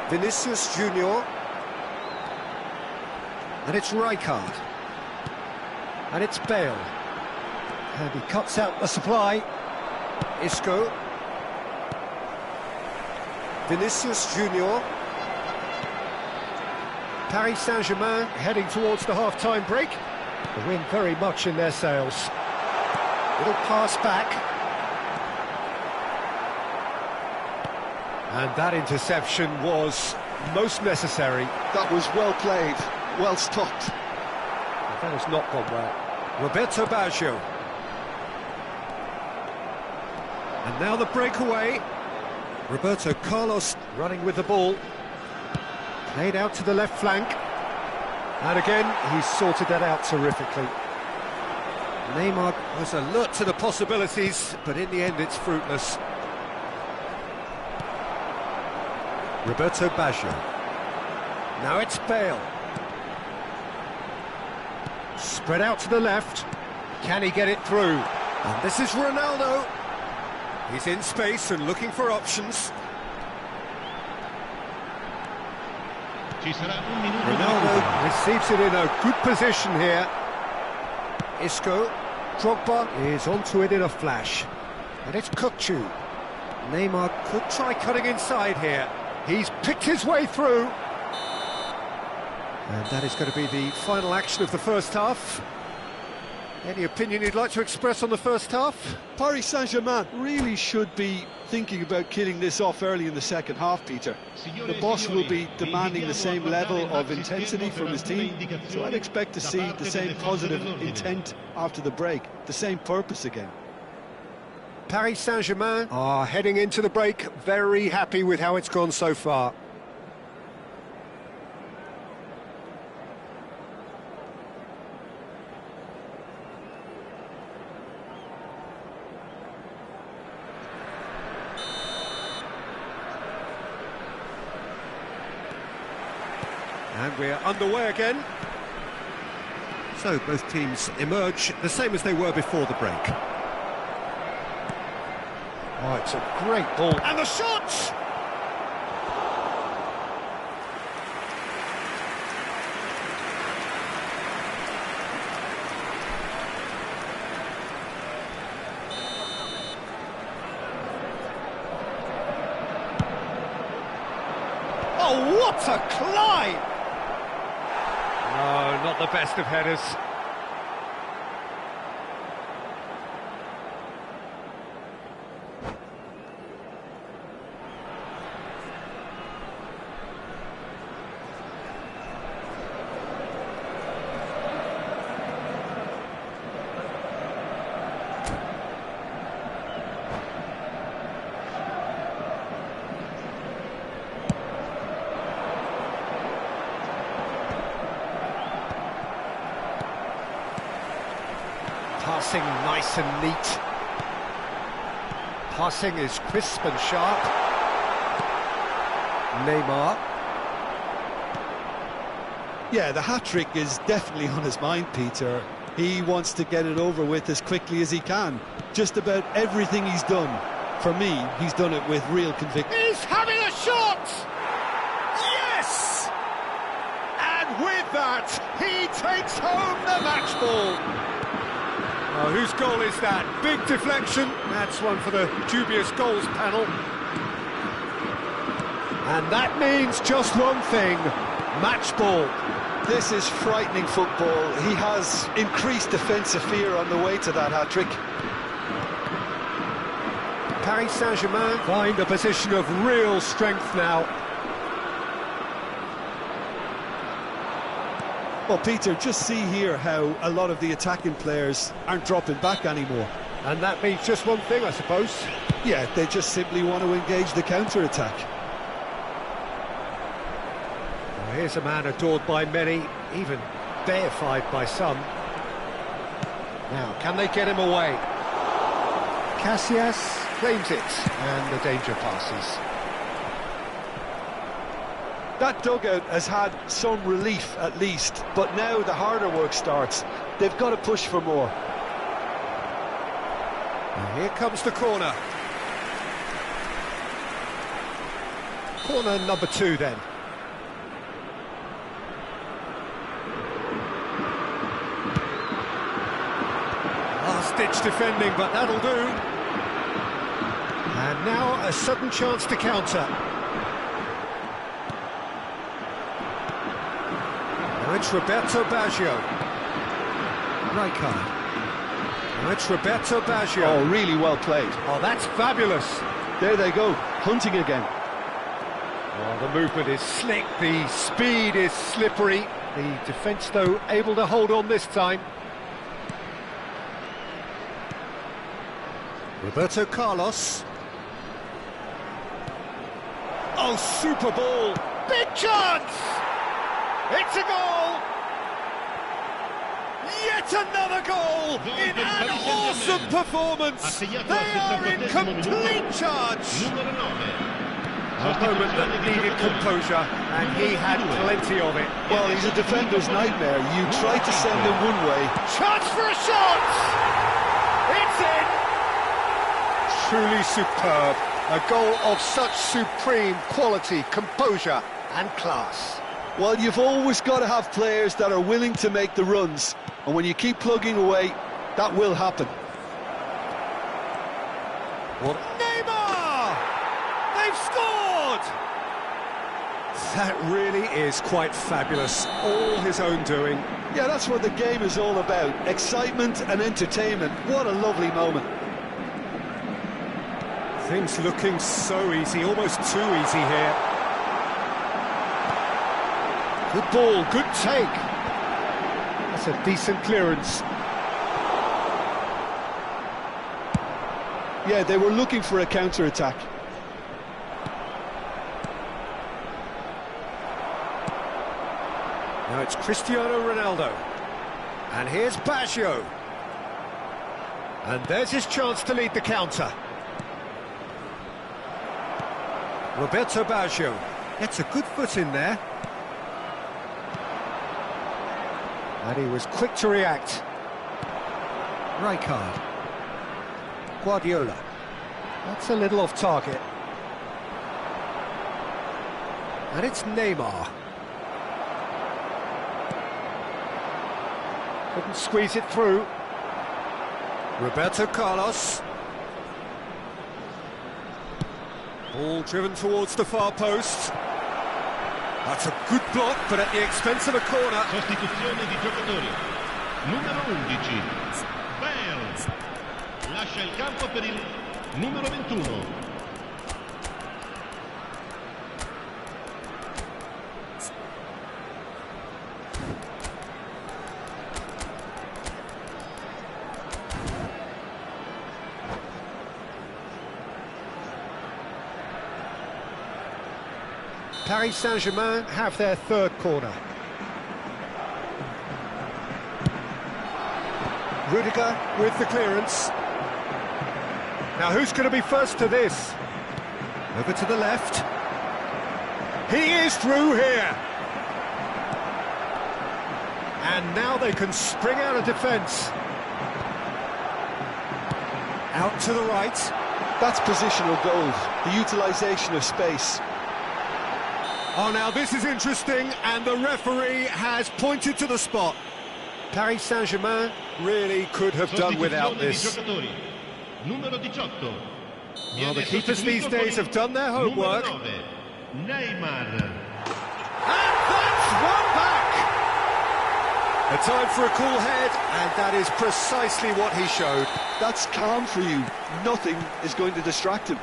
Vinicius Junior. And it's Rijkaard. And it's Bale. And he cuts out the supply. Isco. Vinicius Junior. Paris Saint-Germain heading towards the half-time break. The wind very much in their sails. Little pass back. And that interception was most necessary. That was well played, well stopped. That has not gone well. Roberto Baggio. And now the breakaway. Roberto Carlos running with the ball. Played out to the left flank. And again, he's sorted that out terrifically. Neymar was alert to the possibilities, but in the end it's fruitless. Roberto Baggio. Now it's Bale. Spread out to the left. Can he get it through? And this is Ronaldo. He's in space and looking for options. Ronaldo receives it in a good position here. Isco. Drogba is onto it in a flash. And it's Kukçu. Neymar could try cutting inside here. He's picked his way through. And that is going to be the final action of the first half. Any opinion you'd like to express on the first half? Paris Saint-Germain really should be thinking about killing this off early in the second half, Peter. The boss will be demanding the same level of intensity from his team, so I'd expect to see the same positive intent after the break, the same purpose again. Paris Saint-Germain are heading into the break very happy with how it's gone so far. And we're underway again. So both teams emerge the same as they were before the break. Oh, it's a great ball. And the shot! Oh, what a climb! No, not the best of headers. Passing nice and neat. Passing is crisp and sharp. Neymar. Yeah, the hat-trick is definitely on his mind, Peter. He wants to get it over with as quickly as he can. Just about everything he's done, for me, he's done it with real conviction. He's having a shot! Yes! And with that, he takes home the match ball. Oh, whose goal is that? Big deflection. That's one for the dubious goals panel. And that means just one thing. Match ball. This is frightening football. He has increased defensive fear on the way to that hat-trick. Paris Saint-Germain find a position of real strength now. Well, Peter, just see here how a lot of the attacking players aren't dropping back anymore. And that means just one thing, I suppose. Yeah, they just simply want to engage the counter-attack. Well, here's a man adored by many, even deified by some. Now, can they get him away? Casillas claims it, and the danger passes. That dugout has had some relief at least, but now the harder work starts. They've got to push for more. And here comes the corner. Corner number 2 then. Last-ditch defending, but that'll do. And now a sudden chance to counter. Now it's Roberto Baggio. Rijkaard. Now it's Roberto Baggio. Oh, really well played. Oh, that's fabulous. There they go, hunting again. Oh, the movement is slick, the speed is slippery. The defence, though, able to hold on this time. Roberto Carlos. Oh, super ball. Big chance! It's a goal! Yet another goal in an awesome performance! They are in complete charge! A moment that needed composure, and he had plenty of it. Well, he's a defender's nightmare. You try to send him one way. Chance for a shot! It's in! Truly superb. A goal of such supreme quality, composure and class. Well, you've always got to have players that are willing to make the runs, and when you keep plugging away, that will happen. What? Neymar! They've scored! That really is quite fabulous. All his own doing. Yeah, that's what the game is all about. Excitement and entertainment. What a lovely moment. Things looking so easy, almost too easy here. Good ball, good take. That's a decent clearance. Yeah, they were looking for a counter-attack. Now it's Cristiano Ronaldo. And here's Baggio. And there's his chance to lead the counter. Roberto Baggio gets a good foot in there. And he was quick to react. Rijkaard. Guardiola. That's a little off target. And it's Neymar. Couldn't squeeze it through. Roberto Carlos. Ball driven towards the far post. That's a good block, but at the expense of a corner. Sostituzione di giocatori. Numero 11. Bale. Lascia il campo per il numero 21. Paris Saint-Germain have their third corner. Rudiger with the clearance. Now who's going to be first to this? Over to the left. He is through here. And now they can spring out of defence. Out to the right. That's positional gold, the utilisation of space. Oh, now this is interesting, and the referee has pointed to the spot. Paris Saint-Germain really could have done without this. Numero 18. Well, the keepers these days have done their homework. Neymar. And that's one back! A time for a cool head, and that is precisely what he showed. That's calm for you. Nothing is going to distract him.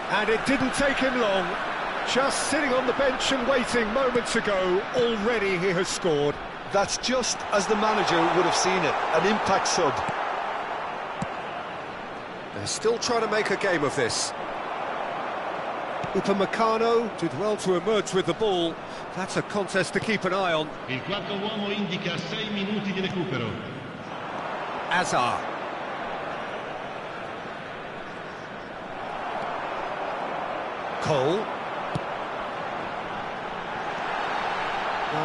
And it didn't take him long. Just sitting on the bench and waiting moments ago, already he has scored. That's just as the manager would have seen it, an impact sub. They're still trying to make a game of this. Upamecano did well to emerge with the ball. That's a contest to keep an eye on. Il quarto uomo indica 6 minuti di recupero. Azar. Cole.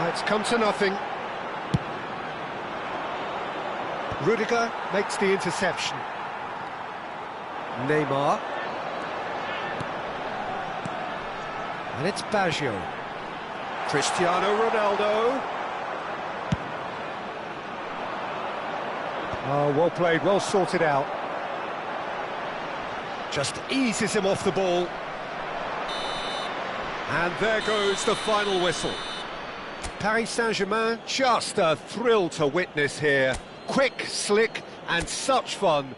It's come to nothing. Rudiger makes the interception. Neymar. And it's Baggio. Cristiano Ronaldo. Oh, well played, well sorted out. Just eases him off the ball. And there goes the final whistle. Paris Saint-Germain, just a thrill to witness here. Quick, slick, and such fun.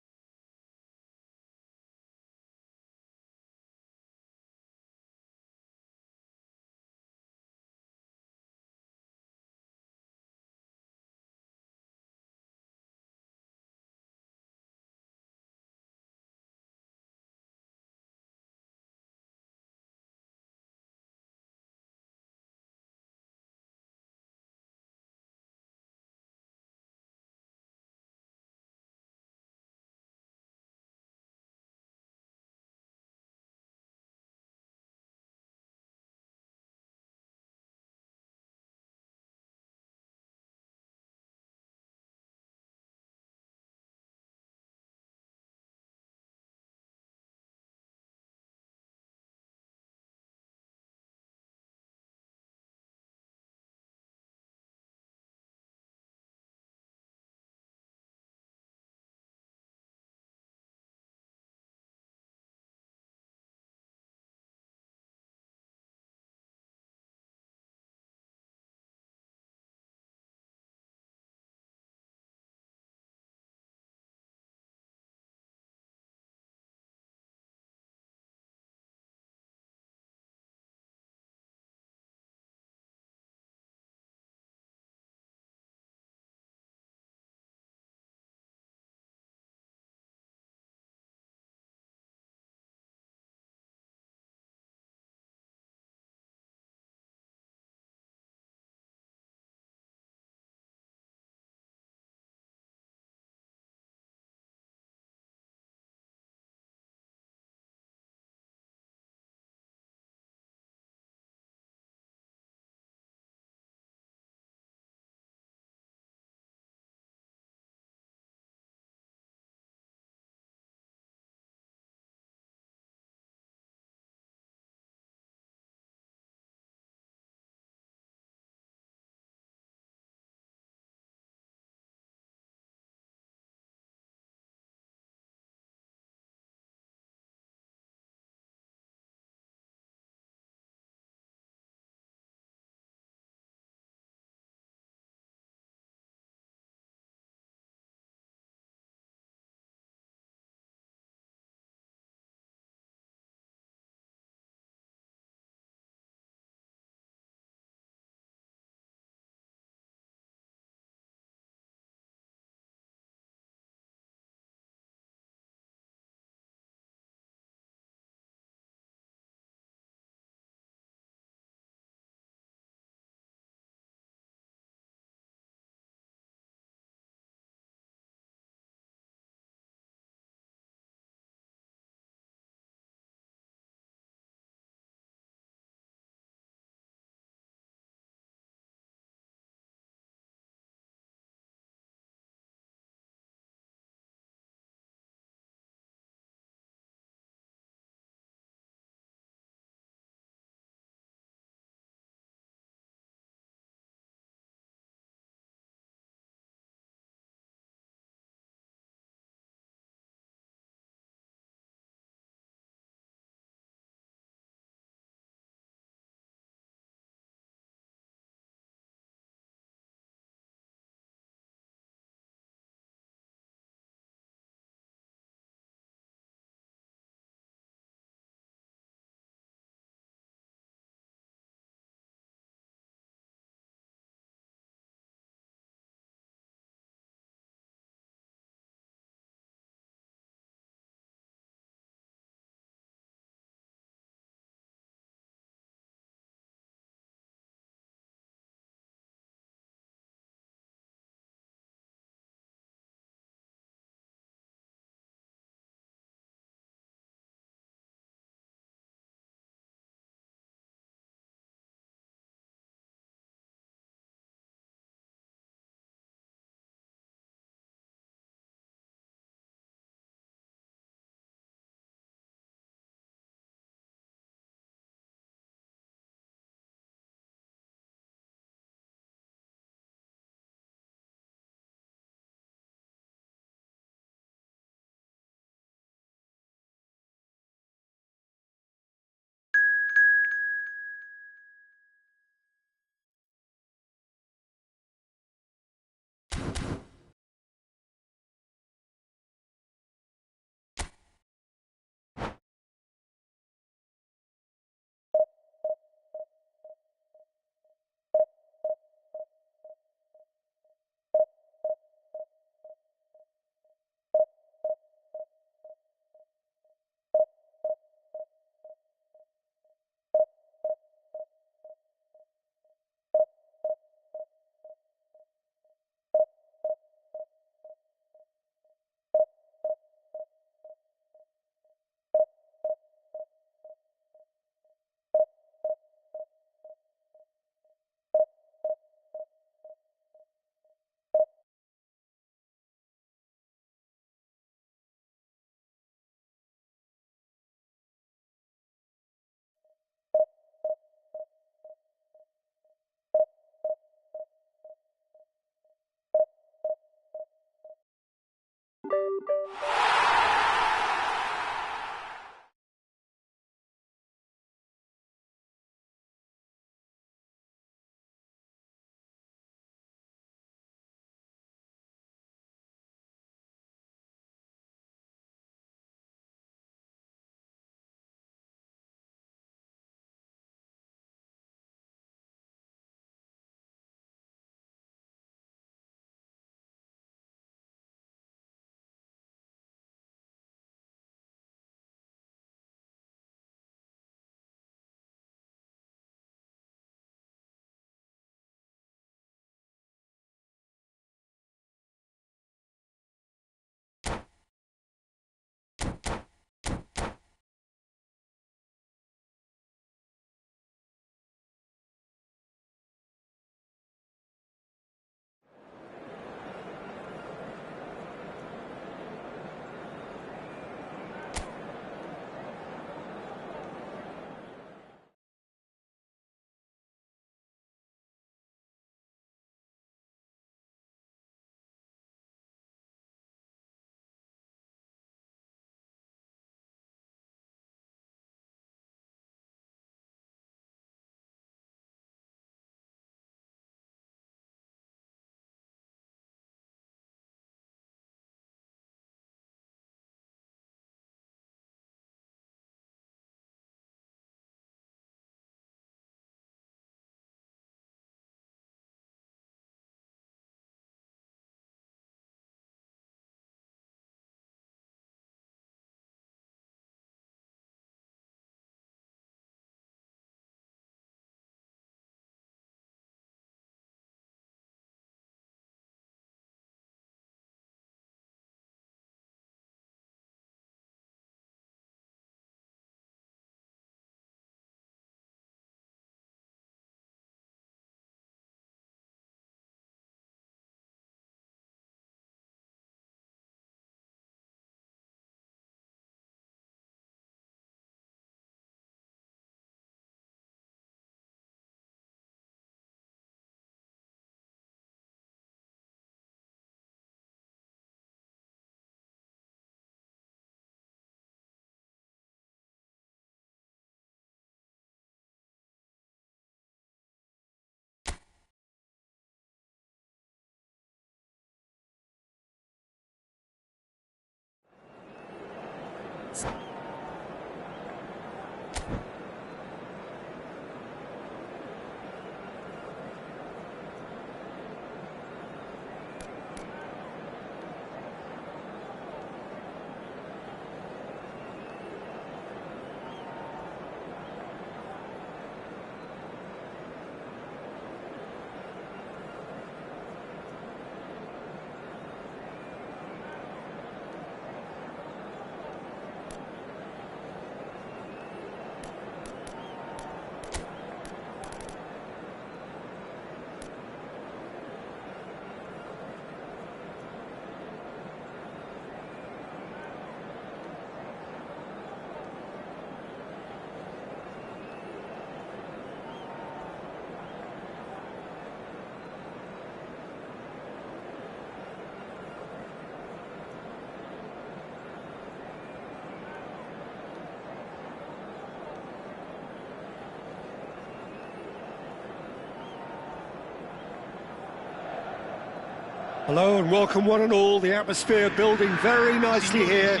Hello and welcome one and all. The atmosphere building very nicely here.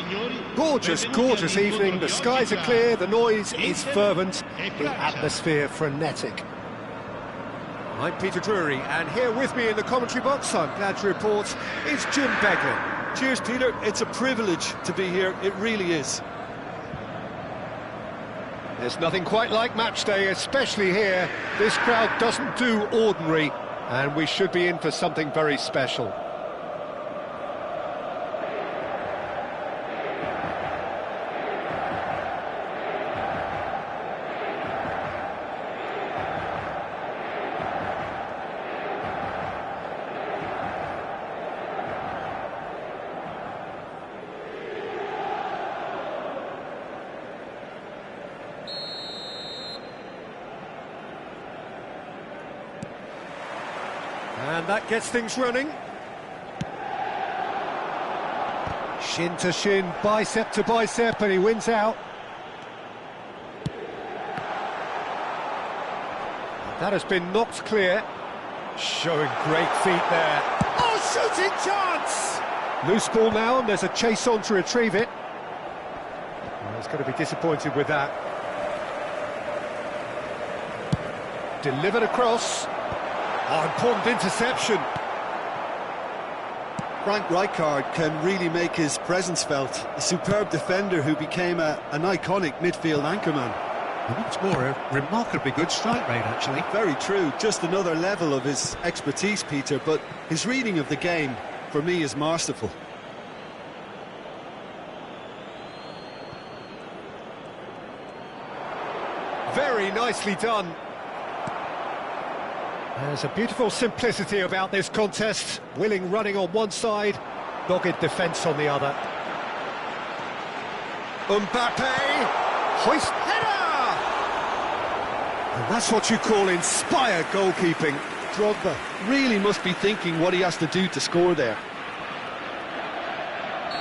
Gorgeous, gorgeous evening. The skies are clear, the noise is fervent, the atmosphere frenetic. I'm Peter Drury, and here with me in the commentary box, I'm glad to report, is Jim Beglin. Cheers, Peter. It's a privilege to be here. It really is. There's nothing quite like match day, especially here. This crowd doesn't do ordinary, and we should be in for something very special. And that gets things running. Shin to shin, bicep to bicep, and he wins out. That has been knocked clear. Showing great feet there. Oh, shooting chance! Loose ball now, and there's a chase on to retrieve it. Well, he's going to be disappointed with that. Delivered across. Oh, important interception. Frank Rijkaard can really make his presence felt. A superb defender who became an iconic midfield anchorman. And what's more, a remarkably good strike rate, actually. Very true. Just another level of his expertise, Peter, but his reading of the game, for me, is masterful. Very nicely done. There's a beautiful simplicity about this contest. Willing running on one side, dogged defence on the other. Mbappe, hoist header! And that's what you call inspired goalkeeping. Drogba really must be thinking what he has to do to score there.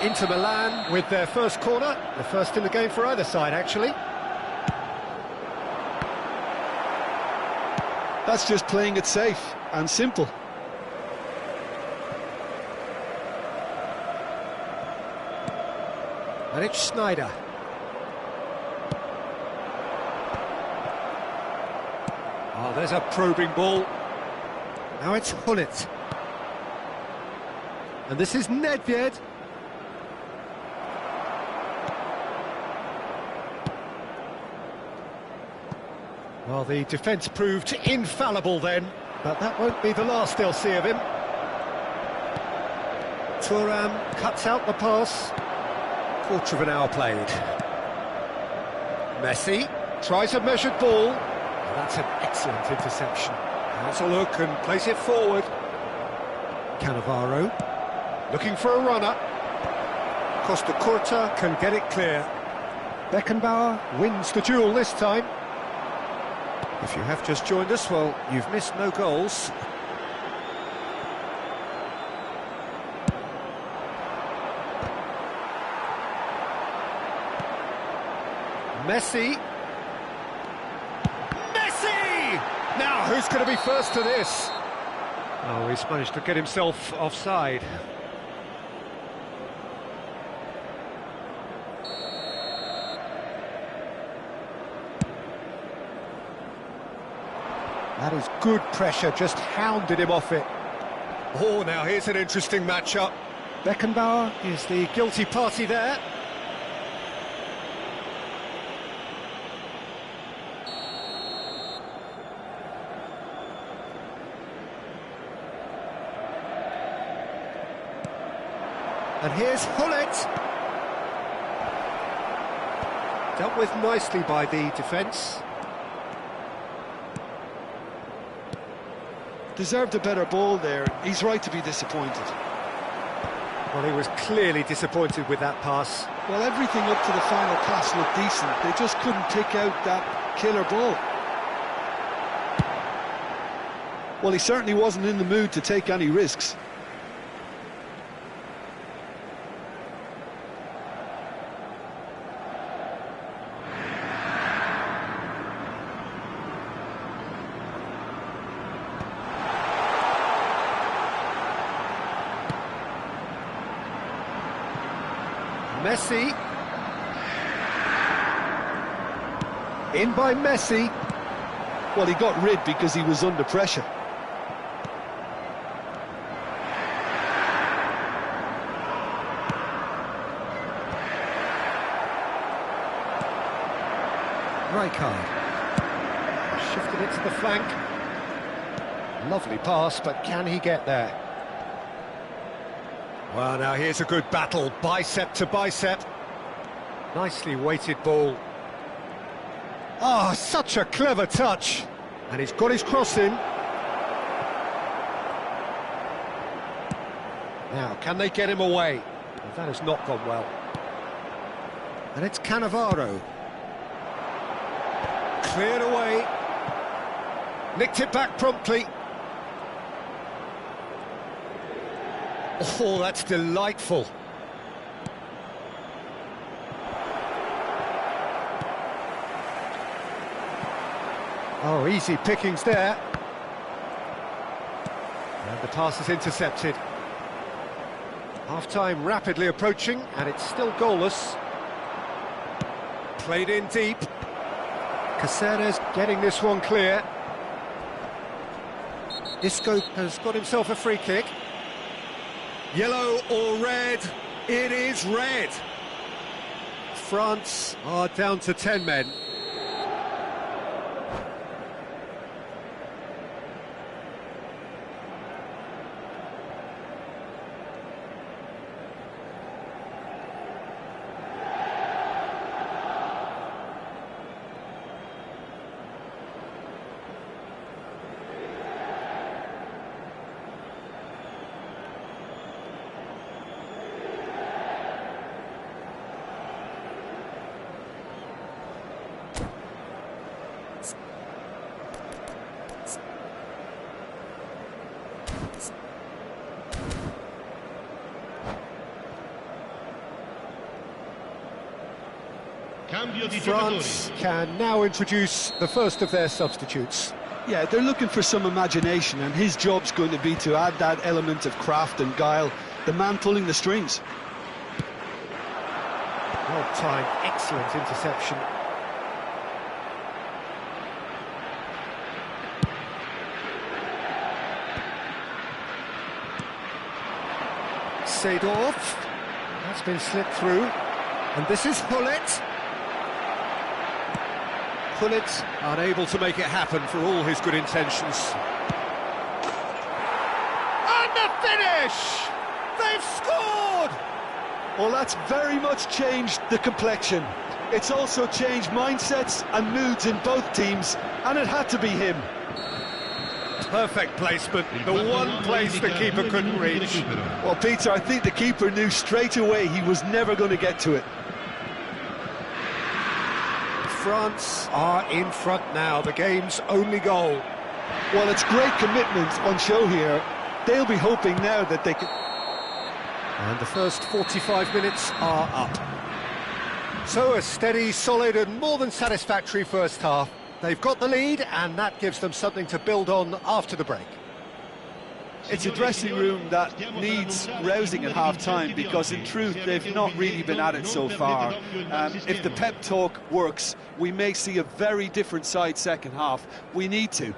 Inter Milan with their first corner, the first in the game for either side, actually. That's just playing it safe and simple. And it's Schneider. Oh, there's a probing ball. Now it's Hullet. And this is Nedved. Well, the defence proved infallible then, but that won't be the last they'll see of him. Thuram cuts out the pass. Quarter of an hour played. Messi tries a measured ball. Oh, that's an excellent interception. Has a look and plays it forward. Cannavaro looking for a runner. Costa Curta can get it clear. Beckenbauer wins the duel this time. If you have just joined us, well, you've missed no goals. Messi! Messi! Now, who's going to be first to this? Oh, he's managed to get himself offside. That is good pressure, just hounded him off it. Oh, now here's an interesting matchup. Beckenbauer is the guilty party there. And here's Hullet. Dealt with nicely by the defence. Deserved a better ball there. He's right to be disappointed. Well, he was clearly disappointed with that pass. Well, everything up to the final pass looked decent. They just couldn't pick out that killer ball. Well, he certainly wasn't in the mood to take any risks. Messi. In by Messi. Well, he got rid because he was under pressure. Rijkaard. Shifted it to the flank. Lovely pass, but can he get there? Well, now here's a good battle, bicep to bicep. Nicely weighted ball. Oh, such a clever touch. And he's got his cross in. Now, can they get him away? Well, that has not gone well. And it's Cannavaro. Cleared away. Nicked it back promptly. Oh, that's delightful. Oh, easy pickings there. And the pass is intercepted. Half-time rapidly approaching, and it's still goalless. Played in deep. Caceres getting this one clear. Isco has got himself a free kick. Yellow or red? It is red. France are down to 10 men. France can now introduce the first of their substitutes. Yeah, they're looking for some imagination, and his job's going to be to add that element of craft and guile, the man pulling the strings. Well-timed, excellent interception. Seedorf. That's been slipped through. And this is Hullet. Hullet unable to make it happen for all his good intentions. And the finish! They've scored! Well, that's very much changed the complexion. It's also changed mindsets and moods in both teams, and it had to be him. Perfect placement, the one place the keeper couldn't reach. Well, Peter, I think the keeper knew straight away he was never going to get to it. France are in front now, the game's only goal. Well, it's great commitment on show here. They'll be hoping now that they can... And the first 45 minutes are up. So a steady, solid and more than satisfactory first half. They've got the lead, and that gives them something to build on after the break. It's a dressing room that needs rousing at half-time, because in truth they've not really been at it so far. If the pep talk works, we may see a very different side second half. We need to.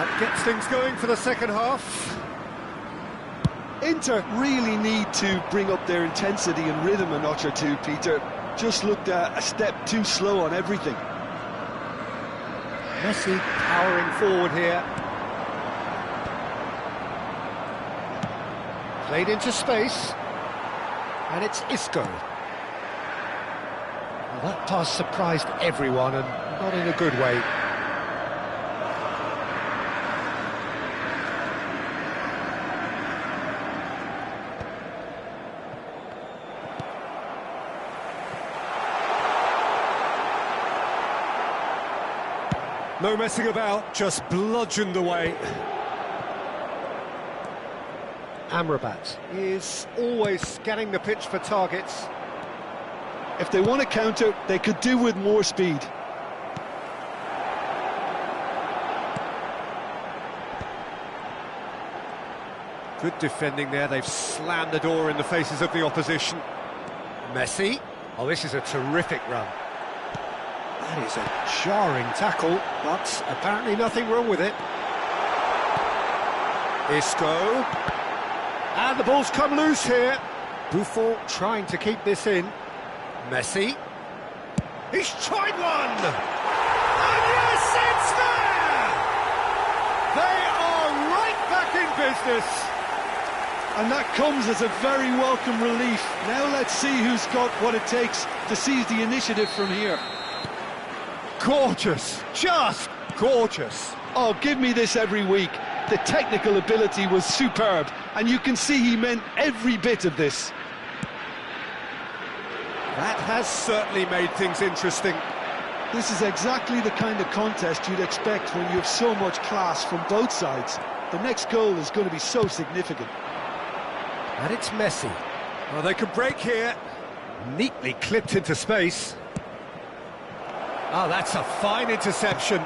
That gets things going for the second half. Inter really need to bring up their intensity and rhythm a notch or two, Peter. Just looked a step too slow on everything. Messi powering forward here. Played into space. And it's Isco. Well, that pass surprised everyone, and not in a good way. No messing about, just bludgeoned away. Amrabat is always scanning the pitch for targets. If they want to counter, they could do with more speed. Good defending there, they've slammed the door in the faces of the opposition. Messi. Oh, this is a terrific run. That is a jarring tackle, but apparently nothing wrong with it. Isco. And the ball's come loose here. Buffon trying to keep this in. Messi. He's tried one! And yes, it's there! They are right back in business. And that comes as a very welcome relief. Now let's see who's got what it takes to seize the initiative from here. Gorgeous, just gorgeous. Oh, give me this every week. The technical ability was superb, and you can see he meant every bit of this. That has certainly made things interesting. This is exactly the kind of contest you'd expect when you have so much class from both sides. The next goal is going to be so significant. And it's Messi. Well, they could break here. Neatly clipped into space. Oh, that's a fine interception.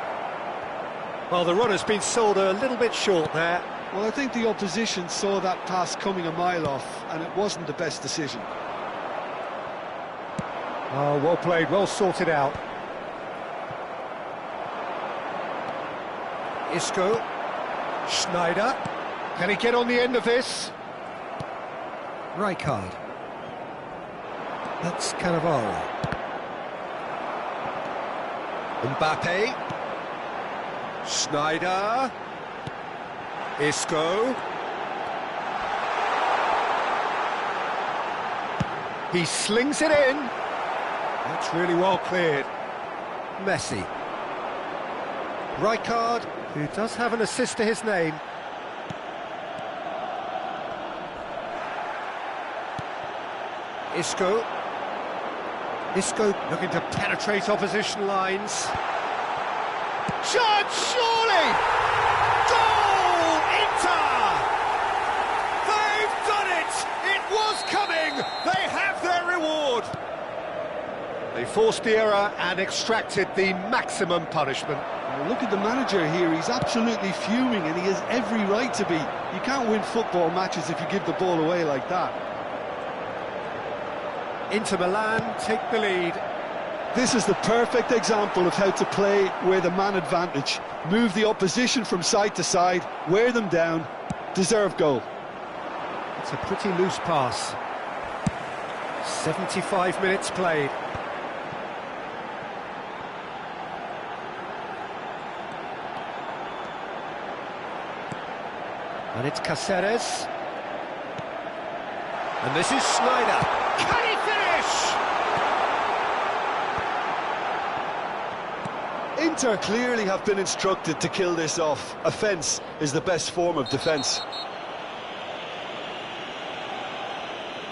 Well, the runner's been sold a little bit short there. Well, I think the opposition saw that pass coming a mile off, and it wasn't the best decision. Oh, well played, well sorted out. Isco. Schneider. Can he get on the end of this? Rijkaard. That's Cannavaro. Mbappe. Schneider. Isco. He slings it in. That's really well cleared. Messi. Rijkaard, who does have an assist to his name. Isco. Isco looking to penetrate opposition lines. Shot, surely! Goal! Inter! They've done it! It was coming! They have their reward! They forced the error and extracted the maximum punishment. Well, look at the manager here, he's absolutely fuming, and he has every right to be. You can't win football matches if you give the ball away like that. Inter Milan take the lead. This is the perfect example of how to play with a man advantage. Move the opposition from side to side, wear them down, deserve goal. It's a pretty loose pass. 75 minutes played. And it's Cáceres. And this is Schneider. Can he finish? Inter clearly have been instructed to kill this off. Offence is the best form of defence.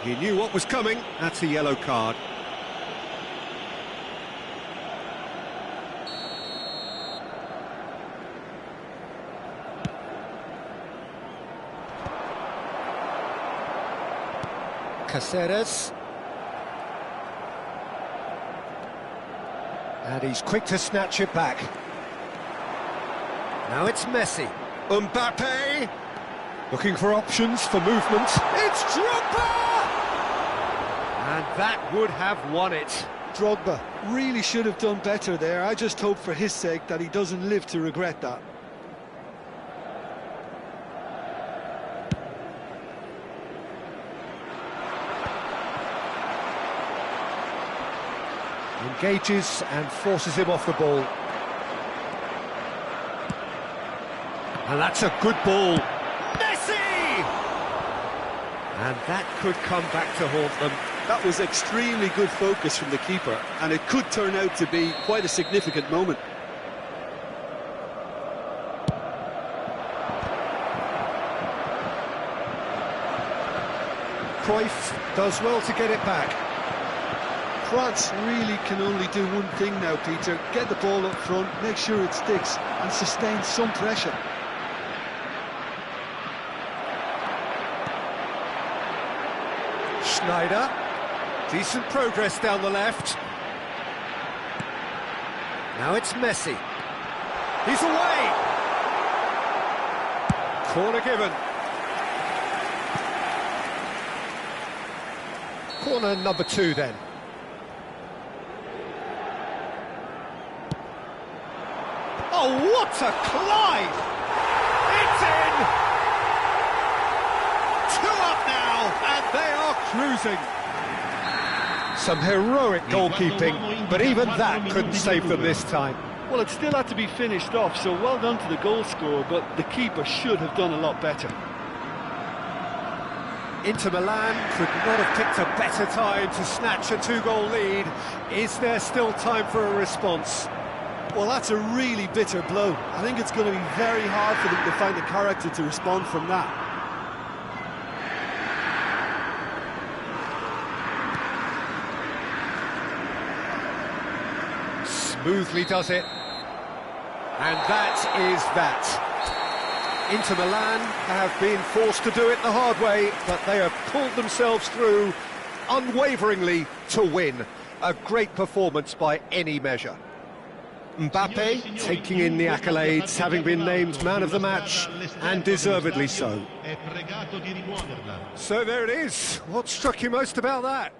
He knew what was coming. That's a yellow card. Cáceres. And he's quick to snatch it back. Now it's Messi. Mbappe. Looking for options for movement. It's Drogba! And that would have won it. Drogba really should have done better there. I just hope for his sake that he doesn't live to regret that. Engages and forces him off the ball. And that's a good ball. Messi! And that could come back to haunt them. That was extremely good focus from the keeper, and it could turn out to be quite a significant moment. Cruyff does well to get it back. France really can only do one thing now, Peter. Get the ball up front, make sure it sticks, and sustain some pressure. Schneider. Decent progress down the left. Now it's Messi. He's away! Corner given. Corner number 2 then. Oh, what a climb! It's in! 2 up now, and they are cruising. Some heroic goalkeeping, but even that couldn't save them this time. Well, it still had to be finished off, so well done to the goal scorer, but the keeper should have done a lot better. Inter Milan could not have picked a better time to snatch a 2-goal lead. Is there still time for a response? Well, that's a really bitter blow. I think it's going to be very hard for them to find the character to respond from that. Smoothly does it. And that is that. Inter Milan have been forced to do it the hard way, but they have pulled themselves through unwaveringly to win. A great performance by any measure. Mbappe taking in the accolades, having been named man of the match, and deservedly so. So there it is. What struck you most about that?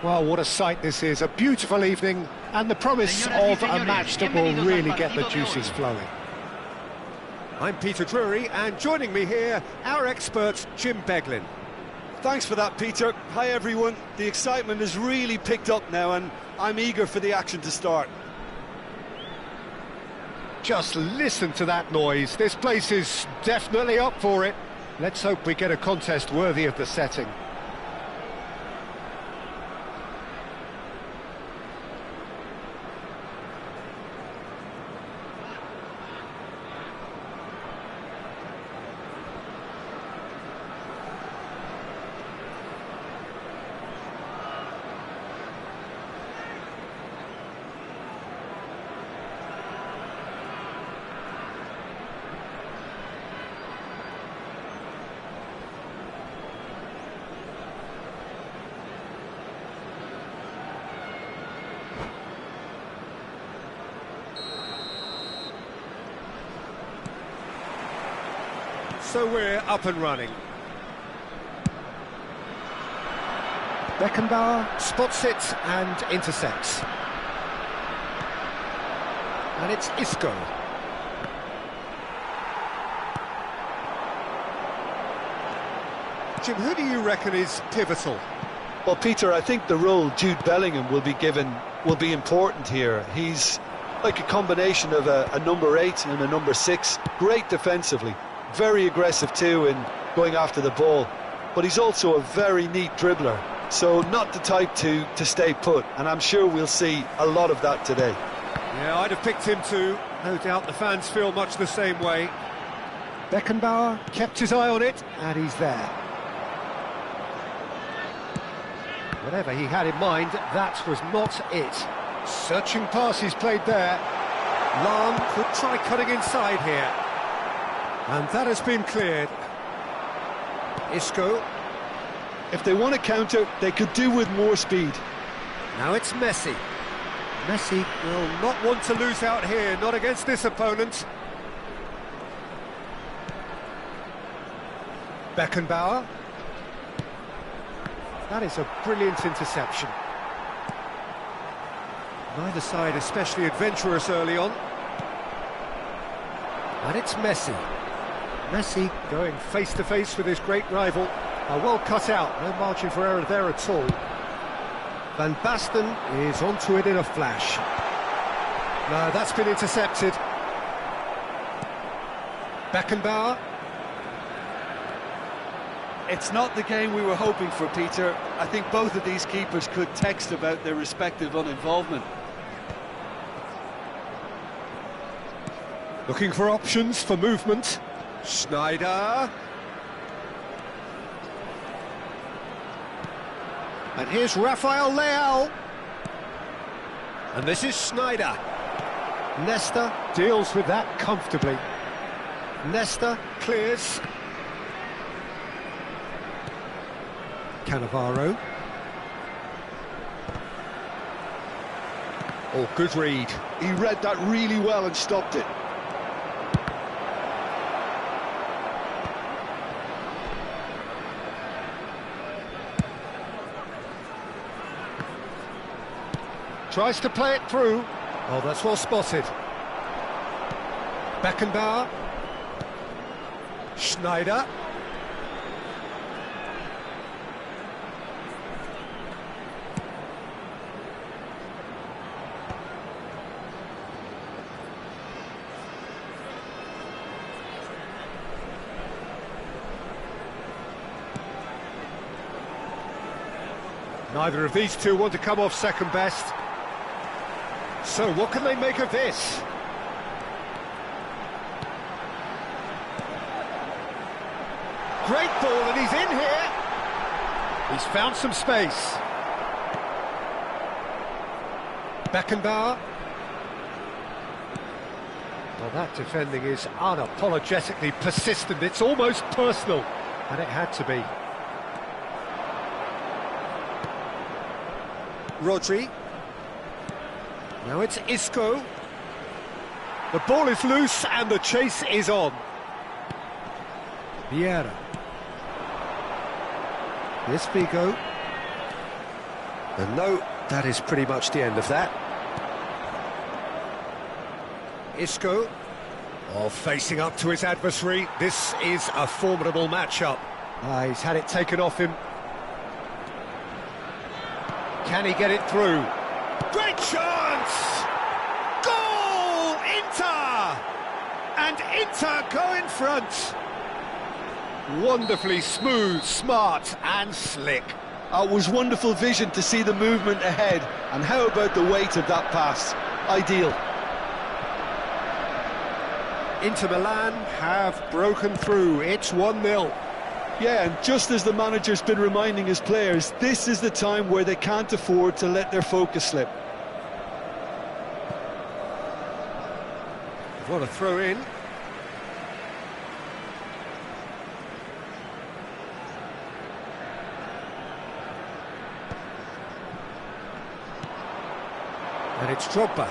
Well, what a sight this is, a beautiful evening, and the promise of a match that will really get the juices flowing. I'm Peter Drury, and joining me here, our expert, Jim Beglin. Thanks for that, Peter. Hi, everyone. The excitement has really picked up now, and I'm eager for the action to start. Just listen to that noise. This place is definitely up for it. Let's hope we get a contest worthy of the setting. So we're up and running. Beckenbauer spots it and intercepts. And it's Isco. Jim, who do you reckon is pivotal? Well, Peter, I think the role Jude Bellingham will be given will be important here. He's like a combination of a number 8 and a number 6. Great defensively. Very aggressive too in going after the ball, but he's also a very neat dribbler, so not the type to stay put, and I'm sure we'll see a lot of that today. Yeah, I'd have picked him too. No doubt the fans feel much the same way. Beckenbauer kept his eye on it, and he's there. Whatever he had in mind, that was not it. Searching passes played there. Lahm could try cutting inside here. And that has been cleared. Isco. If they want to counter, they could do with more speed. Now it's Messi. Messi will not want to lose out here, not against this opponent. Beckenbauer. That is a brilliant interception. Neither side especially adventurous early on. And it's Messi. Messi going face-to-face with his great rival. Well cut out, no margin for error there at all. Van Basten is onto it in a flash. No, that's been intercepted. Beckenbauer. It's not the game we were hoping for, Peter. I think both of these keepers could text about their respective uninvolvement. Looking for options for movement. Schneider. And here's Rafael Leao. And this is Schneider. Nesta deals with that comfortably. Nesta clears. Cannavaro. Oh, good read. He read that really well and stopped it. Tries to play it through. Oh, that's well spotted. Beckenbauer. Schneider. Neither of these two want to come off second best. So what can they make of this? Great ball, and he's in here. He's found some space. Beckenbauer. Well, that defending is unapologetically persistent. It's almost personal, and it had to be. Rodri. Now it's Isco. The ball is loose and the chase is on. Vieira. Here's Figo. And no, that is pretty much the end of that. Isco. Oh, facing up to his adversary. This is a formidable matchup. He's had it taken off him. Can he get it through? Great chance! Goal! Inter! And Inter go in front. Wonderfully smooth, smart and slick. It was wonderful vision to see the movement ahead. And how about the weight of that pass? Ideal. Inter Milan have broken through. It's 1-0. Yeah, and just as the manager's been reminding his players, this is the time where they can't afford to let their focus slip. What a throw in. And it's Drogba.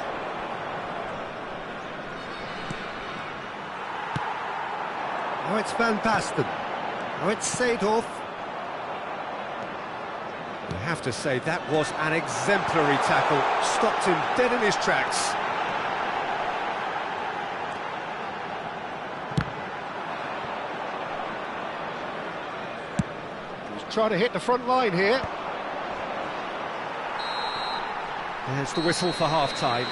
Now it's Van Basten. Now it's Seedorf. You have to say that was an exemplary tackle. Stopped him dead in his tracks. He's trying to hit the front line here. There's the whistle for half-time.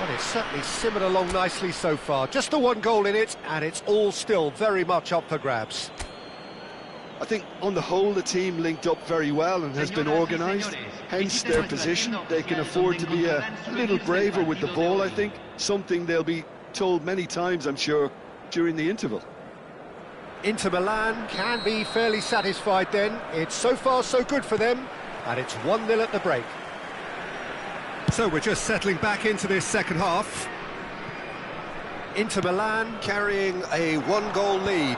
Well, it's certainly simmered along nicely so far. Just the one goal in it, and it's all still very much up for grabs. I think, on the whole, the team linked up very well and has been organised. Hence their position. They can afford to be a little braver with the ball, I think. Something they'll be told many times, I'm sure, during the interval. Inter Milan can be fairly satisfied then. It's so far so good for them, and it's 1-0 at the break. So we're just settling back into this second half. Inter Milan carrying a one-goal lead.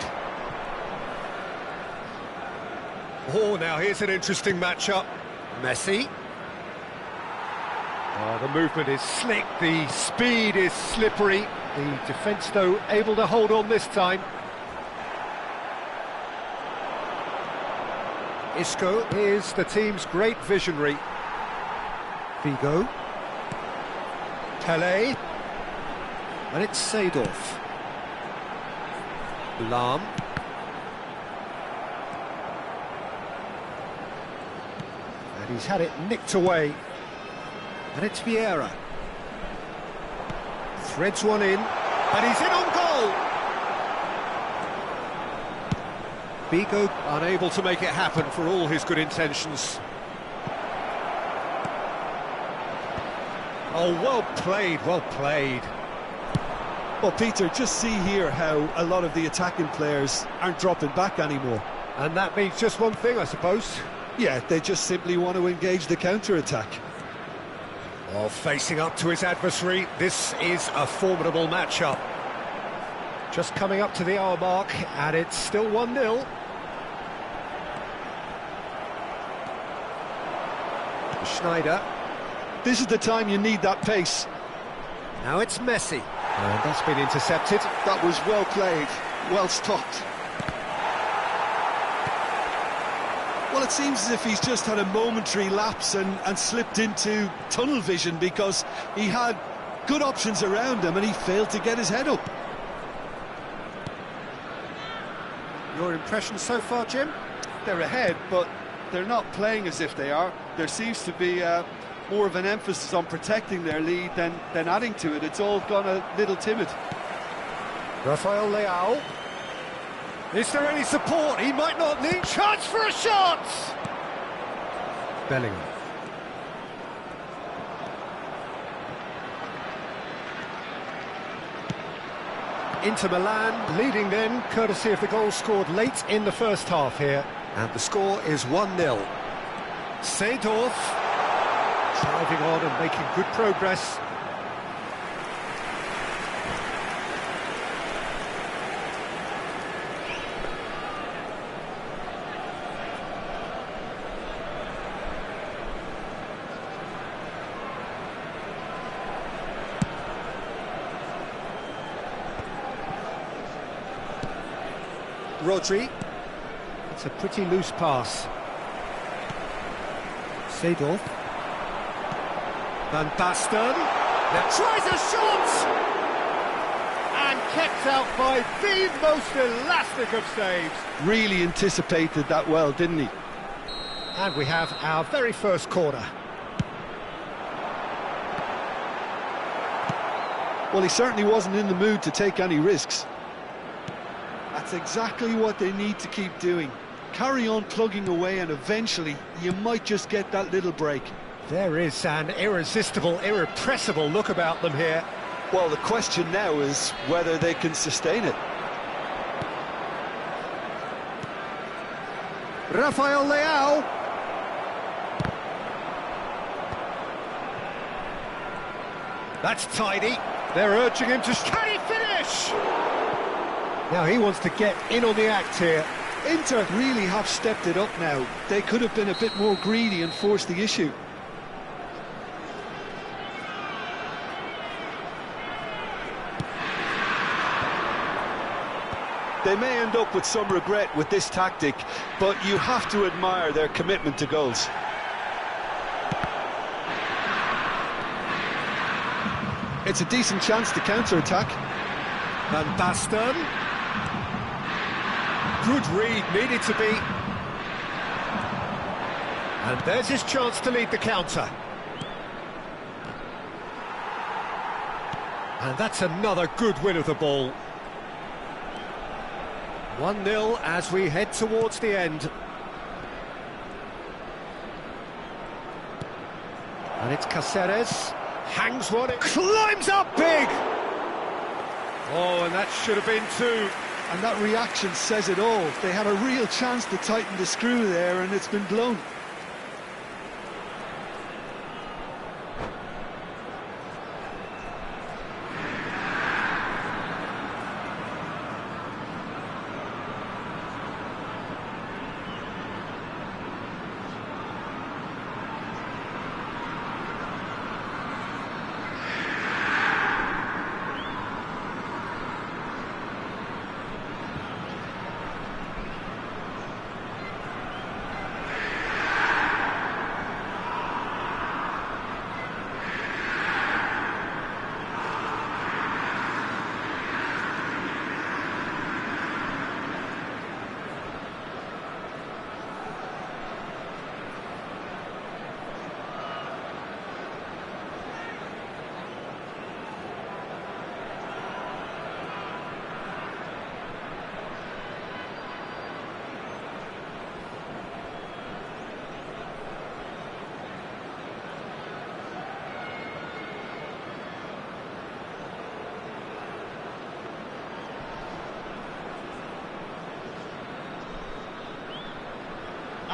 Oh, now here's an interesting matchup. Messi. Oh, the movement is slick, the speed is slippery. The defence, though, able to hold on this time. Isco is the team's great visionary. Figo. Pele. And it's Seedorf. Lahm. And he's had it nicked away. And it's Vieira. Threads one in, and he's in on goal! Bigo unable to make it happen for all his good intentions. Oh, well played, well played. Well, Peter, just see here how a lot of the attacking players aren't dropping back anymore. And that means just one thing, I suppose. Yeah, they just simply want to engage the counter-attack. Well, facing up to his adversary, this is a formidable matchup. Just coming up to the hour mark, and it's still 1-0. Schneider. This is the time you need that pace. Now it's Messi. And that's been intercepted. That was well played, well stopped. Well, it seems as if he's just had a momentary lapse and slipped into tunnel vision, because he had good options around him and he failed to get his head up. Your impression so far, Jim? They're ahead, but they're not playing as if they are. There seems to be more of an emphasis on protecting their lead than adding to it. It's all gone a little timid. Rafael Leao. Is there any support? He might not need. Chance for a shot! Bellingham. Inter Milan leading then, courtesy of the goal scored late in the first half here. And the score is 1-0. Seedorf driving on and making good progress. Rodri. It's a pretty loose pass. Seedorf. Van Basten. Now tries a shot! And kept out by the most elastic of saves. Really anticipated that well, didn't he? And we have our very first corner. Well, he certainly wasn't in the mood to take any risks. That's exactly what they need to keep doing. Carry on plugging away, and eventually you might just get that little break. There is an irresistible, irrepressible look about them here. Well, the question now is whether they can sustain it. Rafael Leao. That's tidy. They're urging him to... Can he finish? Now he wants to get in on the act here. Inter really have stepped it up now. They could have been a bit more greedy and forced the issue. They may end up with some regret with this tactic, but you have to admire their commitment to goals. It's a decent chance to counter-attack. Van Basten. Good read, needed to be. And there's his chance to lead the counter. And that's another good win of the ball. 1-0 as we head towards the end. And it's Caceres. Hangs one, it climbs up big! Oh, and that should have been two. And that reaction says it all. They had a real chance to tighten the screw there, and it's been blown.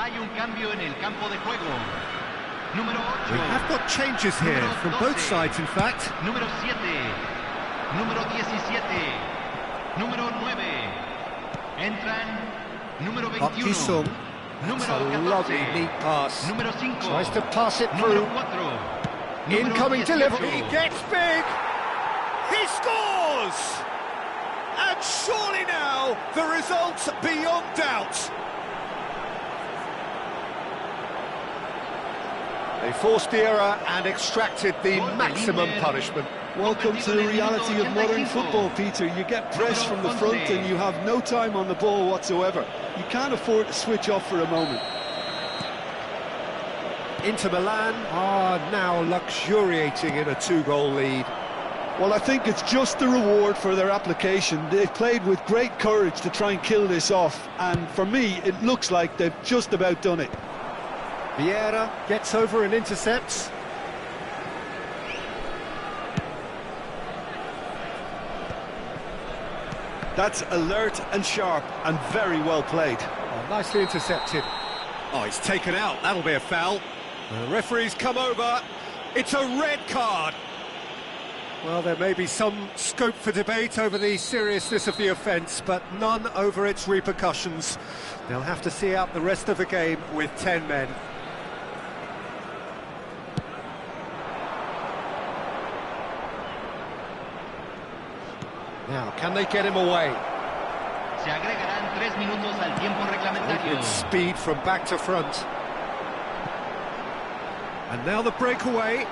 Hay un cambio en el campo de juego. Número 8. We have got changes here from both sides, in fact. Número 7. Número 17. Número 9. Entran número 21. Sung. Número That's a 14. lovely neat pass. Número 5. Tries to pass it Número through. 4. Incoming Número 18. delivery. He gets big. He scores! And surely now the result's beyond doubt. They forced the error and extracted the maximum punishment. Welcome to the reality of modern football, Peter. You get pressed from the front and you have no time on the ball whatsoever. You can't afford to switch off for a moment. Inter Milan are now luxuriating in a 2-goal lead. Well, I think it's just the reward for their application. They've played with great courage to try and kill this off, and for me, it looks like they've just about done it. Vieira gets over and intercepts. That's alert and sharp and very well played. Oh, nicely intercepted. Oh, he's taken out. That'll be a foul. The referee's come over. It's a red card. Well, there may be some scope for debate over the seriousness of the offence, but none over its repercussions. They'll have to see out the rest of the game with 10 men. Now, can they get him away? Se agregarán 3 minutos al tiempo reglamentario. With speed from back to front. And now the breakaway.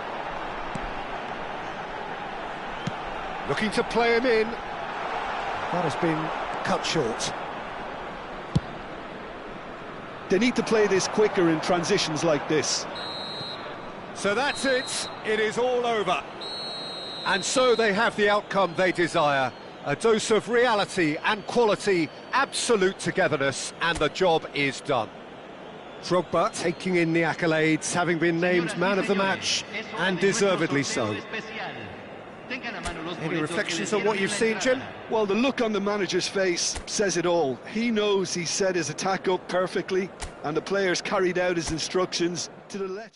Looking to play him in. That has been cut short. They need to play this quicker in transitions like this. So that's it. It is all over. And so they have the outcome they desire. A dose of reality and quality, absolute togetherness, and the job is done. Drogba taking in the accolades, having been named man of the match, and deservedly so. Any reflections on what you've seen, Jim? Well, the look on the manager's face says it all. He knows he set his attack up perfectly, and the players carried out his instructions to the letter.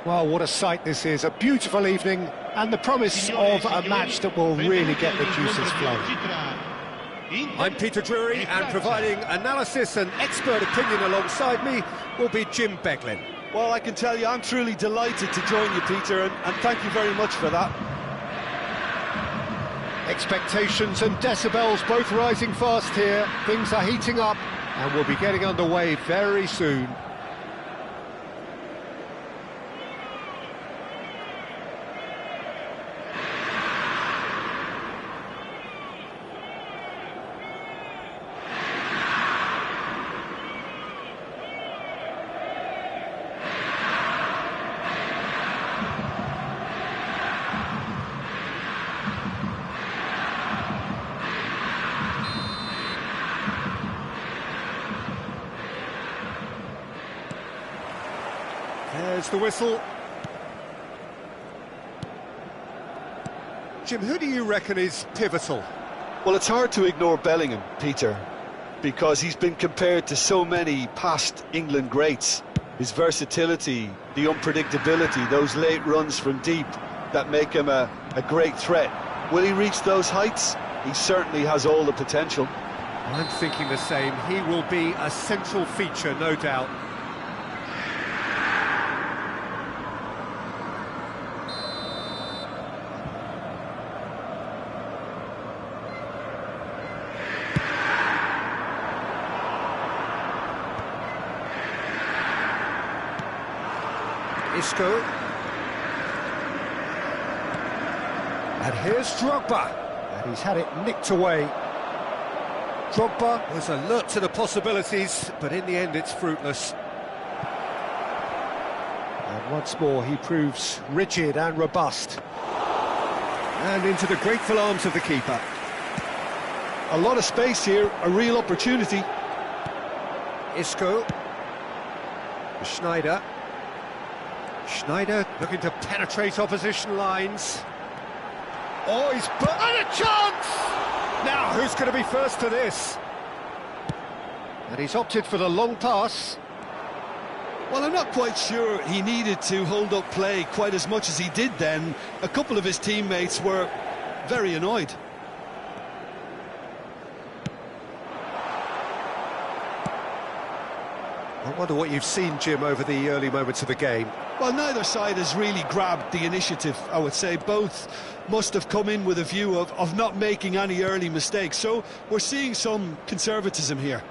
Well, what a sight this is. A beautiful evening and the promise of a match that will really get the juices flowing. I'm Peter Drury, and providing analysis and expert opinion alongside me will be Jim Beglin. Well, I can tell you, I'm truly delighted to join you, Peter, and thank you very much for that. Expectations and decibels both rising fast here. Things are heating up and we'll be getting underway very soon. There's the whistle. Jim, who do you reckon is pivotal? Well, it's hard to ignore Bellingham, Peter, because he's been compared to so many past England greats. His versatility, the unpredictability, those late runs from deep that make him a great threat. Will he reach those heights? He certainly has all the potential. I'm thinking the same. He will be a central feature, no doubt. Isco. And here's Drogba. And he's had it nicked away. Drogba was alert to the possibilities, but in the end it's fruitless. And once more he proves rigid and robust. And into the grateful arms of the keeper. A lot of space here, a real opportunity. Isco. Schneider. Schneider looking to penetrate opposition lines. Oh, he's put and a chance! Now, who's going to be first to this? And he's opted for the long pass. Well, I'm not quite sure he needed to hold up play quite as much as he did then. A couple of his teammates were very annoyed. I wonder what you've seen, Jim, over the early moments of the game. Well, neither side has really grabbed the initiative, I would say. Both must have come in with a view of not making any early mistakes. So we're seeing some conservatism here.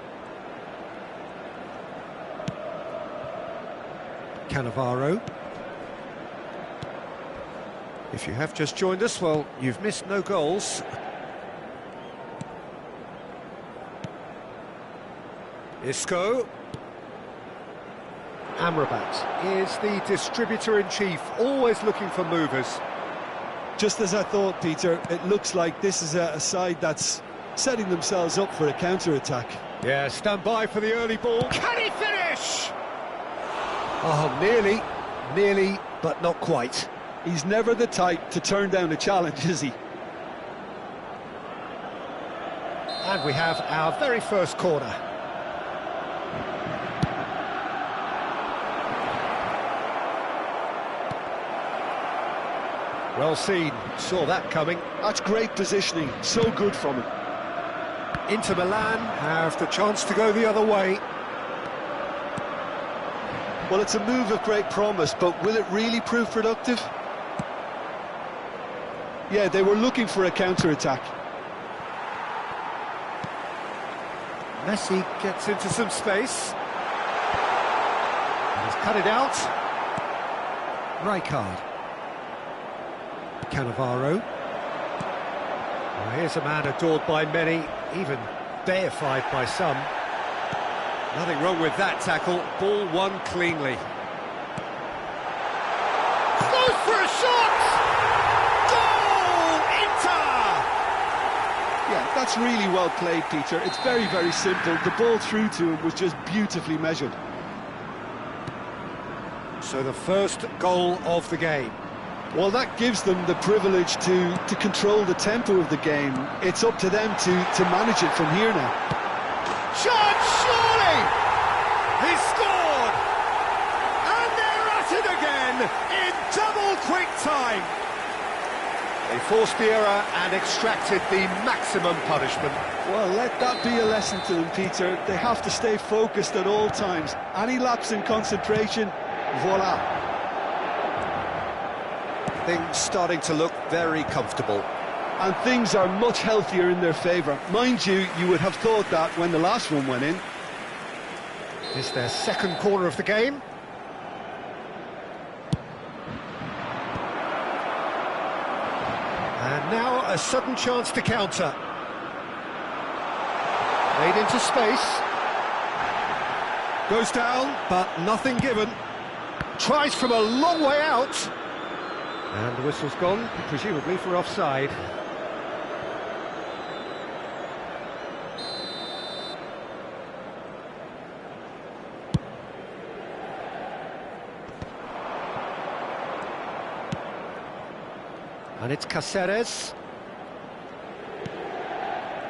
Cannavaro. If you have just joined us, well, you've missed no goals. Isco. Amrabat is the distributor-in-chief, always looking for movers. Just as I thought, Peter, it looks like this is a side that's setting themselves up for a counter-attack. Yeah, stand by for the early ball. Can he finish? Oh, nearly, but not quite. He's never the type to turn down a challenge, is he? And we have our very first corner. Well seen, saw that coming. That's great positioning, so good from him. Inter Milan have the chance to go the other way. Well, it's a move of great promise, but will it really prove productive? Yeah, they were looking for a counter-attack. Messi gets into some space. And he's cut it out. Rijkaard. Cannavaro. Well, here's a man adored by many, even deified by some. Nothing wrong with that tackle. Ball won cleanly. Goes for a shot! Goal! Inter! Yeah, that's really well played, Peter. It's very, very simple. The ball through to him was just beautifully measured. So the first goal of the game. Well, that gives them the privilege to control the tempo of the game. It's up to them to manage it from here now. Shot, surely! He scored! And they're at it again! time. They forced the error and extracted the maximum punishment. Well, let that be a lesson to them, Peter. They have to stay focused at all times. Any lapse in concentration, voila. Things starting to look very comfortable. And things are much healthier in their favour. Mind you, you would have thought that when the last one went in. It's their second corner of the game. And now a sudden chance to counter. Made into space. Goes down, but nothing given. Tries from a long way out. And the whistle's gone, presumably for offside. And it's Cáceres.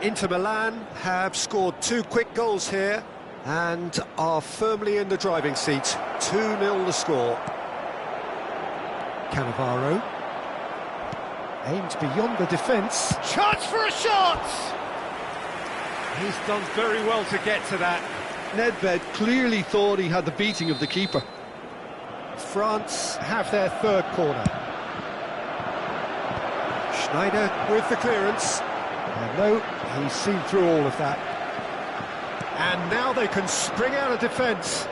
Inter Milan have scored 2 quick goals here and are firmly in the driving seat. 2-0 the score. Cannavaro. Aimed beyond the defence. Chance for a shot! He's done very well to get to that. Nedved clearly thought he had the beating of the keeper. France have their third corner. Schneider with the clearance. And no, he's seen through all of that. And now they can spring out of defence.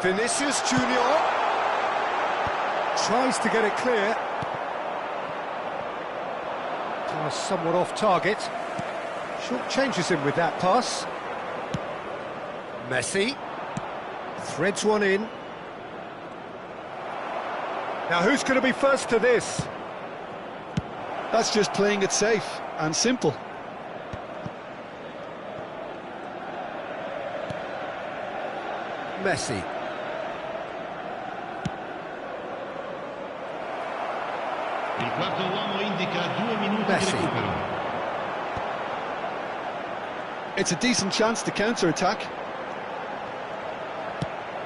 Vinicius Junior tries to get it clear. Pass somewhat off target. Short changes him with that pass. Messi threads one in. Now who's going to be first to this? That's just playing it safe and simple. Messi. Il quarto uomo indica 2 minuti di Messi. recupero. It's a decent chance to counter-attack.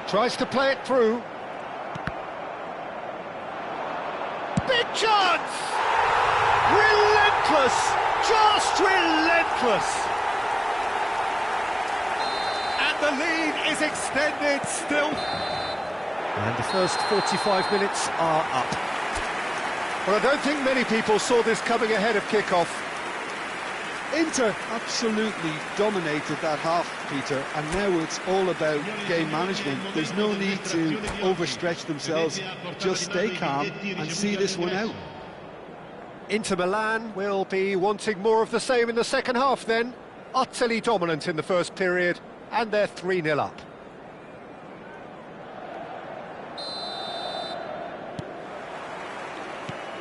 Tries to play it through. Big chance! Relentless! Just relentless! And the lead is extended still. And the first 45 minutes are up. Well, I don't think many people saw this coming ahead of kick-off. Inter absolutely dominated that half, Peter, and now it's all about game management. There's no need to overstretch themselves. Just stay calm and see this one out. Inter Milan will be wanting more of the same in the second half then. Utterly dominant in the first period, and they're 3-0 up.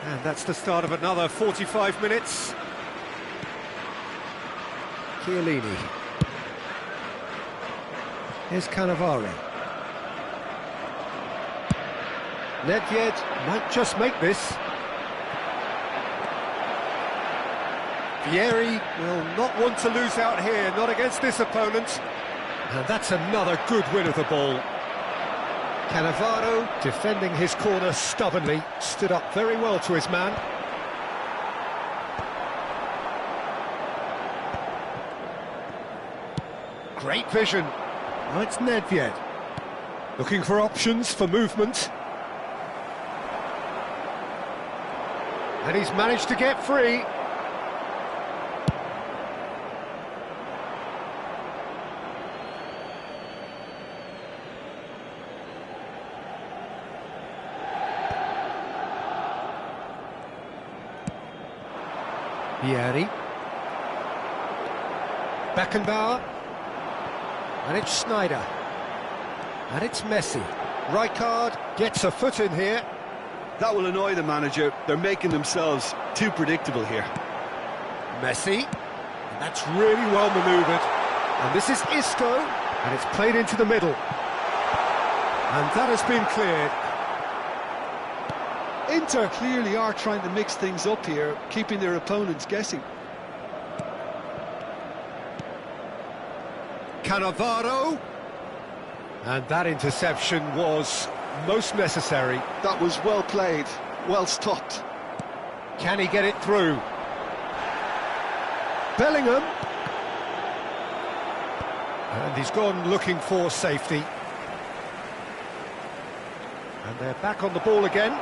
And that's the start of another 45 minutes. Chiellini. Here's Cannavaro. Nedved might just make this. Vieri will not want to lose out here, not against this opponent. And that's another good win of the ball. Cannavaro, defending his corner stubbornly, stood up very well to his man. Great vision. Now it's Nedved. Looking for options for movement. And he's managed to get free. Vieri. Beckenbauer. And it's Schneider. And it's Messi. Rijkaard gets a foot in here. That will annoy the manager. They're making themselves too predictable here. Messi. And that's really well manoeuvred. And this is Isco. And it's played into the middle. And that has been cleared. Inter clearly are trying to mix things up here, keeping their opponents guessing. Cannavaro. And that interception was Most necessary. That was well played, well stopped. Can he get it through? Bellingham. And he's gone looking for safety. And they're back on the ball again.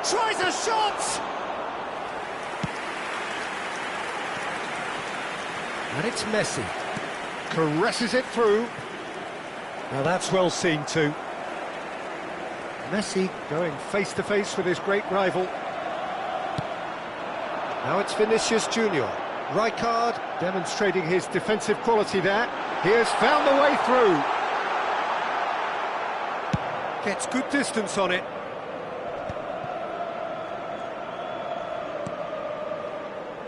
Tries a shot! And it's Messi. Caresses it through. Now that's well seen too. Messi going face-to-face with his great rival. Now it's Vinicius Junior. Rijkaard demonstrating his defensive quality there. He has found the way through. Gets good distance on it.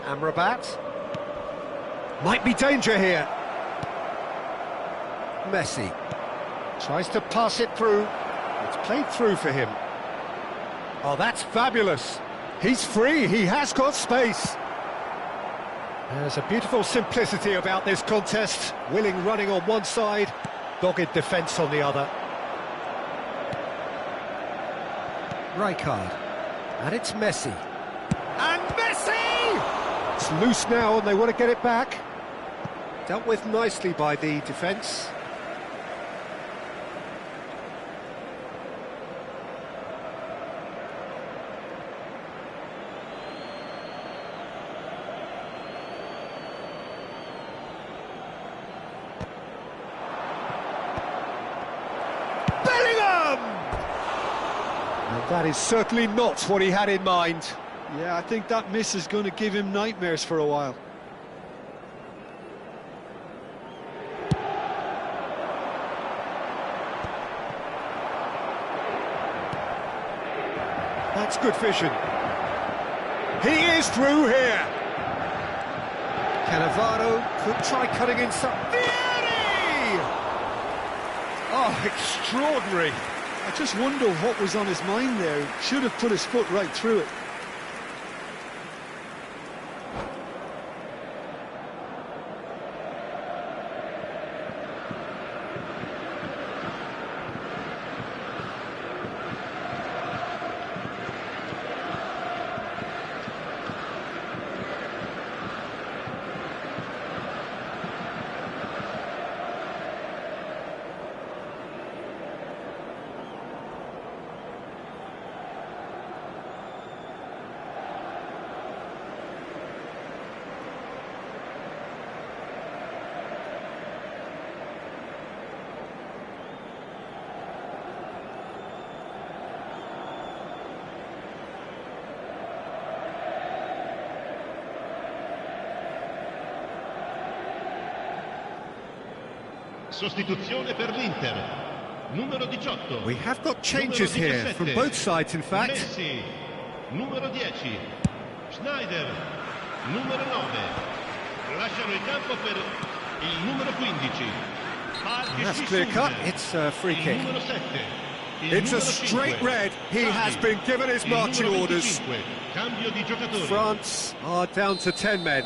Amrabat. Might be danger here. Messi. Tries to pass it through. It's played through for him. Oh, that's fabulous. He's free, he has got space. There's a beautiful simplicity about this contest. Willing running on one side, dogged defence on the other. Rijkaard. And it's Messi. And Messi! It's loose now and they want to get it back. Dealt with nicely by the defence. That is certainly not what he had in mind. Yeah, I think that miss is going to give him nightmares for a while. That's good vision. He is through here. Cannavaro could try cutting inside. Vieri! Oh, extraordinary. I just wonder what was on his mind there. He should have put his foot right through it. Sostituzione per l'Inter. Numero 18. We have got changes here from both sides, in fact. Messi. Numero 10. Schneider. Numero 9. Lasciano il campo per il numero 15. That's clear cut. It's a free kick. Numero 7. It's a straight red. He has been given his marching orders. Cambio di giocatori. France are down to 10 men.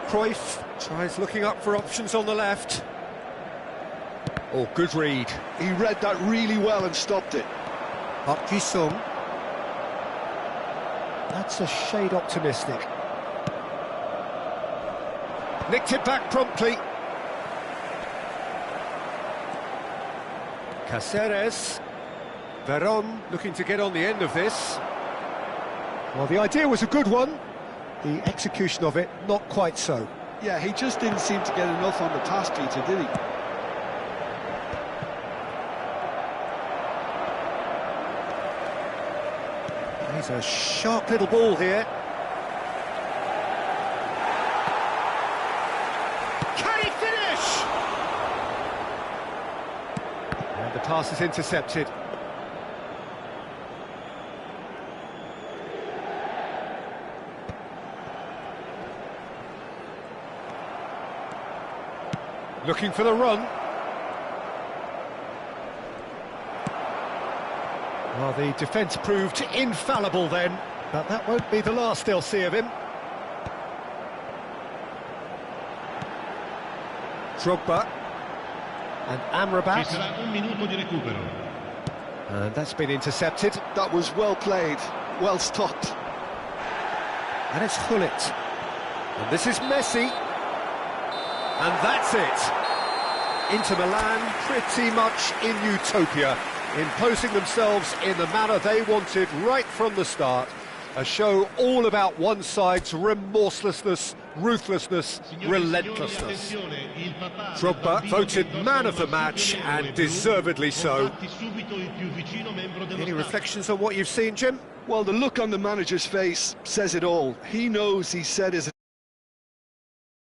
Cruyff tries looking up for options on the left. Oh, good read. He read that really well and stopped it. Park Ji-sung. That's a shade optimistic. Nicked it back promptly. Caceres. Veron looking to get on the end of this. Well, the idea was a good one. The execution of it, not quite so. Yeah, he just didn't seem to get enough on the task meter, did he? He's a sharp little ball here. Can he finish? And the pass is intercepted. Looking for the run. Well, the defence proved infallible then, but that won't be the last they'll see of him. Drogba and Ci Amrabat, sarà un minuto di recupero. and that's been intercepted. That was well played, well stopped. And it's Gullit. And this is Messi. And that's it. Inter Milan pretty much in utopia, imposing themselves in the manner they wanted right from the start. A show all about one side's remorselessness, ruthlessness, relentlessness. Drogba voted man of the match, and deservedly so. Any reflections on what you've seen, Jim? Well, the look on the manager's face says it all. He knows he set his